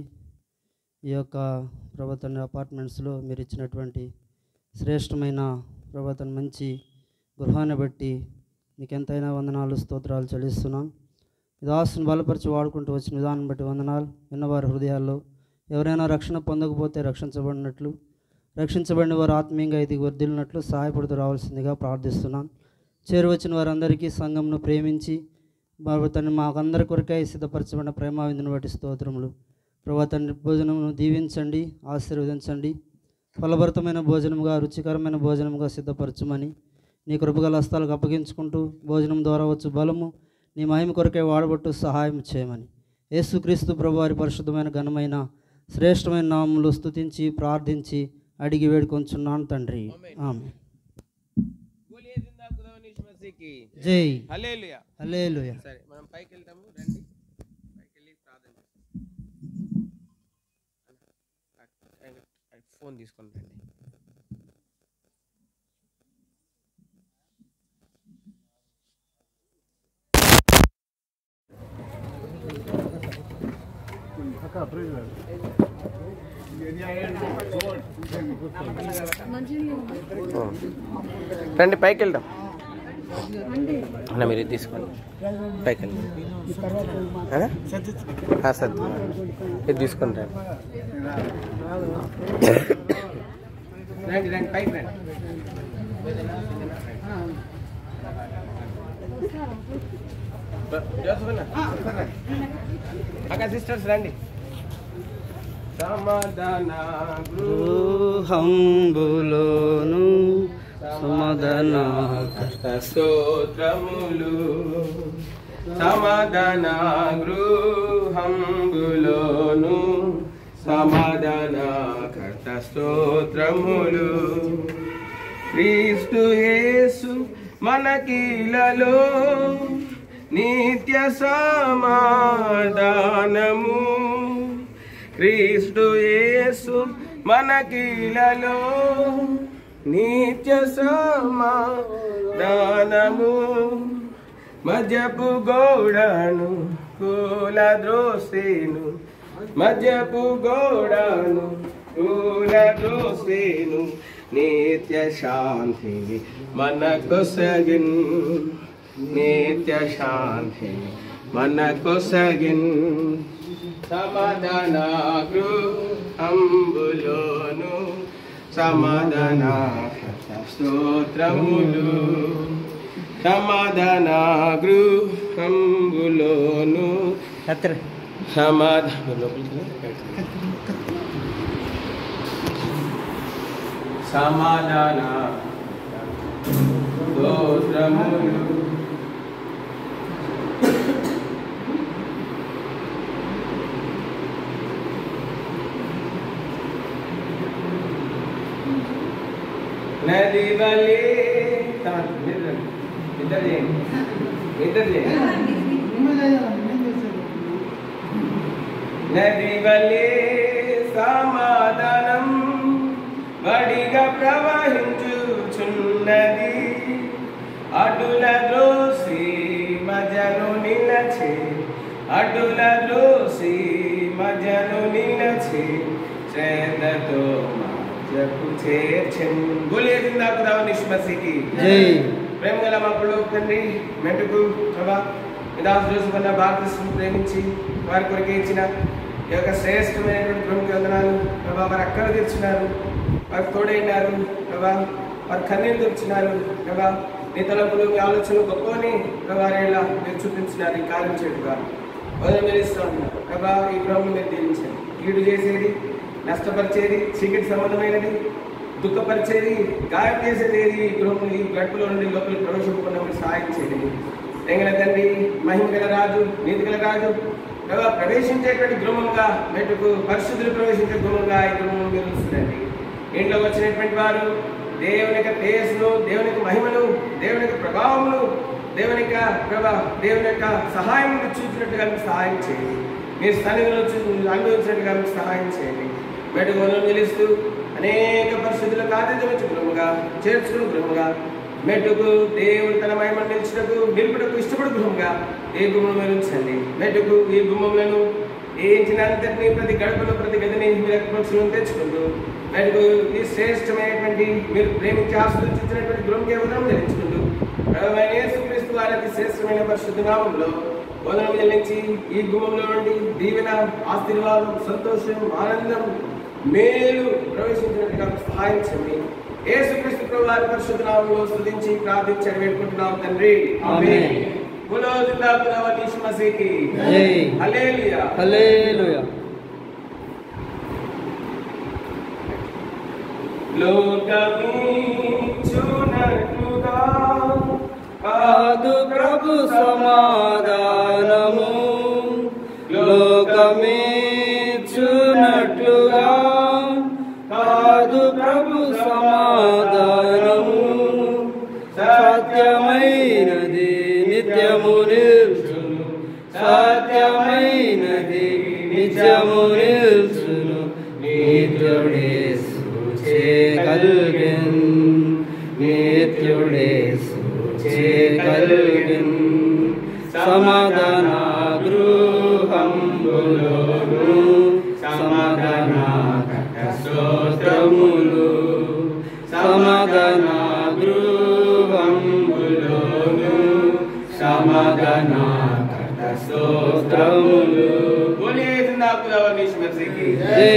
Speaker 2: ఈ యొక్క ప్రభుత్వ అపార్ట్మెంట్స్లో మీరు ఇచ్చినటువంటి శ్రేష్టమైన ప్రభుత్వం మంచి గృహాన్ని బట్టి మీకు ఎంతైనా వందనాలు స్తోత్రాలు చెల్లిస్తున్నాను. ఈ దాసుని బలపరిచి వాడుకుంటూ వచ్చిన విధానం బట్టి వందనాలు. విన్నవారి హృదయాల్లో ఎవరైనా రక్షణ పొందకపోతే రక్షించబడిన వారు ఆత్మీయంగా ఎదిగి వర్ధిల్లినట్లు సహాయపడుతూ రావాల్సిందిగా ప్రార్థిస్తున్నాను. చేరువచ్చిన వారందరికీ సంఘంను ప్రేమించి తండ్రి మాకందరి కొరకై సిద్ధపరచబడిన ప్రేమ విందును బట్టి స్తోత్రములు. ప్రభా తండ్రి, భోజనమును దీవించండి, ఆశీర్వదించండి. ఫలభరితమైన భోజనముగా, రుచికరమైన భోజనముగా సిద్ధపరచమని నీ కృపగల హస్తాలకు అప్పగించుకుంటూ భోజనం ద్వారా వచ్చు బలము నీ మహిమ కొరకే వాడబట్టు సహాయం చేయమని యేసుక్రీస్తు ప్రభువారి పరిశుద్ధమైన ఘనమైన శ్రేష్టమైన నామములు స్తుతించి ప్రార్థించి అడిగి వేడుకొంచున్నాను తండ్రి. ఆమేన్. జై హల్లెలూయా. హల్లెలూయా.
Speaker 1: సరే, మనం పైకి వెళ్తాము. రండి, పైకి వెళ్ళి ప్రార్థన చేస్తాం. ఫోన్ తీసుకొని రండి. రండి, పైకి వెళ్దాం. మీరు తీసుకోండి, పైకి వెళ్దాం. సద్దు ఇది తీసుకొని రండి. రండి రండి, పైకి రండి. అక్క సిస్టర్స్ రండి. సమాధాన
Speaker 2: గృహంబులోను సమాధాన
Speaker 1: స్తోత్రములు, సమాధాన గృహంబులోను సమాధాన కర్త స్తోత్రములు. క్రీస్తు యేసు మనకిలలో నిత్య సమాధానము. క్రీస్తు యేసు మనకిలలో నిత్య సమాధానము. మధ్యపు గోడను కూలద్రోసేను, మధ్యపు గోడను కూలద్రోసేను. నిత్య శాంతిని మనకొసగిన్, నిత్య శాంతిని మనకొసగిన్. సమాధాన గృహంబులోను సమాధాన స్తోత్రములు, సమాధాన గృహంబులోను సమాధాన స్తోత్రములు. నది వలే ఇద్దరు నది వలే సమాధానం వడిగా ప్రవహించుచున్నది అడుల ద్రోసి మజను నిలచి అడుల ద్రోసి మజను నిలచి చేతతో మాజకు చేర్చెను. బోలియే జిందా ఖుదావని యీశు మసీహ్కి జై. ప్రేమ గల మా పరలోక తండ్రి, మెట్టుకు ప్రభా దాసు జోసెఫ్ అన్న భారతదేశం ప్రేమించి వారి కొరకు ఇచ్చిన ఈ యొక్క శ్రేష్టమైనటువంటి ప్రముఖ వందనాలు ప్రభా. వారి అక్కలు తీర్చినారు, వారికి తోడైనారు ప్రభా. వారి కన్నీరు తీర్చినారు ప్రభా. నీ తలపులు మీ ఆలోచనలు గొప్పని ప్రభావేలా మీరు చూపించినారు. ఈ కార్యం చేయడుగా వదలు మీరు ఇస్తూ ఉన్నారు ప్రభా. ఈ గృహంలో మీరు దీవించండి. కీడు చేసేది, నష్టపరిచేది, చీకటి సంబంధమైనది, దుఃఖపరిచేది, గాయం చేసేది ఏది ఈ గృహం ఈ గడుపులో నుండి లోపలికి ప్రవేశించకుండా మీరు సహాయం చేయండి. ఎంగల తండ్రి, మహిమ గల రాజు, నీతి గల రాజు ప్రభా, ప్రవేశించేటువంటి గృహంగా మెట్టుకు పరిశుద్ధులు ప్రవేశించే గృహంగా ఈ గృహం మీరు ఉంచుతండి. ఇంట్లో వచ్చినటువంటి వారు దేవుని యొక్క తేజస్సును, దేవుని యొక్క మహిమను, దేవుని యొక్క ప్రభావమును, దేవుని యొక్క ప్రభా దేవుని యొక్క సహాయం చూసినట్టుగా మీకు సహాయం చేయండి. మీరు సన్నిధిలో అనుభవించినట్టుగా మీకు సహాయం చేయండి. మెట్టుకు వదలు నిలుస్తూ అనేక పరిస్థితులకు ఆతిథ్యం గృహముగా చేర్చుకుని గృహముగా మెట్టుకు దేవుడు తన మహిమను నిలుపుటకు ఇష్టపడు గృహంగా ఈ గుమ్మను మీరు ఉంచండి. మెట్టుకు ఈ గుమ్మములను ఏంచినంతటినీ ప్రతి గడపను ప్రతి గదిని మీరు పక్షులను తెచ్చుకుంటూ మెట్టుకు ఈ శ్రేష్టమైనటువంటి మీరు ప్రేమించి ఆస్వాదించినటువంటి గృహంకే ఉదయం చెల్లించుకుంటూ యేసుక్రీస్తు వారికి శ్రేష్టమైన పరిశుద్ధ నామంలో వదనం చెల్లించి ఈ గుమ్మంలో నుండి దీవెన, ఆశీర్వాదం, సంతోషం, ఆనందం, మేలు ప్రవేశించినట్టుగా సహాయం చేయండి. యేసుక్రీస్తు ప్రభు వారి పరిశుద్ధ నామములో స్తుతించి ప్రార్థించి వేడుకుంటున్నాం తండ్రి. ఆమేన్. బోలో జిందా ఖుదావని యీశు మసీహ్కి జై. హల్లెలూయా హల్లెలూయా. లోకమీచునట్టుగా కాదు ప్రభు సమాధానము, లోకమీచునట్టుగా కాదు ప్రభు సమాధానము, సత్యమైనది నిత్యము నిల్చును, సత్యమైనది నిత్యము నిల్చును, నిత్యుడేసు చేయగలిగెన్, నిత్యుడేసు చేయగలిగెన్. సమాధాన గృహంబులోను సమాధాన స్తోత్రములు, సమాధాన గృహంబులోను సమాధాన స్తోత్రములు. బోలియే జిందా ఖుదావని యీశు మసీహ్కి జై.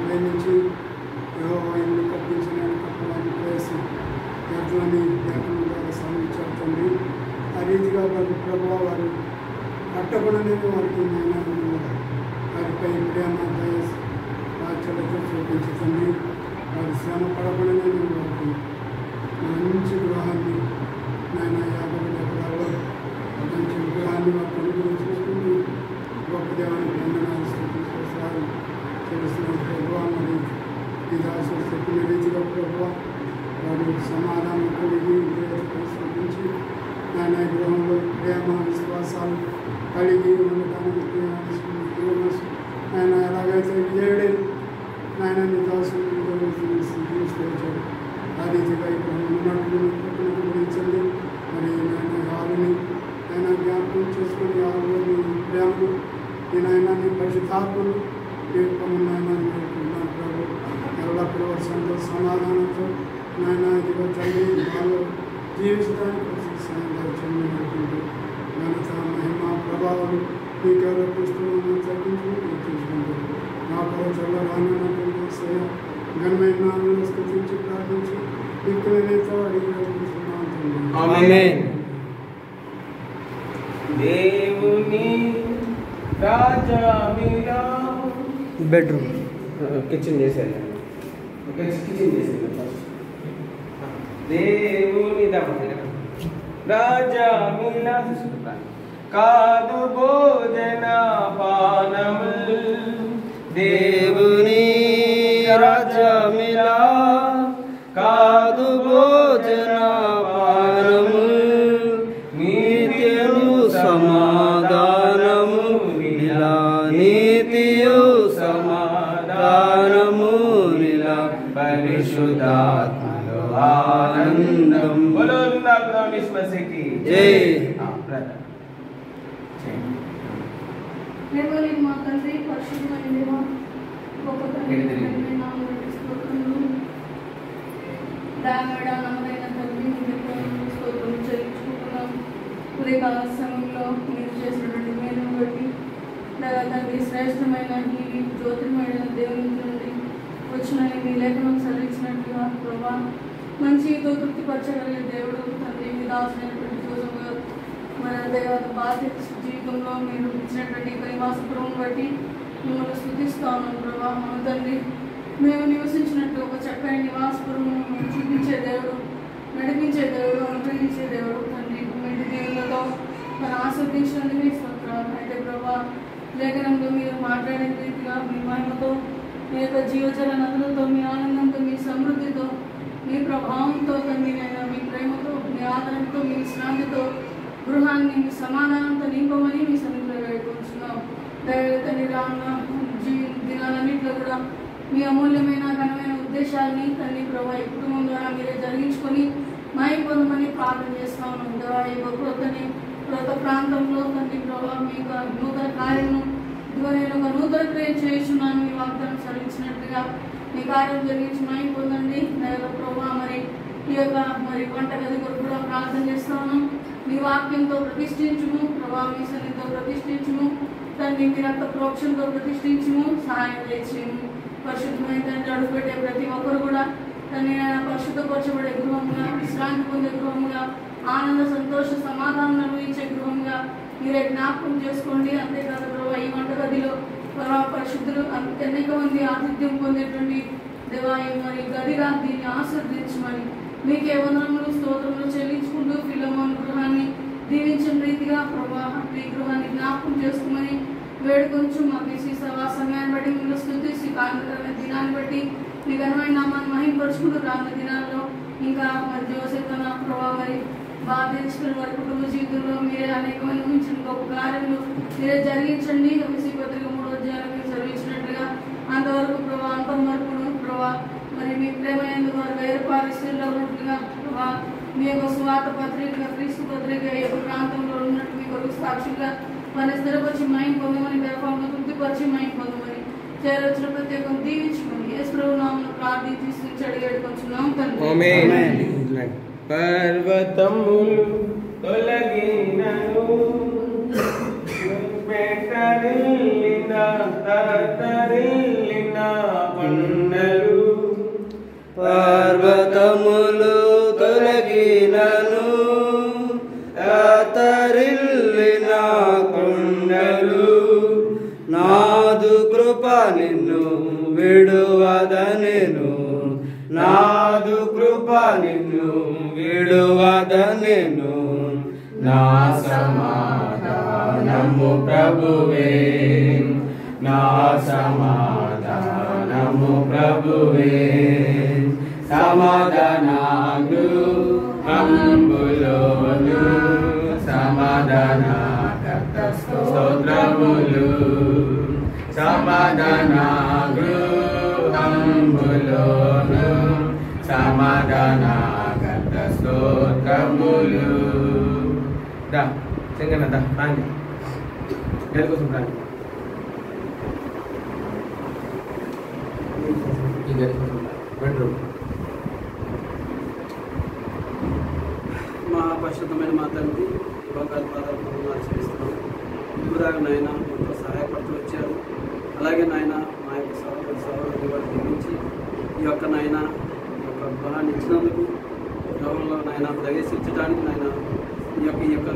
Speaker 4: ప్రేమించి యెహోవాను కప్పించిన కప్పలాన్ని వేసి ఎద్దులని లేఖనం ద్వారా సాధించారు తండ్రి. ఆ రీతిగా వారి ప్రభావ వారు కట్టబడని వారికి వారిపై ప్రేమ వాక్యాలతో చూపించండి. వారి శ్రమ పడబడని వారికి మంచి గృహాన్ని నాయన 50 ఎకరాల్లో మంచి విగ్రహాన్ని వారు కొనుగోలు చేసుకుని గొప్ప దేవాన్ని వందనాలు స్తుతించేసారు తెలుస్తున్న ప్రభావ. మరి ఈ దాసు చెప్పిన రీతిగా ప్రభావ వారు సమాధానం కలిగి పరిశోధించి నాయన గృహంలో ప్రేమ విశ్వాసాలు కలిగి ఉండటానికి ఆయన ఎలాగైతే విజయుడే నాయన నీ దాసు తీసుకొచ్చాడు ఆ రీతిగా ఇక్కడ ఉన్నట్లు గురించండి. మరి నాయన హాలుని ఆయన జ్ఞాపకం చేసుకుని హాలుని ప్రేమను నేనైనా నీ పరిశుద్ధాత్మను నాయన ప్రభు ఎల్లప్పుడూ సంతోష సమాధానంతో నాయన ఇదిగో తల్లి వాళ్ళు జీవించడానికి కావాలి. మీకేదో పుస్తకం చదివించి తీసుకుంటారు. నా పరీక్షల రానున్నటువంటి సేవ ఘనమైన నామములో స్తుతించి ప్రార్థించి దిక్కులనేతో అడిగి వేడుకుంటున్నాను.
Speaker 1: ఆమేన్. దేవుని రాజా మీరా
Speaker 2: బెడ్రూమ్
Speaker 1: కిచెన్ చేసేది కిచెన్ చేసేది దేవుని రాజా మీరా కాదు భోజన పానము
Speaker 2: దేవుని రాజ్యమిలా కాదు భోజన పానము నీతియు సమాధానము నిలా నీతియు సమాధానము నిలా పరిశుద్ధాత్మలో ఆనందం జై
Speaker 5: దేవని మా తండ్రి పరిశుద్ధమైన దేవ గొప్ప తండ్రి దామేడ నమ్మదైన తండ్రి స్తోత్రం చెల్లించుకుంటున్నాం. ఉదయకాల సమయంలో మీరు చేసినటువంటి మేలును బట్టి తండ్రి శ్రేష్టమైన ఈ జ్యోతిర్మైన దేవుని నుండి వచ్చిన మీ లేఖనం చదివించినట్టుగా ప్రభా మంచితో తృప్తిపరచగలిగే దేవుడు తండ్రి మీ దాసులైనటువంటి జోసఫ్ గారు మన దేవ బాధ్యత జీవితంలో మీరు ఇచ్చినటువంటి పరివాసపురం బట్టి మిమ్మల్ని స్తుతిస్తా ఉన్నాం ప్రభా. మన తండ్రి మేము నివసించినట్టు ఒక చక్కని నివాసపురము చూపించే దేవుడు, నడిపించే దేవుడు, అనుగ్రహించే దేవుడు తండ్రి. మీ దేవులతో తను ఆస్వాదించినందుకు మీ స్తోత్రాలు. అయితే ప్రభా లేఖనంలో మీరు మాట్లాడే రీతిగా మీ మహిమతో మీ యొక్క జీవజల నదులతో మీ ఆనందంతో మీ సమృద్ధితో మీ ప్రభావంతో తండ్రి నేను మీ ప్రేమతో మీ ఆదరణతో మీ విశ్రాంతితో గృహాన్ని మీ సమాధానంతో నింపమని మీ సన్నిధిలో వేడుకుంటున్నాం. తండ్రి రానున్న దినాలన్నింటిలో కూడా మీ అమూల్యమైన ఘనమైన ఉద్దేశాలని తండ్రి ప్రభా ఈ కుటుంబం ద్వారా మీరే జరిగించుకొని మాయం పొందమని ప్రార్థన చేస్తా ఉన్నాం. దేవా ఈ క్రొత్త ప్రాంతంలో తండ్రి ప్రభా మీ యొక్క నూతన కార్యము ఇదిగో నేను ఒక నూతన క్రియ చేస్తున్నాను మీ వాగ్దానం సరించినట్టుగా మీ కార్యం జరిగించి మాయం పొందండి. ప్రభా మరి ఈ యొక్క మరి వంటగది కొరకు కూడా ప్రార్థన చేస్తా ఉన్నాం. మీ వాక్యంతో ప్రతిష్ఠించుము ప్రభా, మీ సన్నిధితో ప్రతిష్ఠించుము తండ్రి, మీ రక్త ప్రోక్షంతో ప్రతిష్ఠించుము, సహాయం దయచేయము. పరిశుద్ధమైన తండ్రి అడుగుపెట్టే ప్రతి ఒక్కరు కూడా తండ్రి పరిశుద్ధపరచబడే గృహంగా, విశ్రాంతి పొందే గృహంగా, ఆనంద సంతోష సమాధానం అనుభవించే గృహంగా మీరే జ్ఞాపకం చేసుకోండి. అంతేకాదు ప్రభా ఈ వంటగదిలో ప్రభా పరిశుద్ధులు అనేక మంది ఆతిథ్యం పొందేటువంటి దేవాయి మరి గదిగా దీన్ని ఆశీర్వదించమని మీకే వందనములు స్తోత్రములు చెల్లించుకుంటూ ఫిలమోన్ గృహాన్ని దీవించిన రీతిగా ప్రభా ఈ గృహాన్ని జ్ఞాపకం చేసుకోమని వేడుకొంచు. మాకు ఈ సమయాన్ని బట్టి మిమ్మల్ని స్తుతించి కానుకరమైన దినాన్ని బట్టి మీ ఘనమైన నామాన్ని మహింపరుచుకుంటూ రానున్న దినాల్లో ఇంకా మరి జోసెఫ్ అన్న ప్రభా మరి బాధ్యతలు వారి కుటుంబ జీవితంలో మీరే అనేకమైన ఊహించిన గొప్ప కార్యములు మీరే జరిగించండి. ఎఫెసీ పత్రిక 3వ అధ్యాయంలో మీరు చదివించినట్లుగా అంతవరకు ప్రభా అంతవరకును ప్రభా మరి మీ ప్రేమైనందుకు వారు వేరుపారి స్థితిలో ఉన్నట్టుగా ప్రభా మీ యొక్క స్వాత పత్రిక క్రీస్తు పత్రిక ఈ యొక్క ప్రాంతంలో ఉన్నట్టు మీ కొరకు సాక్షిగా వారిని స్థిరపరిచి మైం పొందమని గర్భంలో తృప్తిపరిచి మైం పొందమని చేరొచ్చిన ప్రత్యేకం దీవించుకొని యేసు ప్రభు నామమున ప్రార్థించి స్తుతించి అడిగి వేడుకొంచున్నాం తండ్రి.
Speaker 1: పర్వతములు తొలగినను పెట్టరిల్లిన తరతరిల్లిన కొండలు,
Speaker 2: పర్వతములు తొలగినను తరిల్లిన కొండలు, నాదు కృప నిన్ను విడువదనెను, నాదు కృప నిన్ను విడువదనెను, నా సమాధానము ప్రభువే, నా సమాధానము ప్రభువే, సమాధాన గృహంబులోను సమాధాన స్తోత్రములు, సమాధాన గృహంబులోను సమాధాన స్తోత్రములు. దా సింగన దా రాండి కోసం రాండి బెడ్రూమ్. మా పరిశుద్ధమైన మా తండ్రి లోకాల పాదాలను ఆచరిస్తున్నాం.
Speaker 6: దాకా నాయన ఎంతో సహాయపడుతూ వచ్చారు. అలాగే నాయన మా యొక్క సహోదరుని కూడా దీవించి ఈ యొక్క నాయన ఈ యొక్క గృహాన్ని ఇచ్చినందుకు గృహంలో నాయన ప్రవేశించడానికి నాయన ఈ యొక్క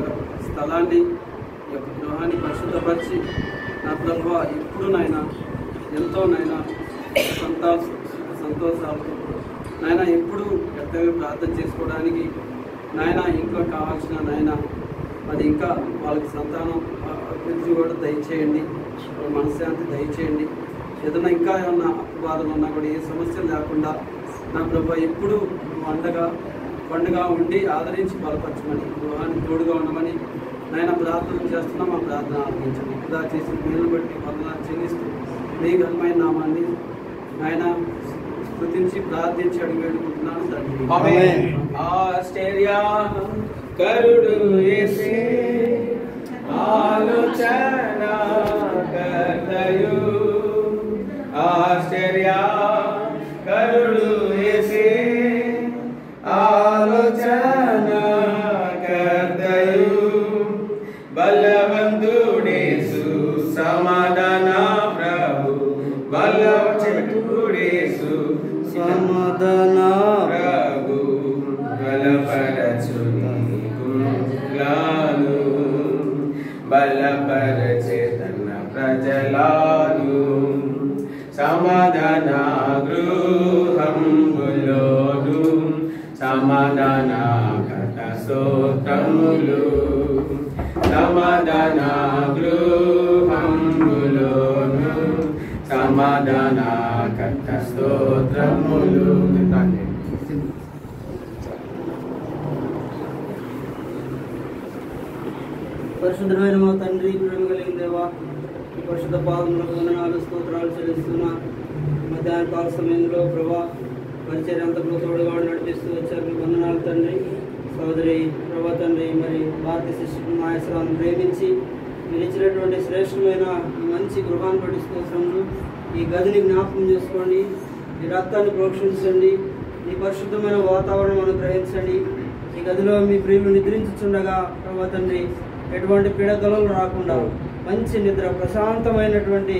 Speaker 6: స్థలాన్ని ఈ యొక్క గృహాన్ని పరిశుద్ధపరిచి నా ప్రభువా ఎప్పుడు నాయన ఎంతో నాయన సంతోషాలతో నాయన ఎప్పుడు పెద్దగా ప్రార్థన చేసుకోవడానికి నాయన ఇంకా కావాల్సిన నాయన అది ఇంకా వాళ్ళకి సంతానం అభివృద్ధి కూడా దయచేయండి, మనశ్శాంతి దయచేయండి. ఏదైనా ఇంకా ఏమన్నా అపవాదం ఉన్నా కూడా ఏ సమస్య లేకుండా నా ప్రభు ఎప్పుడు పండుగ ఉండి ఆదరించి బలపరచమని, గృహాన్ని తోడుగా ఉండమని నాయన ప్రార్థన చేస్తున్నాం. మా ప్రార్థన ఆలకించండి. ఇలా చేసిన మేలు బట్టి వందనాలు చెల్లిస్తూ మీ ఘనమైన నామాన్ని నాయన స్తుతించి ప్రార్థించి అడిగి వేడుకుంటున్నాను తండ్రి.
Speaker 1: ఆశ్చర్య కరుడు యేసే ఆలోచన కర్తయు, ఆశ్చర్య కరుడు యేసే ఆలోచన కర్తయు, బలవంతుడేసు సమాధాన ప్రభు, బలవంతుడేసు
Speaker 2: సమాధాన
Speaker 1: ప్రభు, బలపరచుని గుండ్లాను, బలపరచే తన ప్రజలాను, సమాధాన గృహంబులోను, సమాధాన కథ స్తోత్రములు, సమాధాన గృహంబులోను, సమాధాన కథ స్తోత్రములు.
Speaker 2: పరిశుద్ధమైన మా తండ్రి, ప్రేమ కలిగిన దేవా, ఈ పరిశుద్ధ పాదములకు వందనాలు స్తోత్రాలు చెల్లిస్తున్నా. మధ్యాహ్న కాల సమయంలో ప్రభా పరిచర్య అంతలో తోడుగా నడిపిస్తూ వచ్చారు. మీకు వందనాలు తండ్రి. సోదరి ప్రభా తండ్రి, మరి భారతీయ శిష్యుడు నాయసరాన్ని ప్రేమించి మీరు ఇచ్చినటువంటి శ్రేష్టమైన ఈ మంచి గృహాన్ని పట్టించుకోవసరంలో ఈ గదిని జ్ఞాపకం చేసుకోండి, ఈ రక్తాన్ని ప్రోక్షించండి, ఈ పరిశుద్ధమైన వాతావరణం అనుగ్రహించండి. ఈ గదిలో మీ ప్రియులు నిద్రించుచుండగా ప్రభా తండ్రి ఎటువంటి పీడకలలు రాకుండా మంచి నిద్ర, ప్రశాంతమైనటువంటి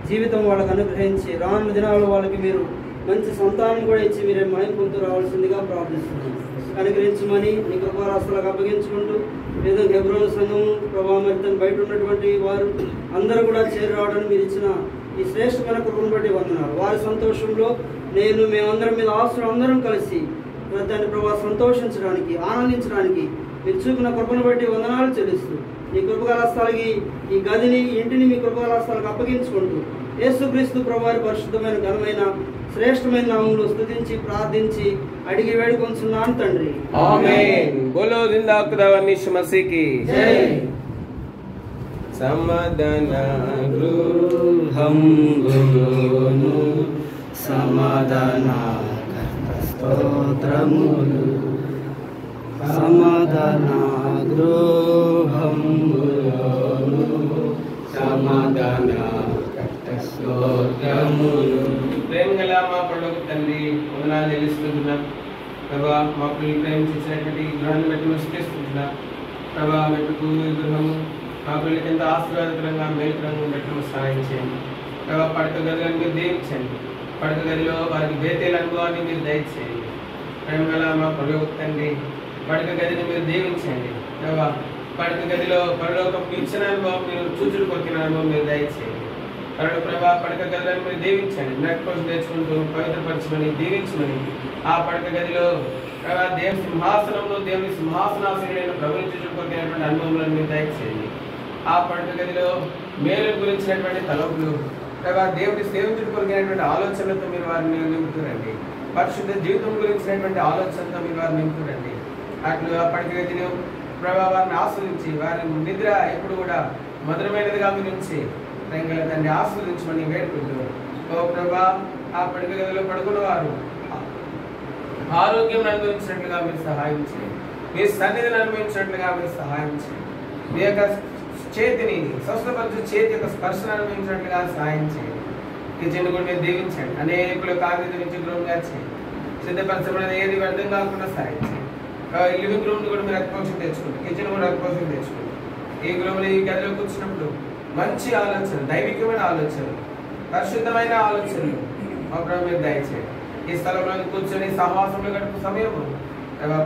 Speaker 2: జీవితం వాళ్ళకు అనుగ్రహించి రానున్న దినాల్లో వాళ్ళకి మీరు మంచి సంతానం కూడా ఇచ్చి మీరే మహిమ పొందుతూ రావాల్సిందిగా ప్రార్థిస్తున్నాం. అనుగ్రహించమని నీ కృపారాస్తులకు అప్పగించుకుంటూ లేదా హెబ్రోను సంఘం ప్రభావం బయట ఉన్నటువంటి వారు అందరూ కూడా చేరి రావడానికి మీరు ఇచ్చిన ఈ శ్రేష్టమైన కృపను బట్టి వందనాలు. వారి సంతోషంలో మేమందరం మీద ఆస్తులు అందరం కలిసి దాన్ని ప్రభావ సంతోషించడానికి, ఆనందించడానికి మీరు చూపిన కృపను బట్టి వందనాలు చెల్లిస్తూ మీ కృపకళాస్థలకి ఈ గదిని, ఇంటిని మీ కృపకళాస్థలకు అప్పగించుకుంటూ యేసుక్రీస్తు ప్రభువారి పరిశుద్ధమైన ఘనమైన శ్రేష్టమైన నామములో స్తుతించి ప్రార్థించి అడిగి వేడుకొంచున్నాను తండ్రి.
Speaker 1: ఆమేన్. బోలో జిందా ఖుదావర్ యీశు మసీహ్ కి జై. సమాధాన గృహంబులోను,
Speaker 2: సమాధాన స్తోత్రములు, సమాధాన గృహంబులోను, సమాధాన స్తోత్రములు.
Speaker 1: ప్రేమ గల మా పరలోక తండ్రి, వందనాలు చెల్లిస్తున్నాం ప్రభా. మా పిల్లలు ప్రేమించినటువంటి గృహాన్ని బట్టి ముసిపిస్తున్నాం ప్రభా. మెట్టుకు గృహము మా పిల్లలకి ఎంత ఆశీర్వాదకరంగా మేలుకరంగా ఉండటం సహాయం చేయండి ప్రభా. పడక గదులను మీరు దీవించండి. పడక గదిలో వారికి బేతేల అనుభవాన్ని మీరు దయచేయండి. ప్రేమ గల మా పరలోక తండ్రి, పడక గదిని మీరు దీవించండి ప్రభా. పడక గదిలో పరలోకం ఇచ్చిన అనుభవం, మీరు చూచుడు కొరికిన అనుభవం మీరు దయచేయండి ప్రభా. పడక గదులను మీరు దీవించండి. నెట్ కోసం తెచ్చుకుంటూ పవిత్రపరచమని దీవించమని ఆ పడక గదిలో ప్రభా దేవుని సింహాసనంలో దేవుని సింహాసనాసీనుడైన ప్రభుని చూచుకొరికినటువంటి అనుభవాలను మీరు దయచేయండి. ఆ పడక గదిలో మేలు గురించినటువంటి తలంపులు ప్రభా, దేవుని సేవించుడు కొరికినటువంటి ఆలోచనలతో మీరు వారిని నింపుతురండి. పరిశుద్ధ జీవితం గురించినటువంటి ఆలోచనతో మీరు వారిని నింపుతురండి. అట్లు ఆ పడక గదిలో ప్రభా వారిని ఆస్వాదించి వారి నిద్ర ఎప్పుడు కూడా మధురమైనదిగా మీరు నుంచి రంగుల తండ్రి ఆస్వాదించమని వేడుకుంటూ ఓ ప్రభా ఆ పడక గదిలో పడుకున్న వారు ఆరోగ్యం అనుభవించినట్లుగా మీరు సహాయం చేయండి. మీ సన్నిధిని అనుభవించినట్లుగా మీరు సహాయం చేయండి. మీ యొక్క చేతిని స్వస్థపరచు చేతి యొక్క స్పర్శను అనుభవించినట్లుగా సహాయం చేయండి. కిచెన్ కూడా మీరు దీవించండి. అనేకులు కాగితం నుంచి గృహంగా చేయండి. సిద్ధపరచబడిన ఏది వ్యర్థం కాకుండా సహాయం చేయండి. లివింగ్ రూమ్ కూడా మీరు రక్తపోషణ తెచ్చుకోండి. కిచెన్ కూడా రక్తపోషణ తెచ్చుకోండి. ఈ గృహంలో ఈ గదిలో కూర్చున్నప్పుడు మంచి ఆలోచన, దైవికమైన ఆలోచనలు, పరిశుద్ధమైన ఆలోచనలు మా ప్రభు మీరు దయచేయండి. ఈ స్థలంలో కూర్చొని సహవాసంలో గడుపు సమయము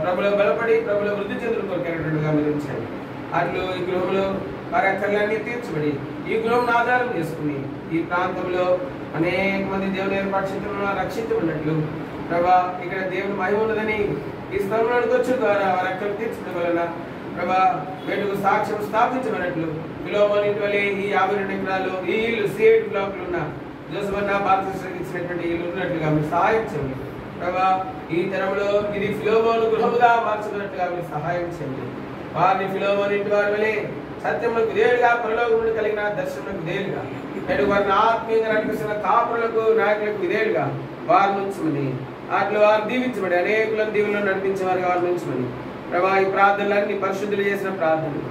Speaker 1: ప్రభులో బలపడి ప్రభులో వృద్ధి చెందులు కొరికేటట్టుగా మీరు ఉంచండి. అట్లు ఈ గృహంలో వారి అక్కర్లన్నీ తీర్చబడి ఈ గృహం ఆధారం చేసుకుని ఈ ప్రాంతంలో అనేక మంది దేవుని ఏర్పాటు చేతులను రక్షించబడినట్లు ప్రభా ఇక్కడ దేవుని మహిమ ఉన్నదని ఈ స్థలంలోకి వచ్చిన ద్వారా వారి అక్కలు తీర్చడం వలన ప్రభా వేటుకు సాక్ష్యం స్థాపించబడినట్లు పిలోమోని వలె ఈ 52 ఎకరాలు ఈ ఇల్లు సిఐటి బ్లాక్లు ఉన్న జోసఫన్న భారతదేశానికి ఇచ్చినటువంటి ఇల్లు ఉన్నట్లుగా మీరు సహాయం చేయండి ప్రభా. ఈ తరంలో ఇది ఫిలోమోను గృహముగా మార్చుకున్నట్లుగా మీరు సహాయం చేయండి. వారిని ఫిలోమోను ఇంటి వారి వలె సత్యములకు విధేయులుగా పరలోకమును కలిగిన దర్శనములకు విధేయులుగా నేడు వారిని ఆత్మీయంగా నడిపిస్తున్న కాపురులకు నాయకులకు విధేయులుగా వారి నుంచమని అట్లు వారు దీవించబడి అనేకులను దీవులను నడిపించే వారిగా వారి నుంచమని ప్రభా. ఈ ప్రార్థనలన్నీ పరిశుద్ధులు చేసిన ప్రార్థనలు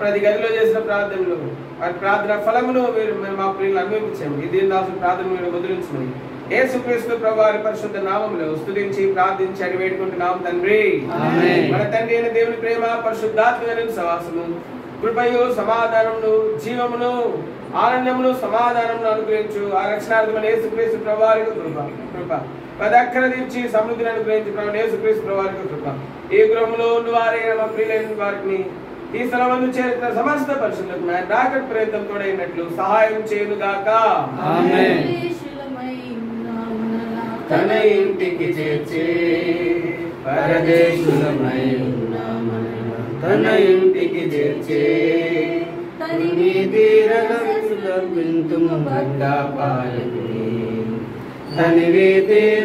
Speaker 1: ప్రతి గదిలో చేసిన ప్రార్థనలు వారి ప్రార్థన ఫలమును మీరు మా ప్రియులు అనుభవించండి. ఇది దాసు ప్రార్థన మీరు ముద్రించమని యేసుక్రీస్తు ప్రభువారి పరిశుద్ధ నామములో స్తుతించి ప్రార్థించి అడిగి వేడుకుంటున్నాం తండ్రి. మన తండ్రి అయిన దేవుని ప్రేమ, పరిశుద్ధాత్మ సహవాసము, కృపయు, సమాధానమును, జీవమును, ఆనందమును, సమాధానమును అనుగ్రహించు ఆ రక్షణార్థమైన యేసుక్రీస్తు ప్రభువారికి కృప పదక్కర తీర్చి సమృద్ధిని అనుగ్రహించి ప్రభు యేసుక్రీస్తు ప్రభువారికి కృప ఈ గృహంలో ఉన్న వారైన మా ప్రియులైన వారిని ఈ స్థలమందు చేరిన సమస్త పరిశుద్ధులకు ఆయన రాకడ ప్రయత్నం తోడైనట్లు సహాయం చేయునుగాక. ఆమేన్. తన ఇంటికి చేర్చే పరదేశులమై ఉన్నామన తన ఇంటికి చేర్చే తనివి రగసులపింతుము భక్తా పాలకుని తనివి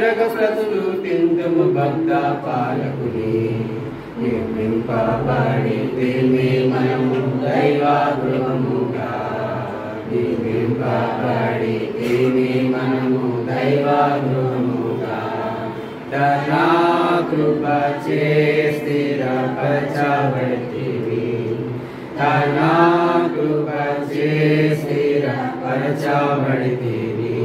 Speaker 1: రగసులు తింతుము భక్తా పాలకుని నిర్మింపబడితే మనము దైవాగృహముగా నిర్మింపబడితే మనము దైవాగృహముగా తన కృప చే స్థిరపరచబడితివి తన కృప చే స్థిరపరచబడితివి.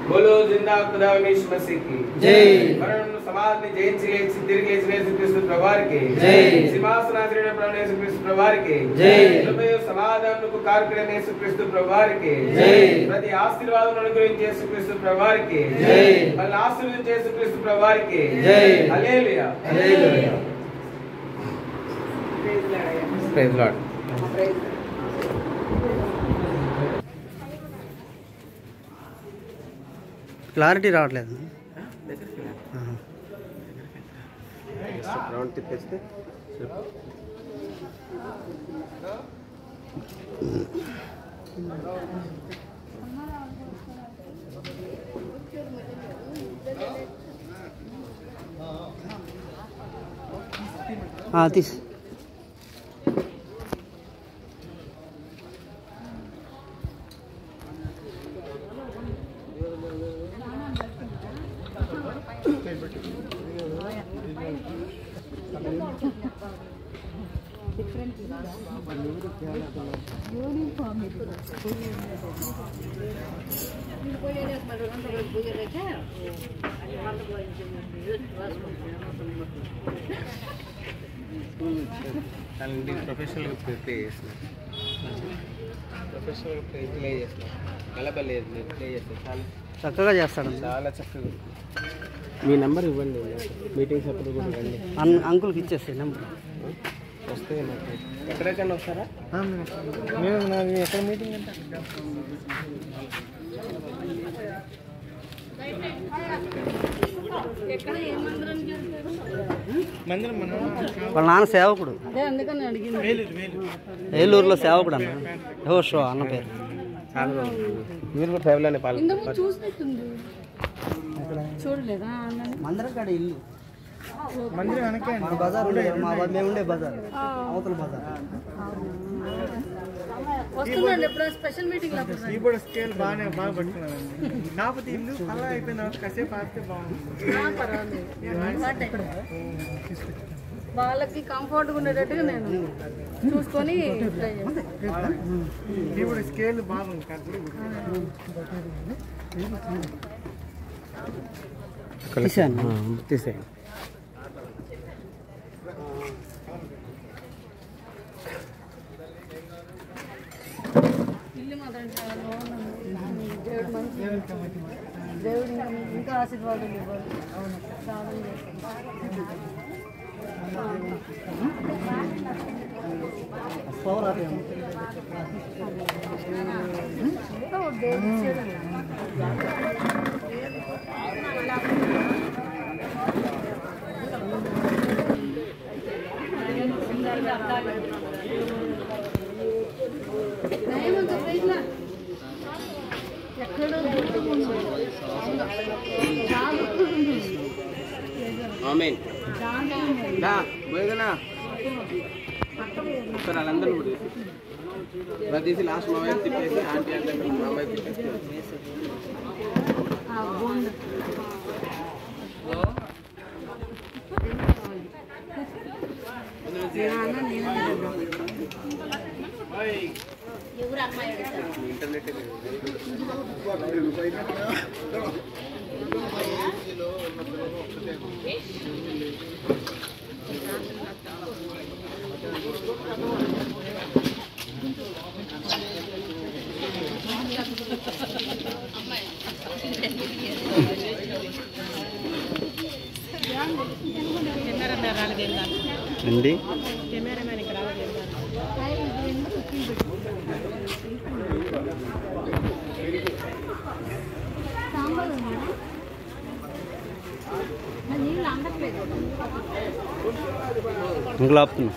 Speaker 1: बोलो जिंदा खुदा यीशु मसीह की जय. मरण समाधि जయించి లేచి తిరిగి లేచిన యేసుక్రీస్తు ప్రభువారికి జై. సింహాసనాసీనుడైన ప్రభు యేసుక్రీస్తు ప్రభువారికి జై. కృపయు సమాధానముకు కారకుడైన యేసుక్రీస్తు ప్రభువారికి జై. ప్రతి ఆశీర్వాదమును అనుగ్రహించే యేసుక్రీస్తు ప్రభువారికి జై. మనల్ని ఆశీర్వదించే యేసుక్రీస్తు ప్రభువారికి జై. Hallelujah hallelujah. Praise lord.
Speaker 2: Clarity రావట్లేదు.
Speaker 1: రౌండ్ తిప్పేస్తే
Speaker 2: తీసి
Speaker 1: ప్రొఫెషనల్గా ప్లే చేస్తున్నారు. ప్రొఫెషనల్గా ప్లే చేస్తున్నారు. కలపలేదు ప్లే చేస్తారు. చాలా
Speaker 2: చక్కగా చేస్తాడు.
Speaker 1: చాలా చక్కగా. మీ నెంబర్ ఇవ్వండి, మీటింగ్స్ అప్పుడు కూడా రండి.
Speaker 2: అంకుల్కి ఇచ్చేస్తే నెంబర్
Speaker 1: వస్తే నాకు ఎక్కడికైనా వస్తారా?
Speaker 2: మేము నాది ఎక్కడ మీటింగ్ అంటే వాళ్ళ నాన్న సేవకుడు, ఏలూరులో సేవకుడు అన్న యెహోషువ అన్న పేరు.
Speaker 1: మీరు కూడా సేవలోనే
Speaker 2: మందిరం కాడ ఇల్లు మా బజార్ మేము ఉండే బజార్ అవతల బజార్.
Speaker 5: స్పెషల్ మీటింగ్
Speaker 7: కూడా స్కేల్ బాగా పట్టుకున్నానండి. కాకపోతే ఇల్లు అలా అయిపోయిన కాసేపు ఆపితే బాగుంది.
Speaker 5: వాళ్ళకి కంఫర్ట్గా ఉండేటట్టుగా నేను చూసుకొని
Speaker 7: ఇప్పుడు స్కేల్ బాగుంది.
Speaker 1: తీసేయండి.
Speaker 5: ఇల్లు మాత్రం చాలా బాగున్నాను. దేవుడు మంచి దేవుడు ఇంకా ఆశీర్వాదాలు ఇవ్వాలి. అవును ప్రార్థన
Speaker 1: ఆమేన్. దా పోయేదనా సార్ వాళ్ళందరూ కూడా ప్రతిసి లాస్ట్ మా వైపు తిప్పేసి ఆంటీ అంటే మా వైపు తిప్పేసి ఇంటర్నెట్ అండి
Speaker 2: ఇంట్లో ఆపుతున్నా.